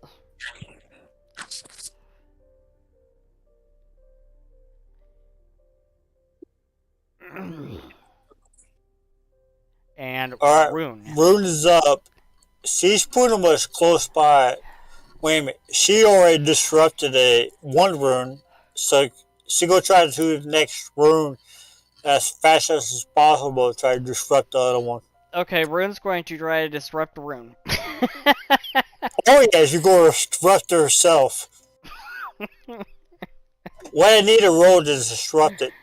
And Alright, Rune. Rune is up. She's pretty much close by. Wait a minute. She already disrupted one rune, so she go try to do the next rune as fast as possible to try to disrupt the other one. Okay, Rune's going to try to disrupt Rune. Oh yeah, she go disrupt herself. What I need a roll to disrupt it.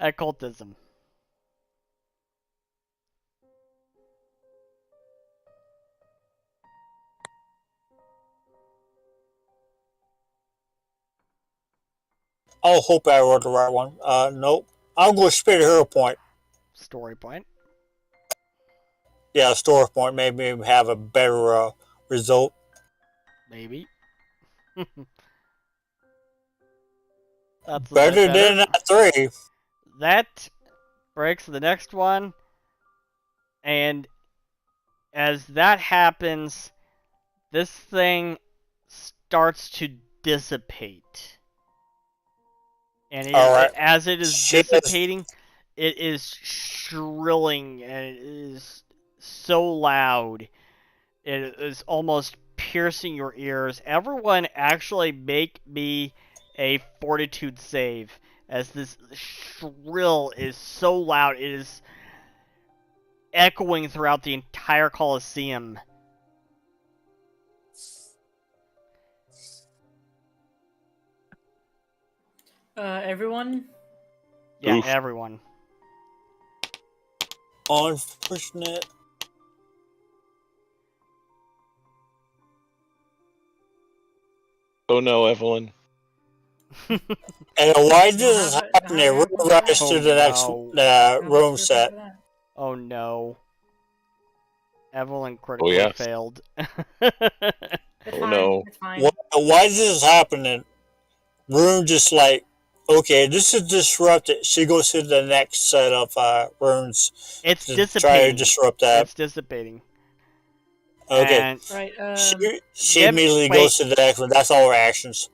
Occultism. I'll hope I wrote the right one. Nope. I'll go Spirit Hero Point. Story point. Yeah, Story Point made me have a better result. Maybe. That's better than that 3. That breaks the next one. And as that happens, this thing starts to dissipate. And as it is dissipating, it is shrilling, and it is so loud. It is almost piercing your ears. Everyone actually make me a fortitude save, as this shrill is so loud. It is echoing throughout the entire Colosseum. Everyone? Yeah, everyone. Unfortunate. Oh no, Evelyn. And why does this happen? It really rush to the next room set. Oh no. Evelyn critically failed. No. It's fine. Why is this happening? Room just like, okay, this is disrupted. She goes to the next set of rooms. It's dissipating. Try to disrupt that. It's dissipating. Okay. And, she immediately goes to the next one. That's all her actions.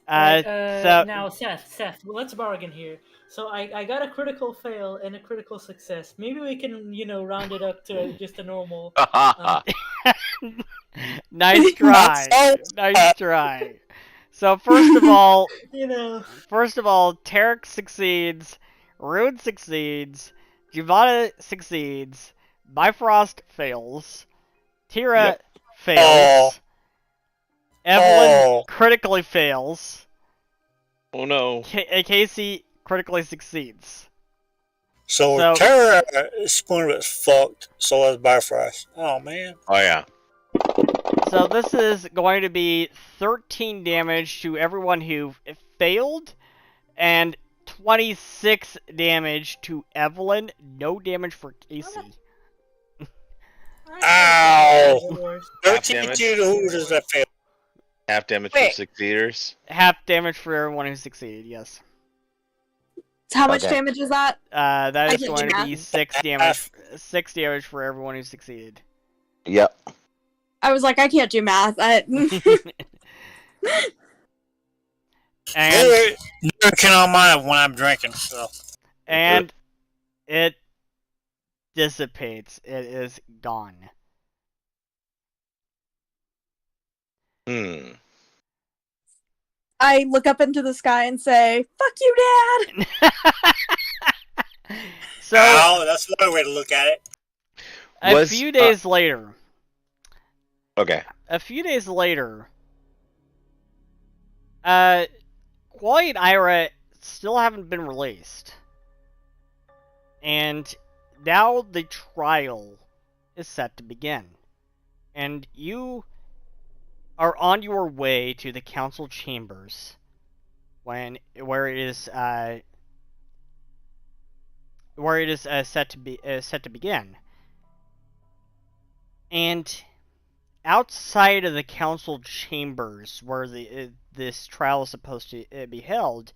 Now, Seth, let's bargain here. So I got a critical fail and a critical success. Maybe we can, round it up to just a normal. Nice try. Nice try. So first of all, Tarek succeeds, Rune succeeds, Giovanna succeeds, Bifrost fails, Tira fails, Evelyn critically fails. Oh no. Casey critically succeeds. So Tara Spoon was fucked, so was Bifrost. Oh man. Oh yeah. So this is going to be 13 damage to everyone who failed, and 26 damage to Evelyn. No damage for Casey. Ow! 13 to who does that fail? Half damage for succeeders? Half damage for everyone who succeeded, yes. How much damage is that? That is going to be 6 damage. 6 damage for everyone who succeeded. Yep. I was like, I can't do math. And neither can on mine when I'm drinking. So. And it dissipates. It is gone. I look up into the sky and say, "Fuck you, Dad." So that's one way to look at it. A few days later. Okay. A few days later, Quali and Ira still haven't been released. And now the trial is set to begin. And you are on your way to the council chambers where it is set to begin. And outside of the council chambers, where this trial is supposed to be held,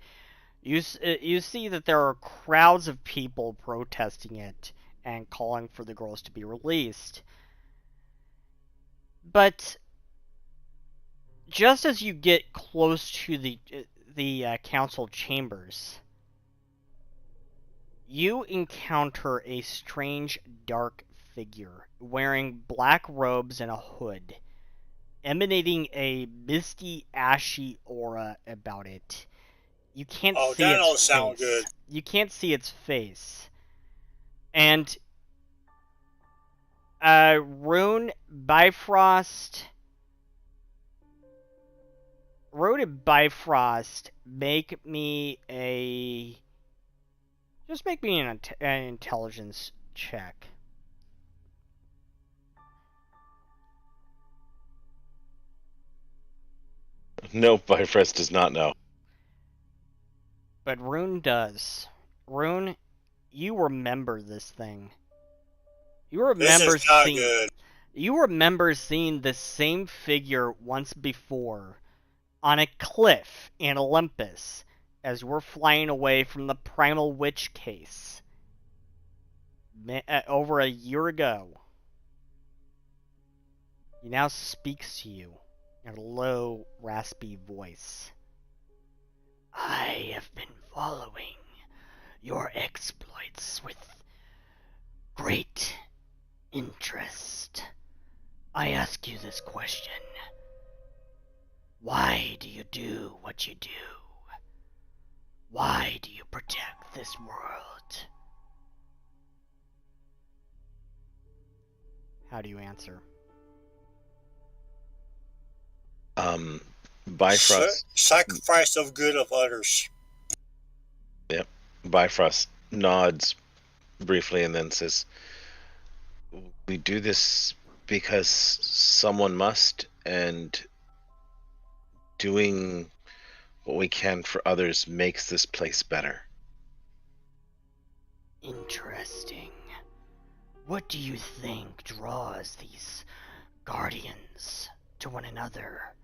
you see that there are crowds of people protesting it and calling for the girls to be released. But just as you get close to the council chambers, you encounter a strange dark figure wearing black robes and a hood, emanating a misty, ashy aura about it. You can't see its face. Sound good. You can't see its face. And Rune and Bifrost, make me an intelligence check. No, Bifrost does not know. But Rune does. Rune, you remember this thing. You remember This is not good. You remember seeing the same figure once before on a cliff in Olympus as we're flying away from the Primal Witch case over a year ago. He now speaks to you in a low, raspy voice. I have been following your exploits with great interest. I ask you this question. Why do you do what you do? Why do you protect this world? How do you answer? Bifrost. Sacrifice of good of others. Yep. Bifrost nods briefly and then says, we do this because someone must, and doing what we can for others makes this place better. Interesting. What do you think draws these guardians to one another,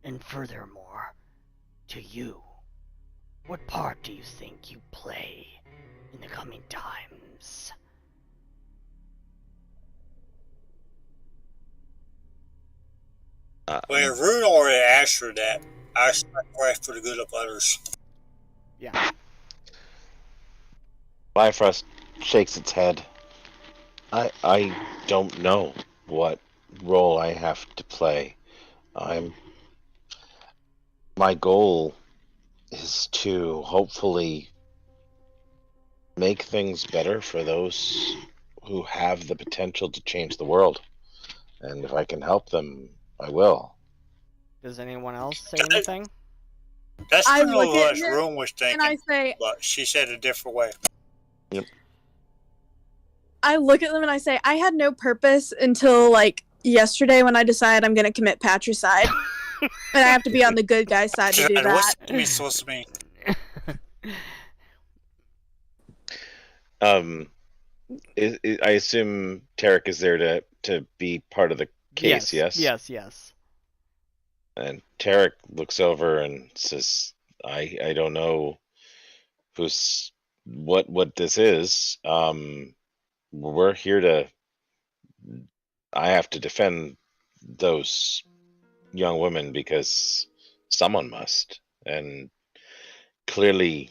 and furthermore, to you? What part do you think you play in the coming times? Well, Rune already asked her that. I sacrifice for the good of others. Yeah. Bifrost shakes its head. I don't know what role I have to play. My goal is to hopefully make things better for those who have the potential to change the world. And if I can help them, I will. Does anyone else say anything? That's I pretty look much at what him Rune was thinking, and I say, but she said it a different way. Yep. I look at them and I say, I had no purpose until like yesterday when I decided I'm gonna commit patricide, and I have to be on the good guy's side to do that. What's me supposed to mean? I assume Tarek is there to be part of the case, yes? Yes. And Tarek looks over and says, I don't know what this is. We're here to... I have to defend those young women because someone must. And clearly,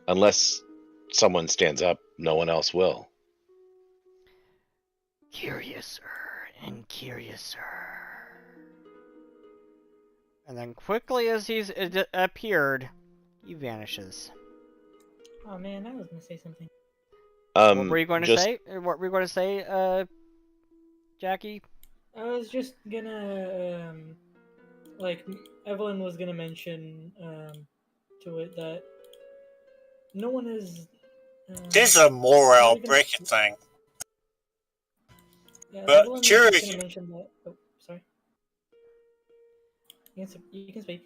unless someone stands up, no one else will. Curiouser and curiouser. And then quickly as he's appeared, he vanishes. Oh man, I was gonna say something. What were you going to say? What were you going to say, Jackie? I was just gonna, like, Evelyn was gonna mention, to it that no one is... This is a morale breaking thing. Yeah, But Evelyn was just gonna mention that... Oh, sorry. You can speak.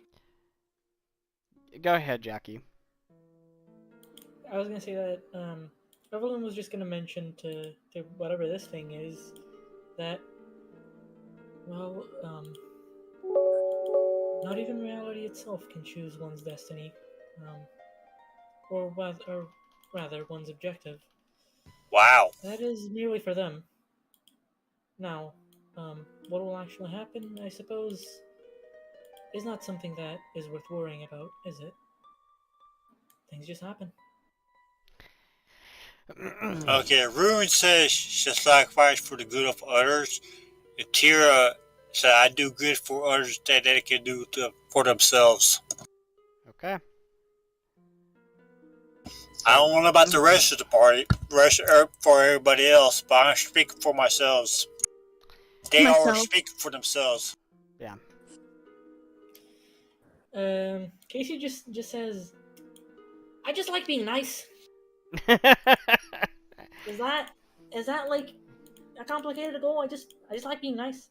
Go ahead, Jackie. I was gonna say that, Evelyn was just gonna mention to whatever this thing is, that, well, not even reality itself can choose one's destiny, or rather one's objective. Wow. That is merely for them. Now, what will actually happen, I suppose, is not something that is worth worrying about, is it? Things just happen. Okay, Rune says she'll sacrifice for the good of others. And Tira said, I do good for others that they can do for themselves. Okay. I don't know about the rest of the party, for everybody else, but I'm speaking for myself. They are speaking for themselves. Yeah. Casey just says, I just like being nice. Is that like a complicated goal? I just like being nice.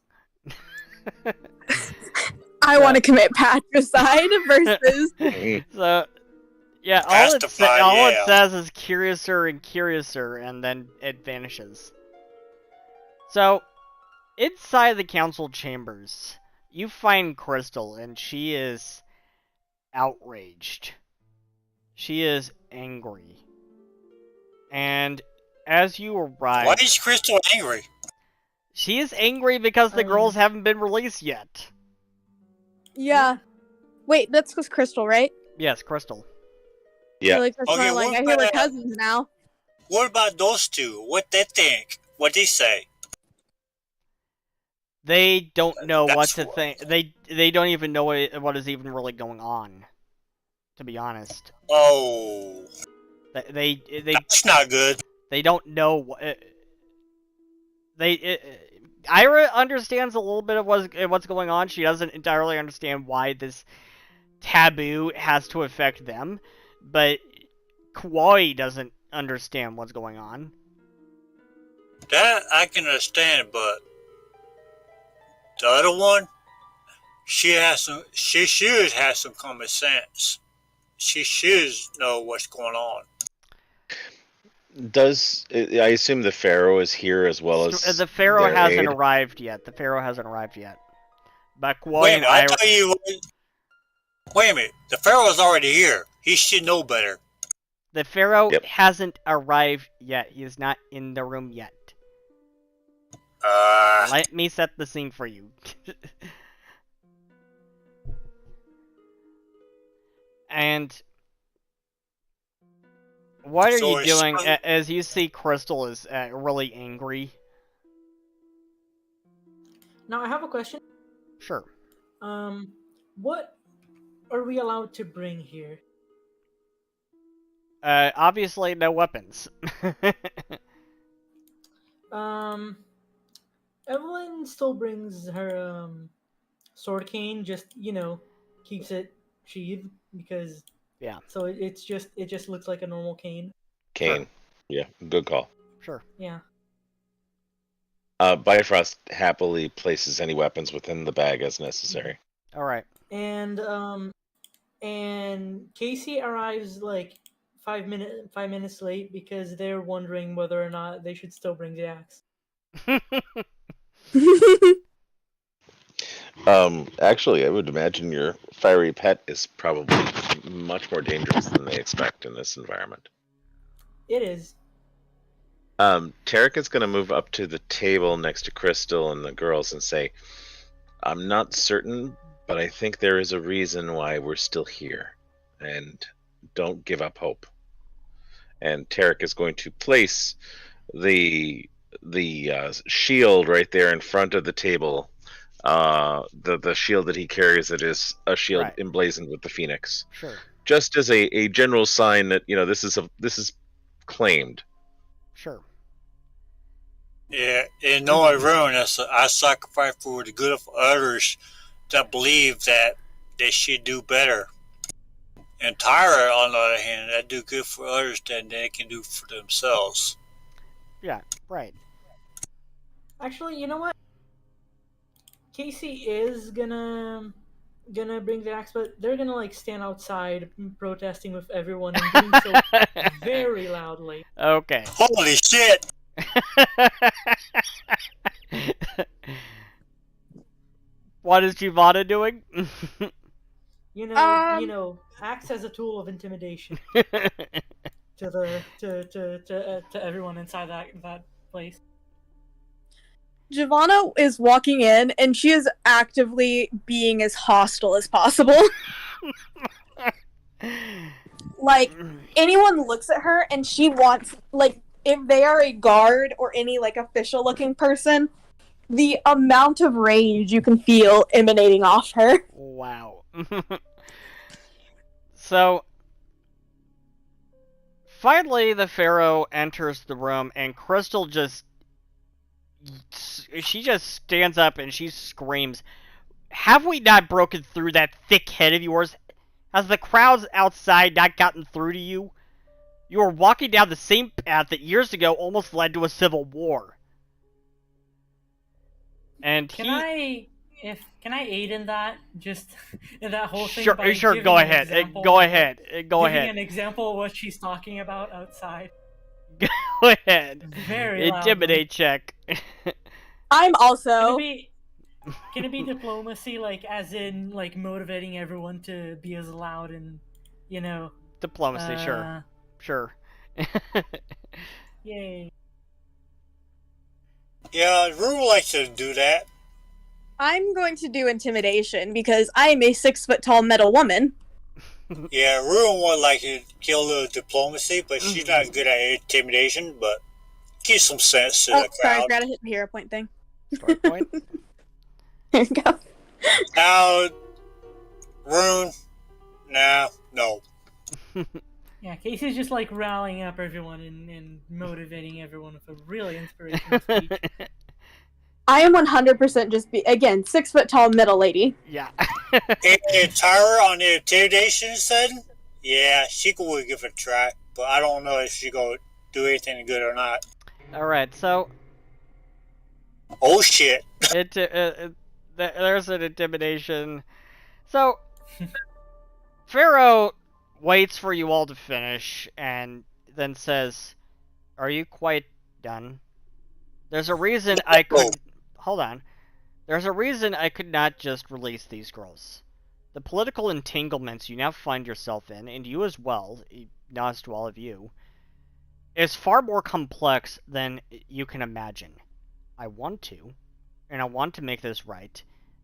I want to commit patricide versus... So, Yeah, all it says is curiouser and curiouser, and then it vanishes. So, inside the council chambers, you find Crystal, and she is outraged. She is angry. And as you arrive... Why is Crystal angry? She is angry because the girls haven't been released yet. Yeah. Wait, that's because Crystal, right? Yes, Crystal. Yeah. Like, Okay, I hear we're cousins now. What about those two? What they think? What they say? They don't know what to think. They don't even know what is even really going on. To be honest. Oh. They That's not good. They don't know. Ira understands a little bit of what's going on. She doesn't entirely understand why this taboo has to affect them, but Kawaii doesn't understand what's going on. That I can understand, but the other one, she should have some common sense. She should know what's going on. I assume the Pharaoh is here as well as the Pharaoh hasn't aid? arrived yet. The Pharaoh hasn't arrived yet. But Wait a minute, wait a minute. The Pharaoh's already here. He should know better. The Pharaoh hasn't arrived yet. He is not in the room yet. Let me set the scene for you. And what are you doing as you see Crystal is really angry? Now I have a question. Sure. What are we allowed to bring here? Obviously no weapons. Evelyn still brings her sword cane, just keeps it sheathed because so it just looks like a normal cane. Cane. Sure. Yeah, good call. Sure. Yeah. Bifrost happily places any weapons within the bag as necessary. All right. And Casey arrives like 5 minutes late because they're wondering whether or not they should still bring the axe. Actually, I would imagine your fiery pet is probably much more dangerous than they expect in this environment. It is. Tarek is going to move up to the table next to Crystal and the girls and say, I'm not certain, but I think there is a reason why we're still here. And don't give up hope. And Tarek is going to place the shield right there in front of the table. The shield that he carries, that is a shield emblazoned with the phoenix. Sure. Just as a general sign that this is claimed. Sure. Yeah, in no ruin, I sacrifice for the good of others that believe that they should do better. And Tyra, on the other hand, that do good for others than they can do for themselves. Yeah, right. Actually, you know what? Casey is gonna bring the axe, but they're gonna stand outside protesting with everyone and doing so very loudly. Okay. Holy shit! What is Giovanna doing? Acts as a tool of intimidation to everyone inside that place. Giovanna is walking in, and she is actively being as hostile as possible. Anyone looks at her, and she wants, if they are a guard or any, official-looking person, the amount of rage you can feel emanating off her. Wow. So, finally, the Pharaoh enters the room, and Crystal she just stands up and she screams, "Have we not broken through that thick head of yours? Has the crowds outside not gotten through to you? You are walking down the same path that years ago almost led to a civil war." And Can can I aid in that? Just in that whole thing. Sure, By sure. giving Go an ahead. example Go of ahead. Go giving ahead. an example of what she's talking about outside. Go ahead. Very loudly. Intimidate check. I'm also. Can it be diplomacy, like as in like motivating everyone to be as loud and, you know? Diplomacy, sure. Yay. Yeah, Rue likes to do that. I'm going to do intimidation because I am a 6-foot-tall metal woman. Yeah, Rue would like to kill a little diplomacy, but she's not good at intimidation, but give some sense to the crowd. Sorry, I forgot to hit the hero point thing. Story point. There you go. Now, Rune, no. Yeah, Casey's just like rallying up everyone and motivating everyone with a really inspirational speech. I am 100% just again 6-foot-tall middle lady. Yeah. If Tyra on the intimidation said, yeah, she could give it a try, but I don't know if she gonna do anything good or not. Alright, so... Oh shit. There's an intimidation. So, Pharaoh waits for you all to finish, and then says, "Are you quite done? There's a reason I could... Hold on. There's a reason I could not just release these girls. The political entanglements you now find yourself in, and you as well, nods to all of you, is far more complex than you can imagine. I want to, and I want to make this right,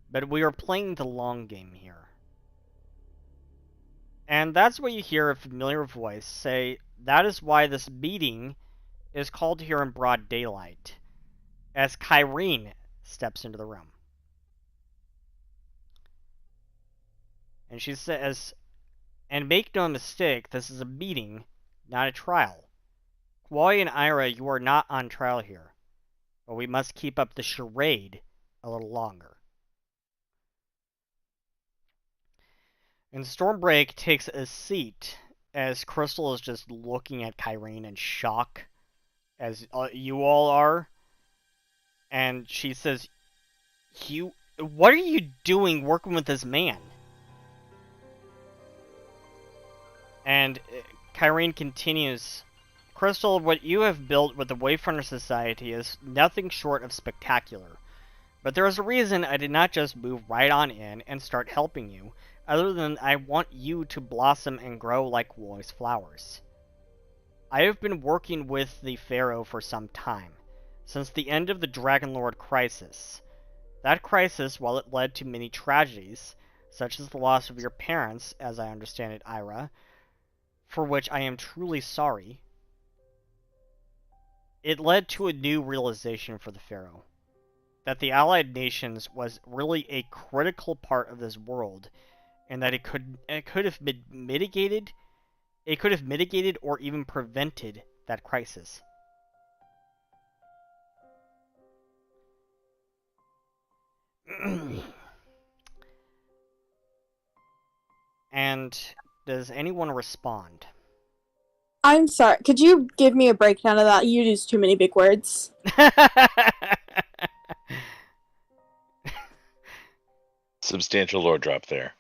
but we are playing the long game here." And that's what you hear a familiar voice say, "That is why this meeting is called here in broad daylight," as Kyrene steps into the room. And she says, "And make no mistake, this is a meeting, not a trial. Kwoi and Ira, you are not on trial here, but we must keep up the charade a little longer." And Stormbreak takes a seat as Crystal is just looking at Kyrene in shock, as you all are. And she says, what are you doing working with this man?" And Kyrene continues, "Crystal, what you have built with the Wayfinder Society is nothing short of spectacular. But there is a reason I did not just move right on in and start helping you, other than I want you to blossom and grow like Kwoi's flowers. I have been working with the Pharaoh for some time, since the end of the Dragonlord crisis. That crisis, while it led to many tragedies, such as the loss of your parents, as I understand it, Ira, for which I am truly sorry, it led to a new realization for the Pharaoh, that the Allied Nations was really a critical part of this world, and that it could have been mitigated, or even prevented that crisis. And does anyone respond? I'm sorry. Could you give me a breakdown of that? You use too many big words. Substantial lore drop there.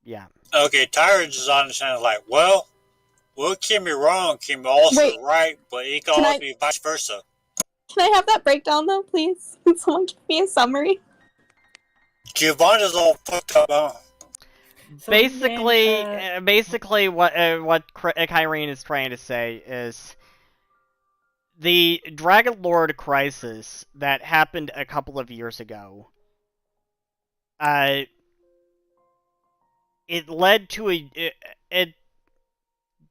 Yeah. Okay, Tyra just understands like, well, Kimmy wrong, Kimmy also right, but it can also be vice versa. Can I have that breakdown though, please? Can someone give me a summary? Giovanna's all fucked up, huh? So basically, what Kyrene is trying to say is the Dragon Lord crisis that happened a couple of years ago. It led to it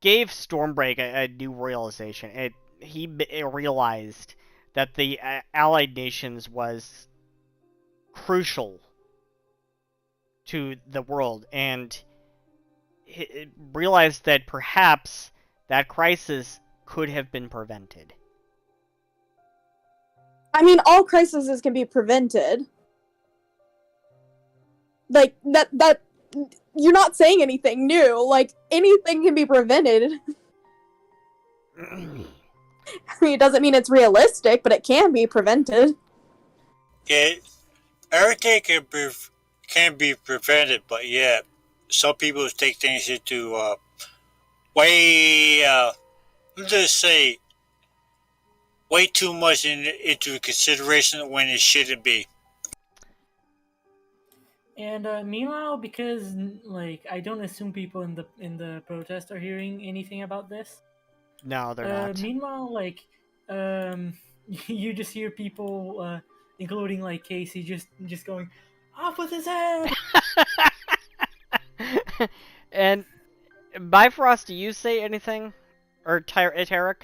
gave Stormbreak a new realization. He realized that the Allied Nations was crucial to the world, and it realized that perhaps that crisis could have been prevented. I mean, all crises can be prevented. Like, that you're not saying anything new. Like, anything can be prevented. I mean, it doesn't mean it's realistic, but it can be prevented. Everything can be prevented, but yet some people take things into way let's just say way too much into consideration when it shouldn't be. And meanwhile, because like I don't assume people in the protest are hearing anything about this. No, they're not. Meanwhile, like you just hear people, including like Casey, just going off with his head. And Bifrost, do you say anything, or Tarek?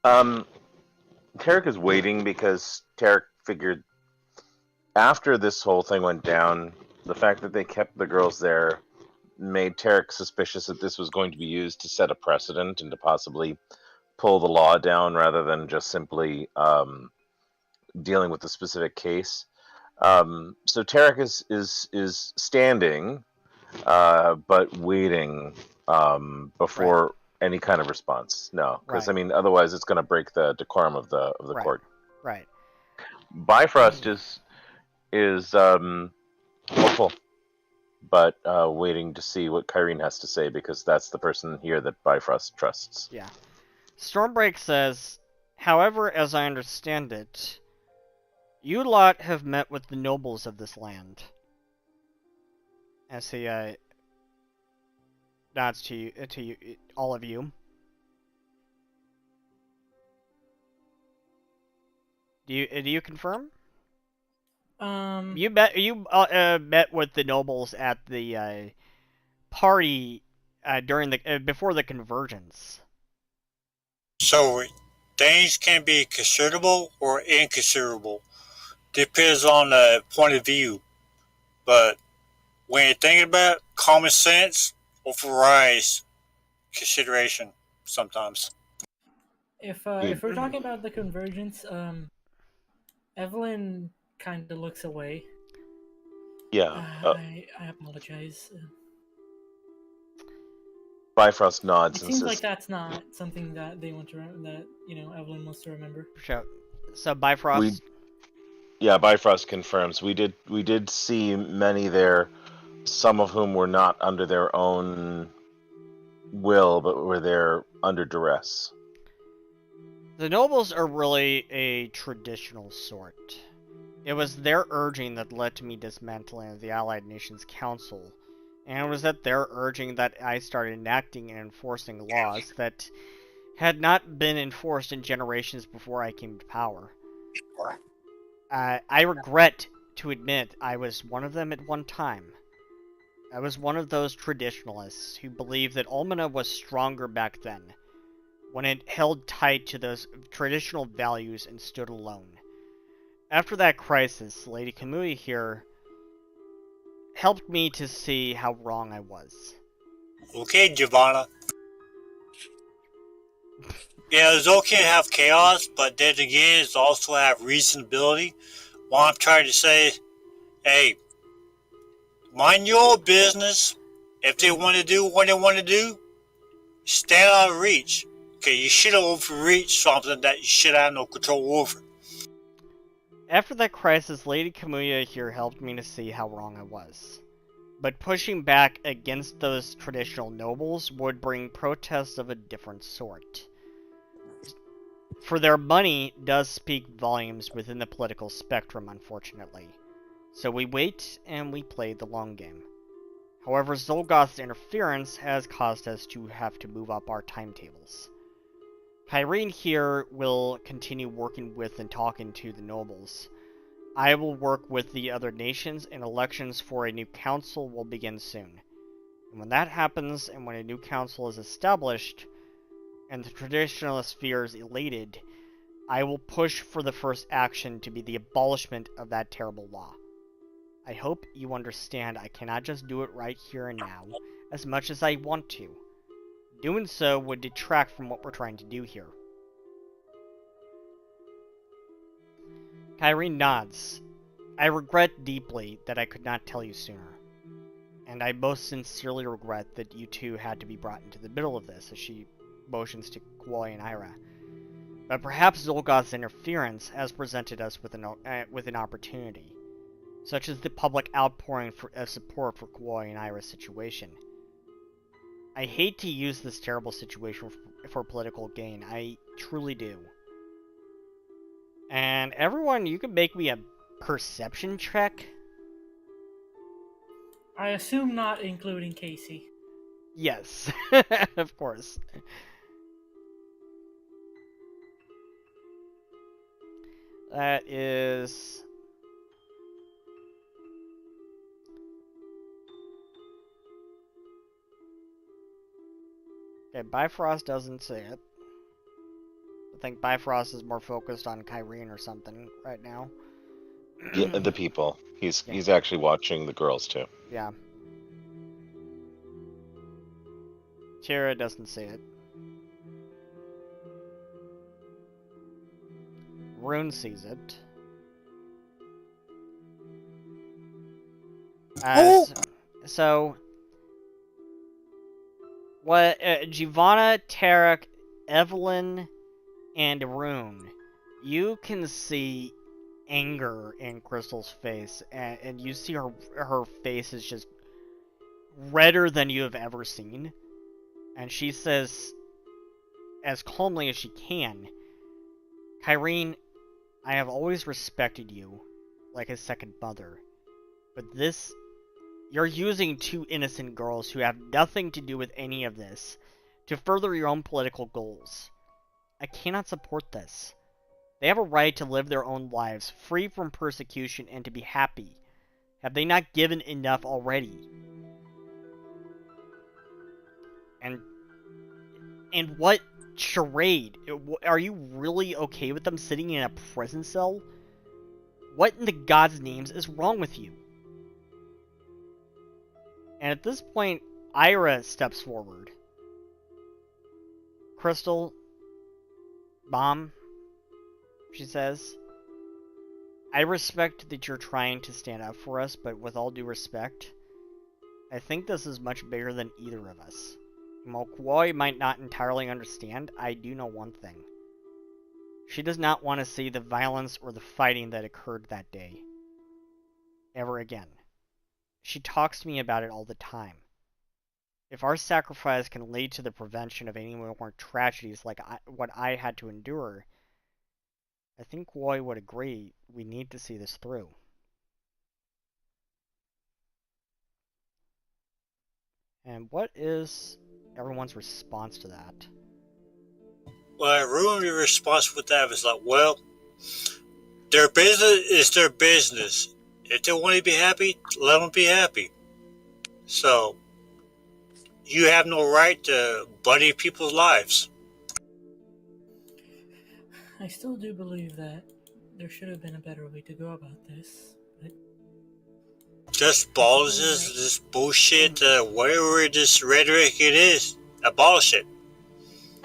Tarek is waiting because Tarek figured after this whole thing went down, the fact that they kept the girls there made Tarek suspicious that this was going to be used to set a precedent and to possibly pull the law down rather than just simply dealing with the specific case. So Tarek is standing, but waiting before any kind of response. No, because I mean, otherwise it's going to break the decorum of the court. Right. Bifrost is hopeful, but waiting to see what Kyrene has to say because that's the person here that Bifrost trusts. Yeah. Stormbreak says, however, as I understand it, you lot have met with the nobles of this land. As he nods to you, all of you. Do you confirm? You met with the nobles at the party during the before the convergence. So things can be considerable or inconsiderable. Depends on the point of view. But when you're thinking about it, common sense overrides consideration sometimes. If we're talking about the convergence, Evelyn kind of looks away. Yeah. I apologize. Bifrost nods. It seems like that's not something that they want to that Evelyn wants to remember. Sure. So Bifrost. Bifrost confirms. We did see many there, some of whom were not under their own will, but were there under duress. The nobles are really a traditional sort. It was their urging that led to me dismantling the Allied Nations Council, and it was at their urging that I started enacting and enforcing laws that had not been enforced in generations before I came to power. I regret to admit I was one of them at one time. I was one of those traditionalists who believed that Almana was stronger back then, when it held tight to those traditional values and stood alone. After that crisis, Lady Kamui here helped me to see how wrong I was. Okay, Giovanna. Yeah, it's okay to have chaos, but then again, it's also have reasonability. What I'm trying to say, hey, mind your own business. If they want to do what they want to do, stand out of reach. Okay, you should have overreached something that you should have no control over. After that crisis, Lady Kamuya here helped me to see how wrong I was. But pushing back against those traditional nobles would bring protests of a different sort. For their money does speak volumes within the political spectrum, unfortunately. So we wait and we play the long game. However, Xulgoth's interference has caused us to have to move up our timetables. Kyrene here will continue working with and talking to the nobles. I will work with the other nations, and elections for a new council will begin soon. And when that happens, and when a new council is established, and the traditionalist sphere is elated, I will push for the first action to be the abolishment of that terrible law. I hope you understand I cannot just do it right here and now, as much as I want to. Doing so would detract from what we're trying to do here. Kyrene nods. I regret deeply that I could not tell you sooner. And I most sincerely regret that you two had to be brought into the middle of this, as she motions to Kwoi and Ira. But perhaps Xulgoth's interference has presented us with an opportunity, such as the public outpouring of support for Kawhi and Ira's situation. I hate to use this terrible situation for political gain. I truly do. And everyone, you can make me a perception check. I assume not including Casey. Yes, of course. That is... Okay, Bifrost doesn't say it. I think Bifrost is more focused on Kyrene or something right now. Yeah, the people. He's actually watching the girls too. Yeah. Tira doesn't see it. Rune sees it. So, what Giovanna, Tarek, Evelyn, and Rune, you can see anger in Crystal's face, and you see her face is just redder than you have ever seen. And she says, as calmly as she can, Kyrene, I have always respected you like a second mother, but you're using two innocent girls who have nothing to do with any of this to further your own political goals. I cannot support this. They have a right to live their own lives, free from persecution, and to be happy. Have they not given enough already? And what charade? Are you really okay with them sitting in a prison cell? What in the God's names is wrong with you? And at this point, Ira steps forward. Crystal, Mom, she says, I respect that you're trying to stand up for us, but with all due respect, I think this is much bigger than either of us. While Kawhi might not entirely understand, I do know one thing. She does not want to see the violence or the fighting that occurred that day ever again. She talks to me about it all the time. If our sacrifice can lead to the prevention of any more tragedies like what I had to endure, I think Kawhi would agree we need to see this through. And what is everyone's response to that? Well, Ruin's response with that was like, well, their business is their business. If they want to be happy, let them be happy. So, you have no right to buddy people's lives. I still do believe that there should have been a better way to go about this, but... Just abolish this bullshit, whatever this rhetoric it is, abolish it.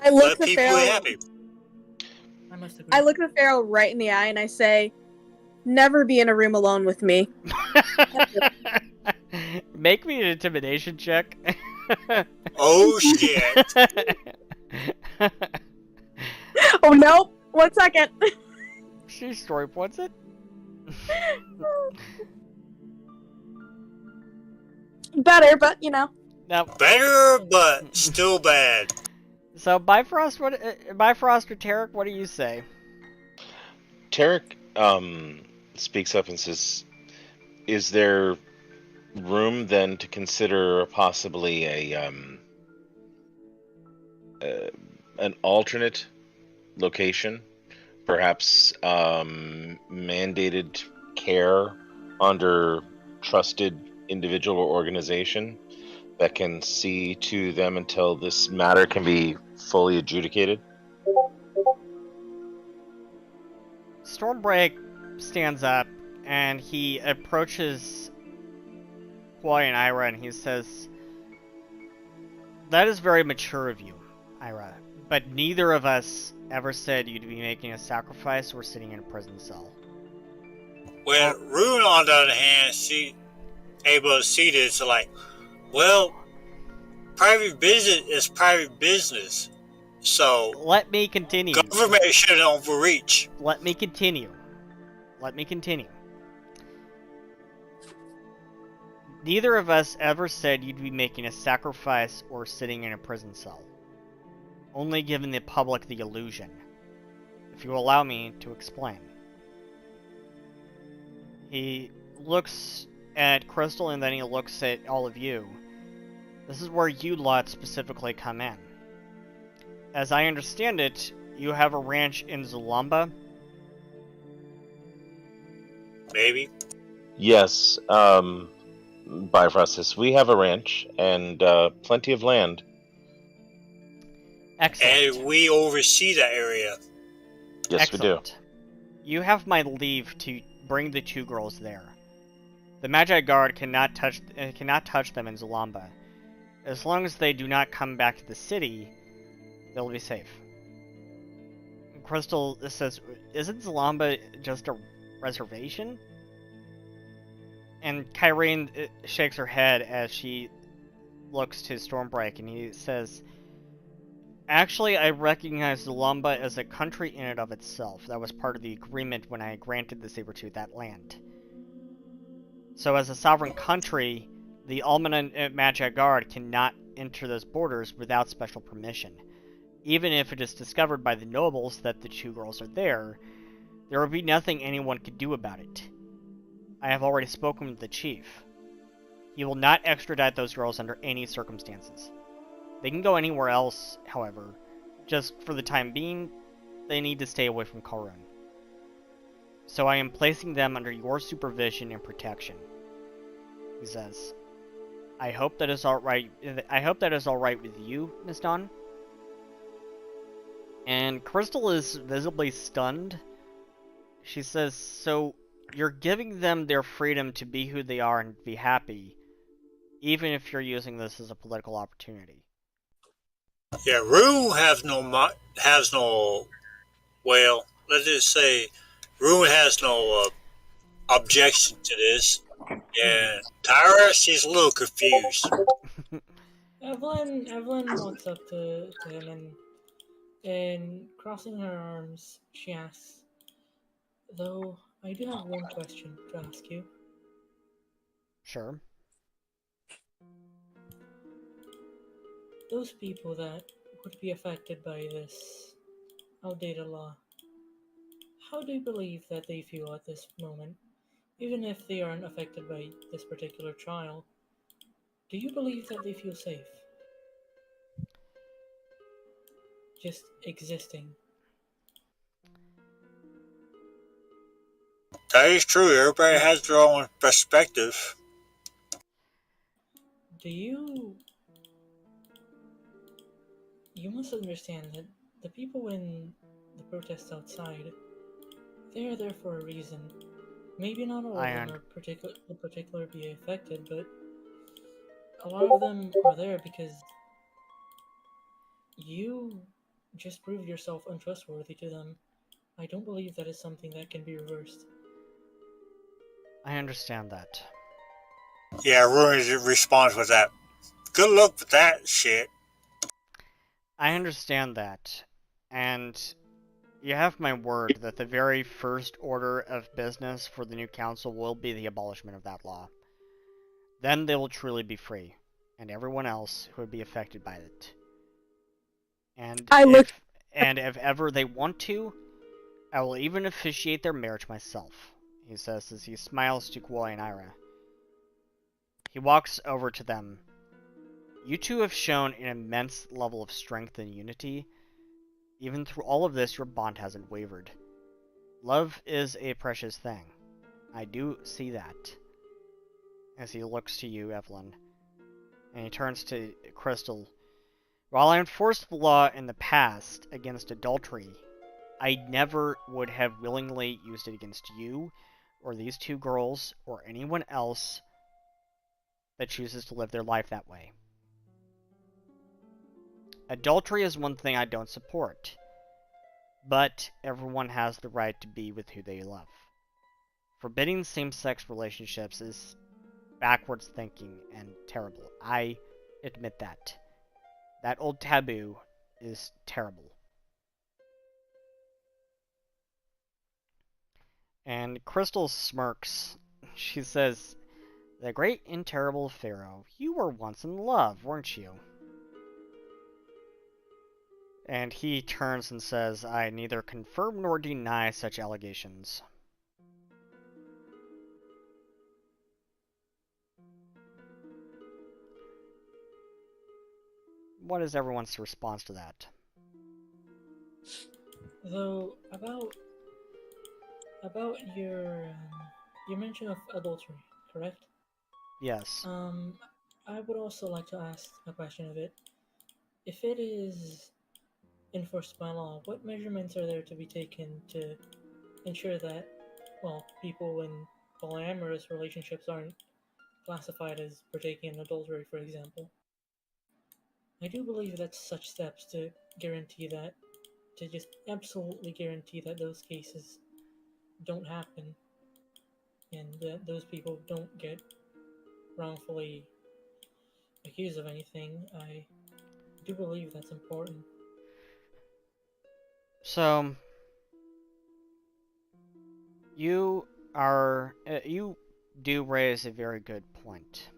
I look Let the people Pharaoh. be happy. I look the Pharaoh right in the eye and I say, "Never be in a room alone with me." Make me an intimidation check. Oh shit! Oh no! 1 second. She story points it. Better, but you know. No. Better, but still bad. So, Bifrost or Tarek, what do you say? Tarek speaks up and says, is there room then to consider possibly an alternate location? Perhaps mandated care under trusted individual or organization that can see to them until this matter can be fully adjudicated? Stormbreak stands up and he approaches Kawhi and Ira and he says, that is very mature of you, Ira, but neither of us ever said you'd be making a sacrifice or sitting in a prison cell. Well, Rune, on the other hand, she able to see this like, well, private business is private business. So let me continue. Government shouldn't overreach. Let me continue. Neither of us ever said you'd be making a sacrifice or sitting in a prison cell. Only giving the public the illusion. If you allow me to explain. He looks at Crystal and then he looks at all of you. This is where you lot specifically come in. As I understand it, you have a ranch in Zulamba? Maybe. Yes, Bifrostus, we have a ranch and plenty of land. Excellent. And we oversee that area. Yes, Excellent. We do. You have my leave to bring the two girls there. The Magi Guard cannot touch them in Zulamba. As long as they do not come back to the city, they'll be safe. Crystal says, isn't Zulamba just a reservation? And Kyrene shakes her head as she looks to Stormbreak, and he says, actually, I recognize Zulamba as a country in and of itself. That was part of the agreement when I granted the Sabertooth that land. So as a sovereign country, the Almanan Magi Guard cannot enter those borders without special permission. Even if it is discovered by the nobles that the two girls are there will be nothing anyone could do about it. I have already spoken with the chief. He will not extradite those girls under any circumstances. They can go anywhere else, however. Just for the time being, they need to stay away from Karun. So I am placing them under your supervision and protection. He says, I hope that is all right with you, Miss Dawn. And Crystal is visibly stunned. She says, so you're giving them their freedom to be who they are and be happy, even if you're using this as a political opportunity. Yeah, Rue has no, well, let's just say, Rue has no objection to this. Yeah, Tyra, she's a little confused. Evelyn walks up to him and crossing her arms, she asks, though I do have one question to ask you. Sure. Those people that would be affected by this outdated law, how do you believe that they feel at this moment? Even if they aren't affected by this particular trial, do you believe that they feel safe? Just existing. That is true. Everybody has their own perspective. You must understand that the people in the protests outside, they are there for a reason. Maybe not all of them are particularly be affected, but a lot of them are there because you just proved yourself untrustworthy to them. I don't believe that is something that can be reversed. I understand that. Yeah, Ruin responds with that. Good luck with that shit. I understand that. And you have my word that the very first order of business for the new council will be the abolishment of that law. Then they will truly be free, and everyone else who would be affected by it. And if ever they want to, I will even officiate their marriage myself, he says as he smiles to Kwoi and Ira. He walks over to them. You two have shown an immense level of strength and unity. Even through all of this, your bond hasn't wavered. Love is a precious thing. I do see that. As he looks to you, Evelyn. And he turns to Crystal. While I enforced the law in the past against adultery, I never would have willingly used it against you, or these two girls, or anyone else that chooses to live their life that way. Adultery is one thing I don't support, but everyone has the right to be with who they love. Forbidding same-sex relationships is backwards thinking and terrible. I admit that. That old taboo is terrible. And Crystal smirks. She says, "The great and terrible Pharaoh, you were once in love, weren't you?" And he turns and says, "I neither confirm nor deny such allegations." What is everyone's response to that? Though, about your mention of adultery, correct? Yes. I would also like to ask a question of it. If it is enforced by law, what measurements are there to be taken to ensure that, well, people in polyamorous relationships aren't classified as partaking in adultery, for example? I do believe that such steps to just absolutely guarantee that those cases don't happen and that those people don't get wrongfully accused of anything. I do believe that's important. So, you do raise a very good point.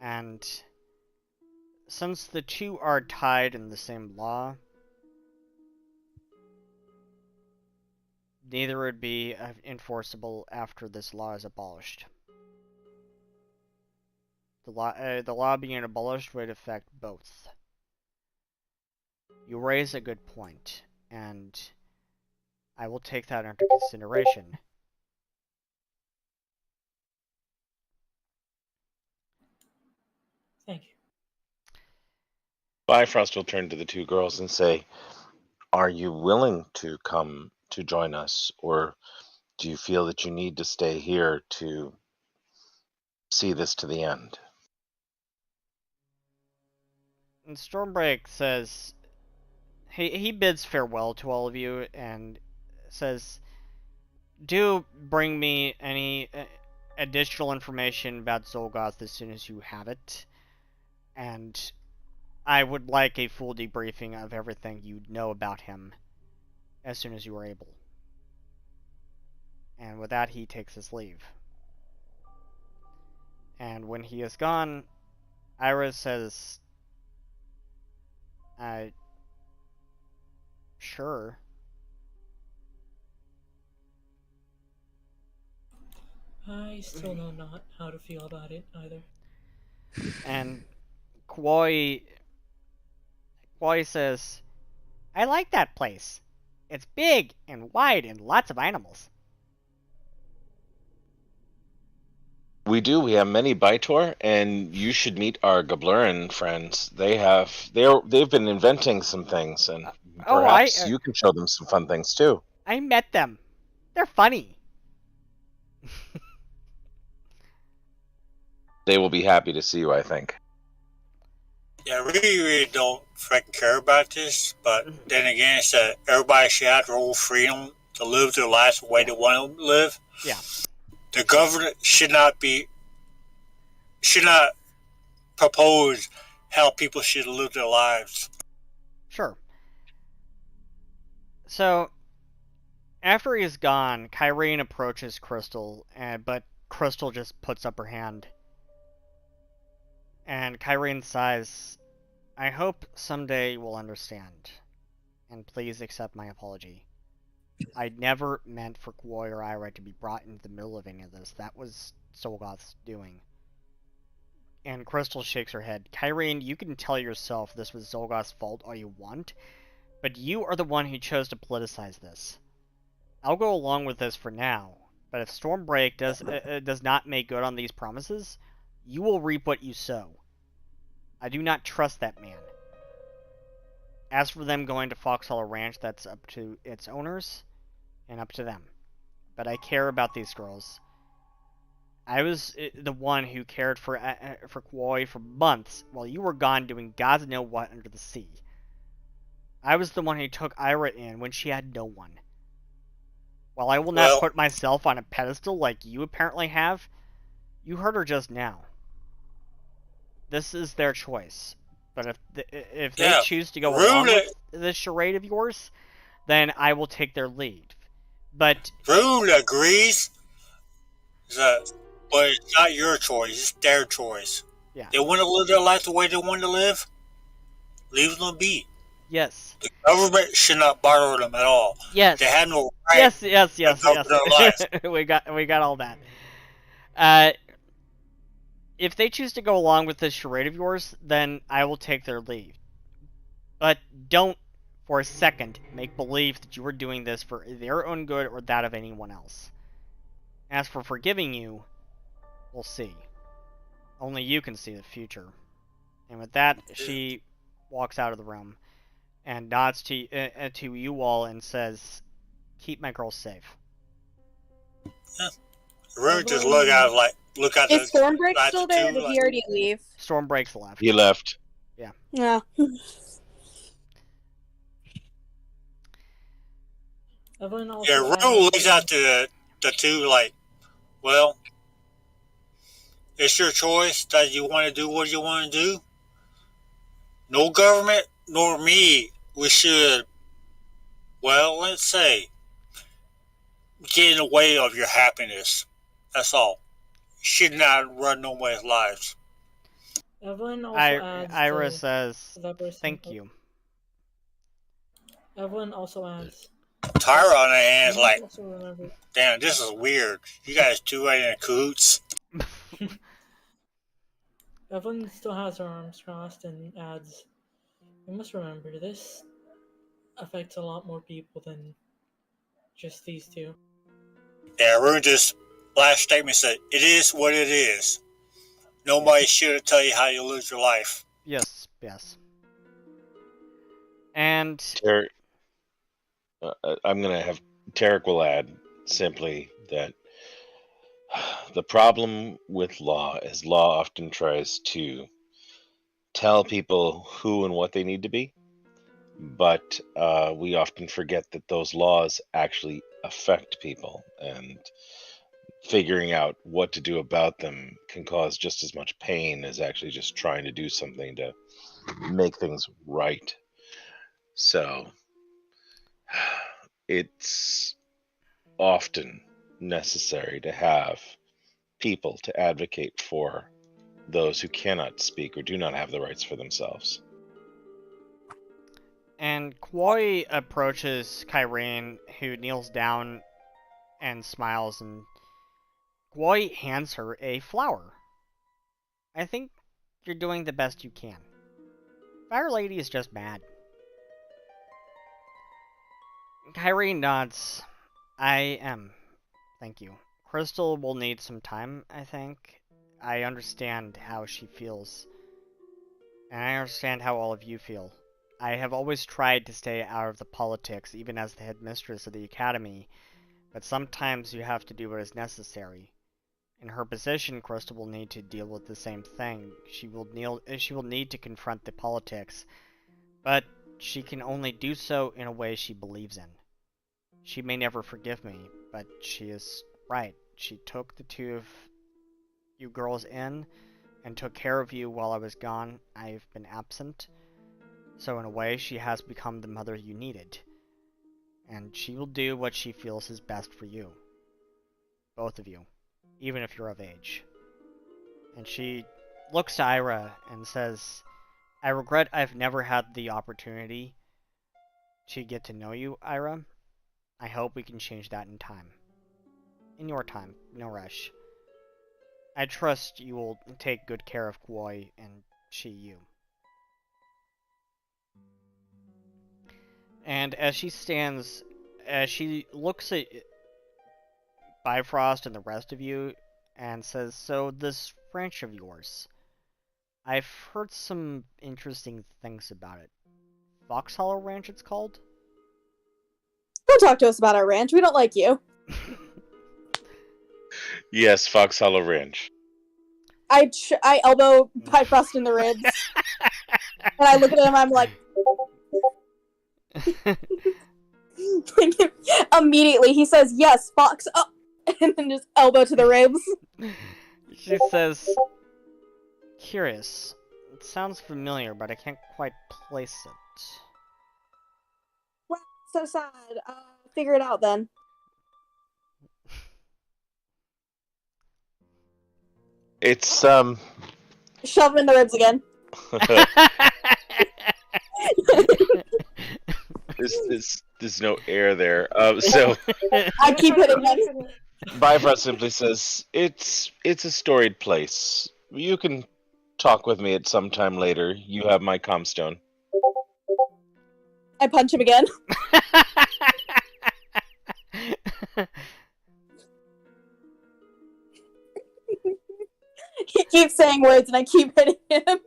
And since the two are tied in the same law, neither would be enforceable after this law is abolished. The law being abolished would affect both. You raise a good point, and I will take that into consideration. Thank you. Bifrost will turn to the two girls and say, "Are you willing to come to join us, or do you feel that you need to stay here to see this to the end?" And Stormbreak says, he bids farewell to all of you and says, "Do bring me any additional information about Xulgoth as soon as you have it, and I would like a full debriefing of everything you know about him as soon as you are able." And with that, he takes his leave. And when he is gone, Iris says, "Sure." I still know not how to feel about it either. And Kwoi says, "I like that place. It's big and wide and lots of animals." We do. We have many Baitor, and you should meet our Gablurin friends. They've been inventing some things, and perhaps you can show them some fun things too. I met them. They're funny. They will be happy to see you, I think. Yeah, I really don't freaking care about this, but then again, it's that everybody should have their own freedom to live their lives the way they want to live. Yeah. The government should not propose how people should live their lives. Sure. So, after he's gone, Kyrene approaches Crystal, but Crystal just puts up her hand. And Kyrene sighs, "I hope someday you will understand. And please accept my apology. I never meant for Kwoi or Ira to be brought into the middle of any of this. That was Xulgoth's doing." And Crystal shakes her head. "Kyrene, you can tell yourself this was Xulgoth's fault all you want, but you are the one who chose to politicize this. I'll go along with this for now, but if Stormbreak does not make good on these promises, you will reap what you sow. I do not trust that man. As for them going to Fox Hollow Ranch, that's up to its owners and up to them. But I care about these girls. I was the one who cared for Kwoi for months while you were gone doing gods know what under the sea. I was the one who took Ira in when she had no one. While I will not put myself on a pedestal like you apparently have, you heard her just now. This is their choice. But if they choose to go along with this charade of yours, then I will take their lead. But Rune agrees. But it's not your choice; it's their choice. Yeah. They want to live their life the way they want to live. Leave them be. Yes. The government should not bother them at all. Yes. They have no right. Yes. Their lives. we got all that. If they choose to go along with this charade of yours, then I will take their lead. But don't, for a second, make believe that you are doing this for their own good or that of anyone else. As for forgiving you, we'll see. Only you can see the future. And with that, she walks out of the room and nods to you all and says, "Keep my girls safe." Yeah. Rune just look out. Is Stormbreak still there? Or did he already leave? Stormbreak's left. He left. Yeah. Yeah. Rune looks out to the two well, it's your choice that you want to do what you want to do. No government nor me, we should, well, let's say, get in the way of your happiness. That's all. You should not run no one's lives. Evelyn also adds Ira says, "Thank you." Evelyn also adds. Tyra on the hand damn, this is weird. You guys two ain't in cahoots. Evelyn still has her arms crossed and adds, "You must remember, this affects a lot more people than just these two." Yeah, Rune just last statement said, "It is what it is. Nobody should tell you how you live your life." Yes. And I'm going to have Tarek will add simply that the problem with law is law often tries to tell people who and what they need to be, but we often forget that those laws actually affect people, and figuring out what to do about them can cause just as much pain as actually just trying to do something to make things right. So it's often necessary to have people to advocate for those who cannot speak or do not have the rights for themselves. And Koi approaches Kyrene, who kneels down and smiles, and Koi hands her a flower. "I think you're doing the best you can. Fire Lady is just mad." Kyrene nods. "I am. Thank you. Crystal will need some time, I think. I understand how she feels. And I understand how all of you feel. I have always tried to stay out of the politics, even as the headmistress of the academy, but sometimes you have to do what is necessary. In her position, Crystal will need to deal with the same thing. She will need to confront the politics, but she can only do so in a way she believes in. She may never forgive me, but she is right. She took the two of you girls in and took care of you while I was gone. I've been absent. So in a way, she has become the mother you needed. And she will do what she feels is best for you. Both of you. Even if you're of age." And she looks to Ira and says, "I regret I've never had the opportunity to get to know you, Ira. I hope we can change that in time. In your time, no rush. I trust you will take good care of Koi and she you." And as she looks at Bifrost and the rest of you and says, "So this ranch of yours, I've heard some interesting things about it. Fox Hollow Ranch it's called?" Don't talk to us about our ranch. We don't like you. Yes, Fox Hollow Ranch. I elbow Bifrost in the ribs. And I look at him, I'm like... Immediately, he says, "Yes, Fox up," and then just elbow to the ribs. She says, "Curious. It sounds familiar, but I can't quite place it. Well, so sad. Figure it out then. It's Shove him in the ribs again. there's no air there. So I keep hitting him. Bifrost simply says, "It's a storied place. You can talk with me at some time later. You have my comstone." I punch him again. He keeps saying words and I keep hitting him.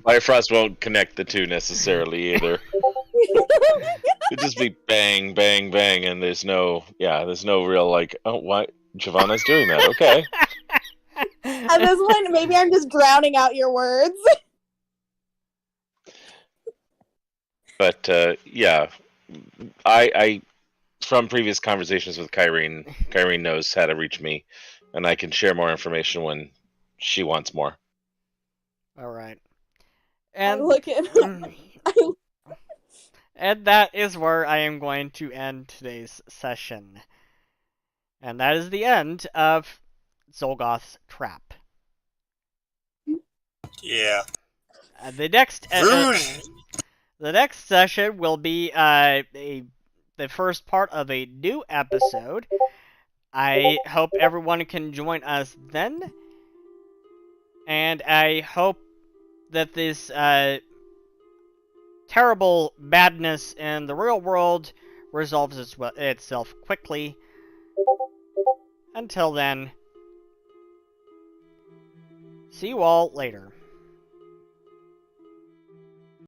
Bifrost won't connect the two necessarily either. It'd just be bang, bang, bang, and there's no real like, oh, why Giovanna's doing that? Okay. At this point, maybe I'm just drowning out your words. But yeah, I from previous conversations with Kyrene knows how to reach me, and I can share more information when she wants more. All right. And look at and that is where I am going to end today's session. And that is the end of Xulgoth's Trap. Yeah. The next session will be the first part of a new episode. I hope everyone can join us then. And I hope that this terrible badness in the real world resolves itself quickly. Until then, see you all later.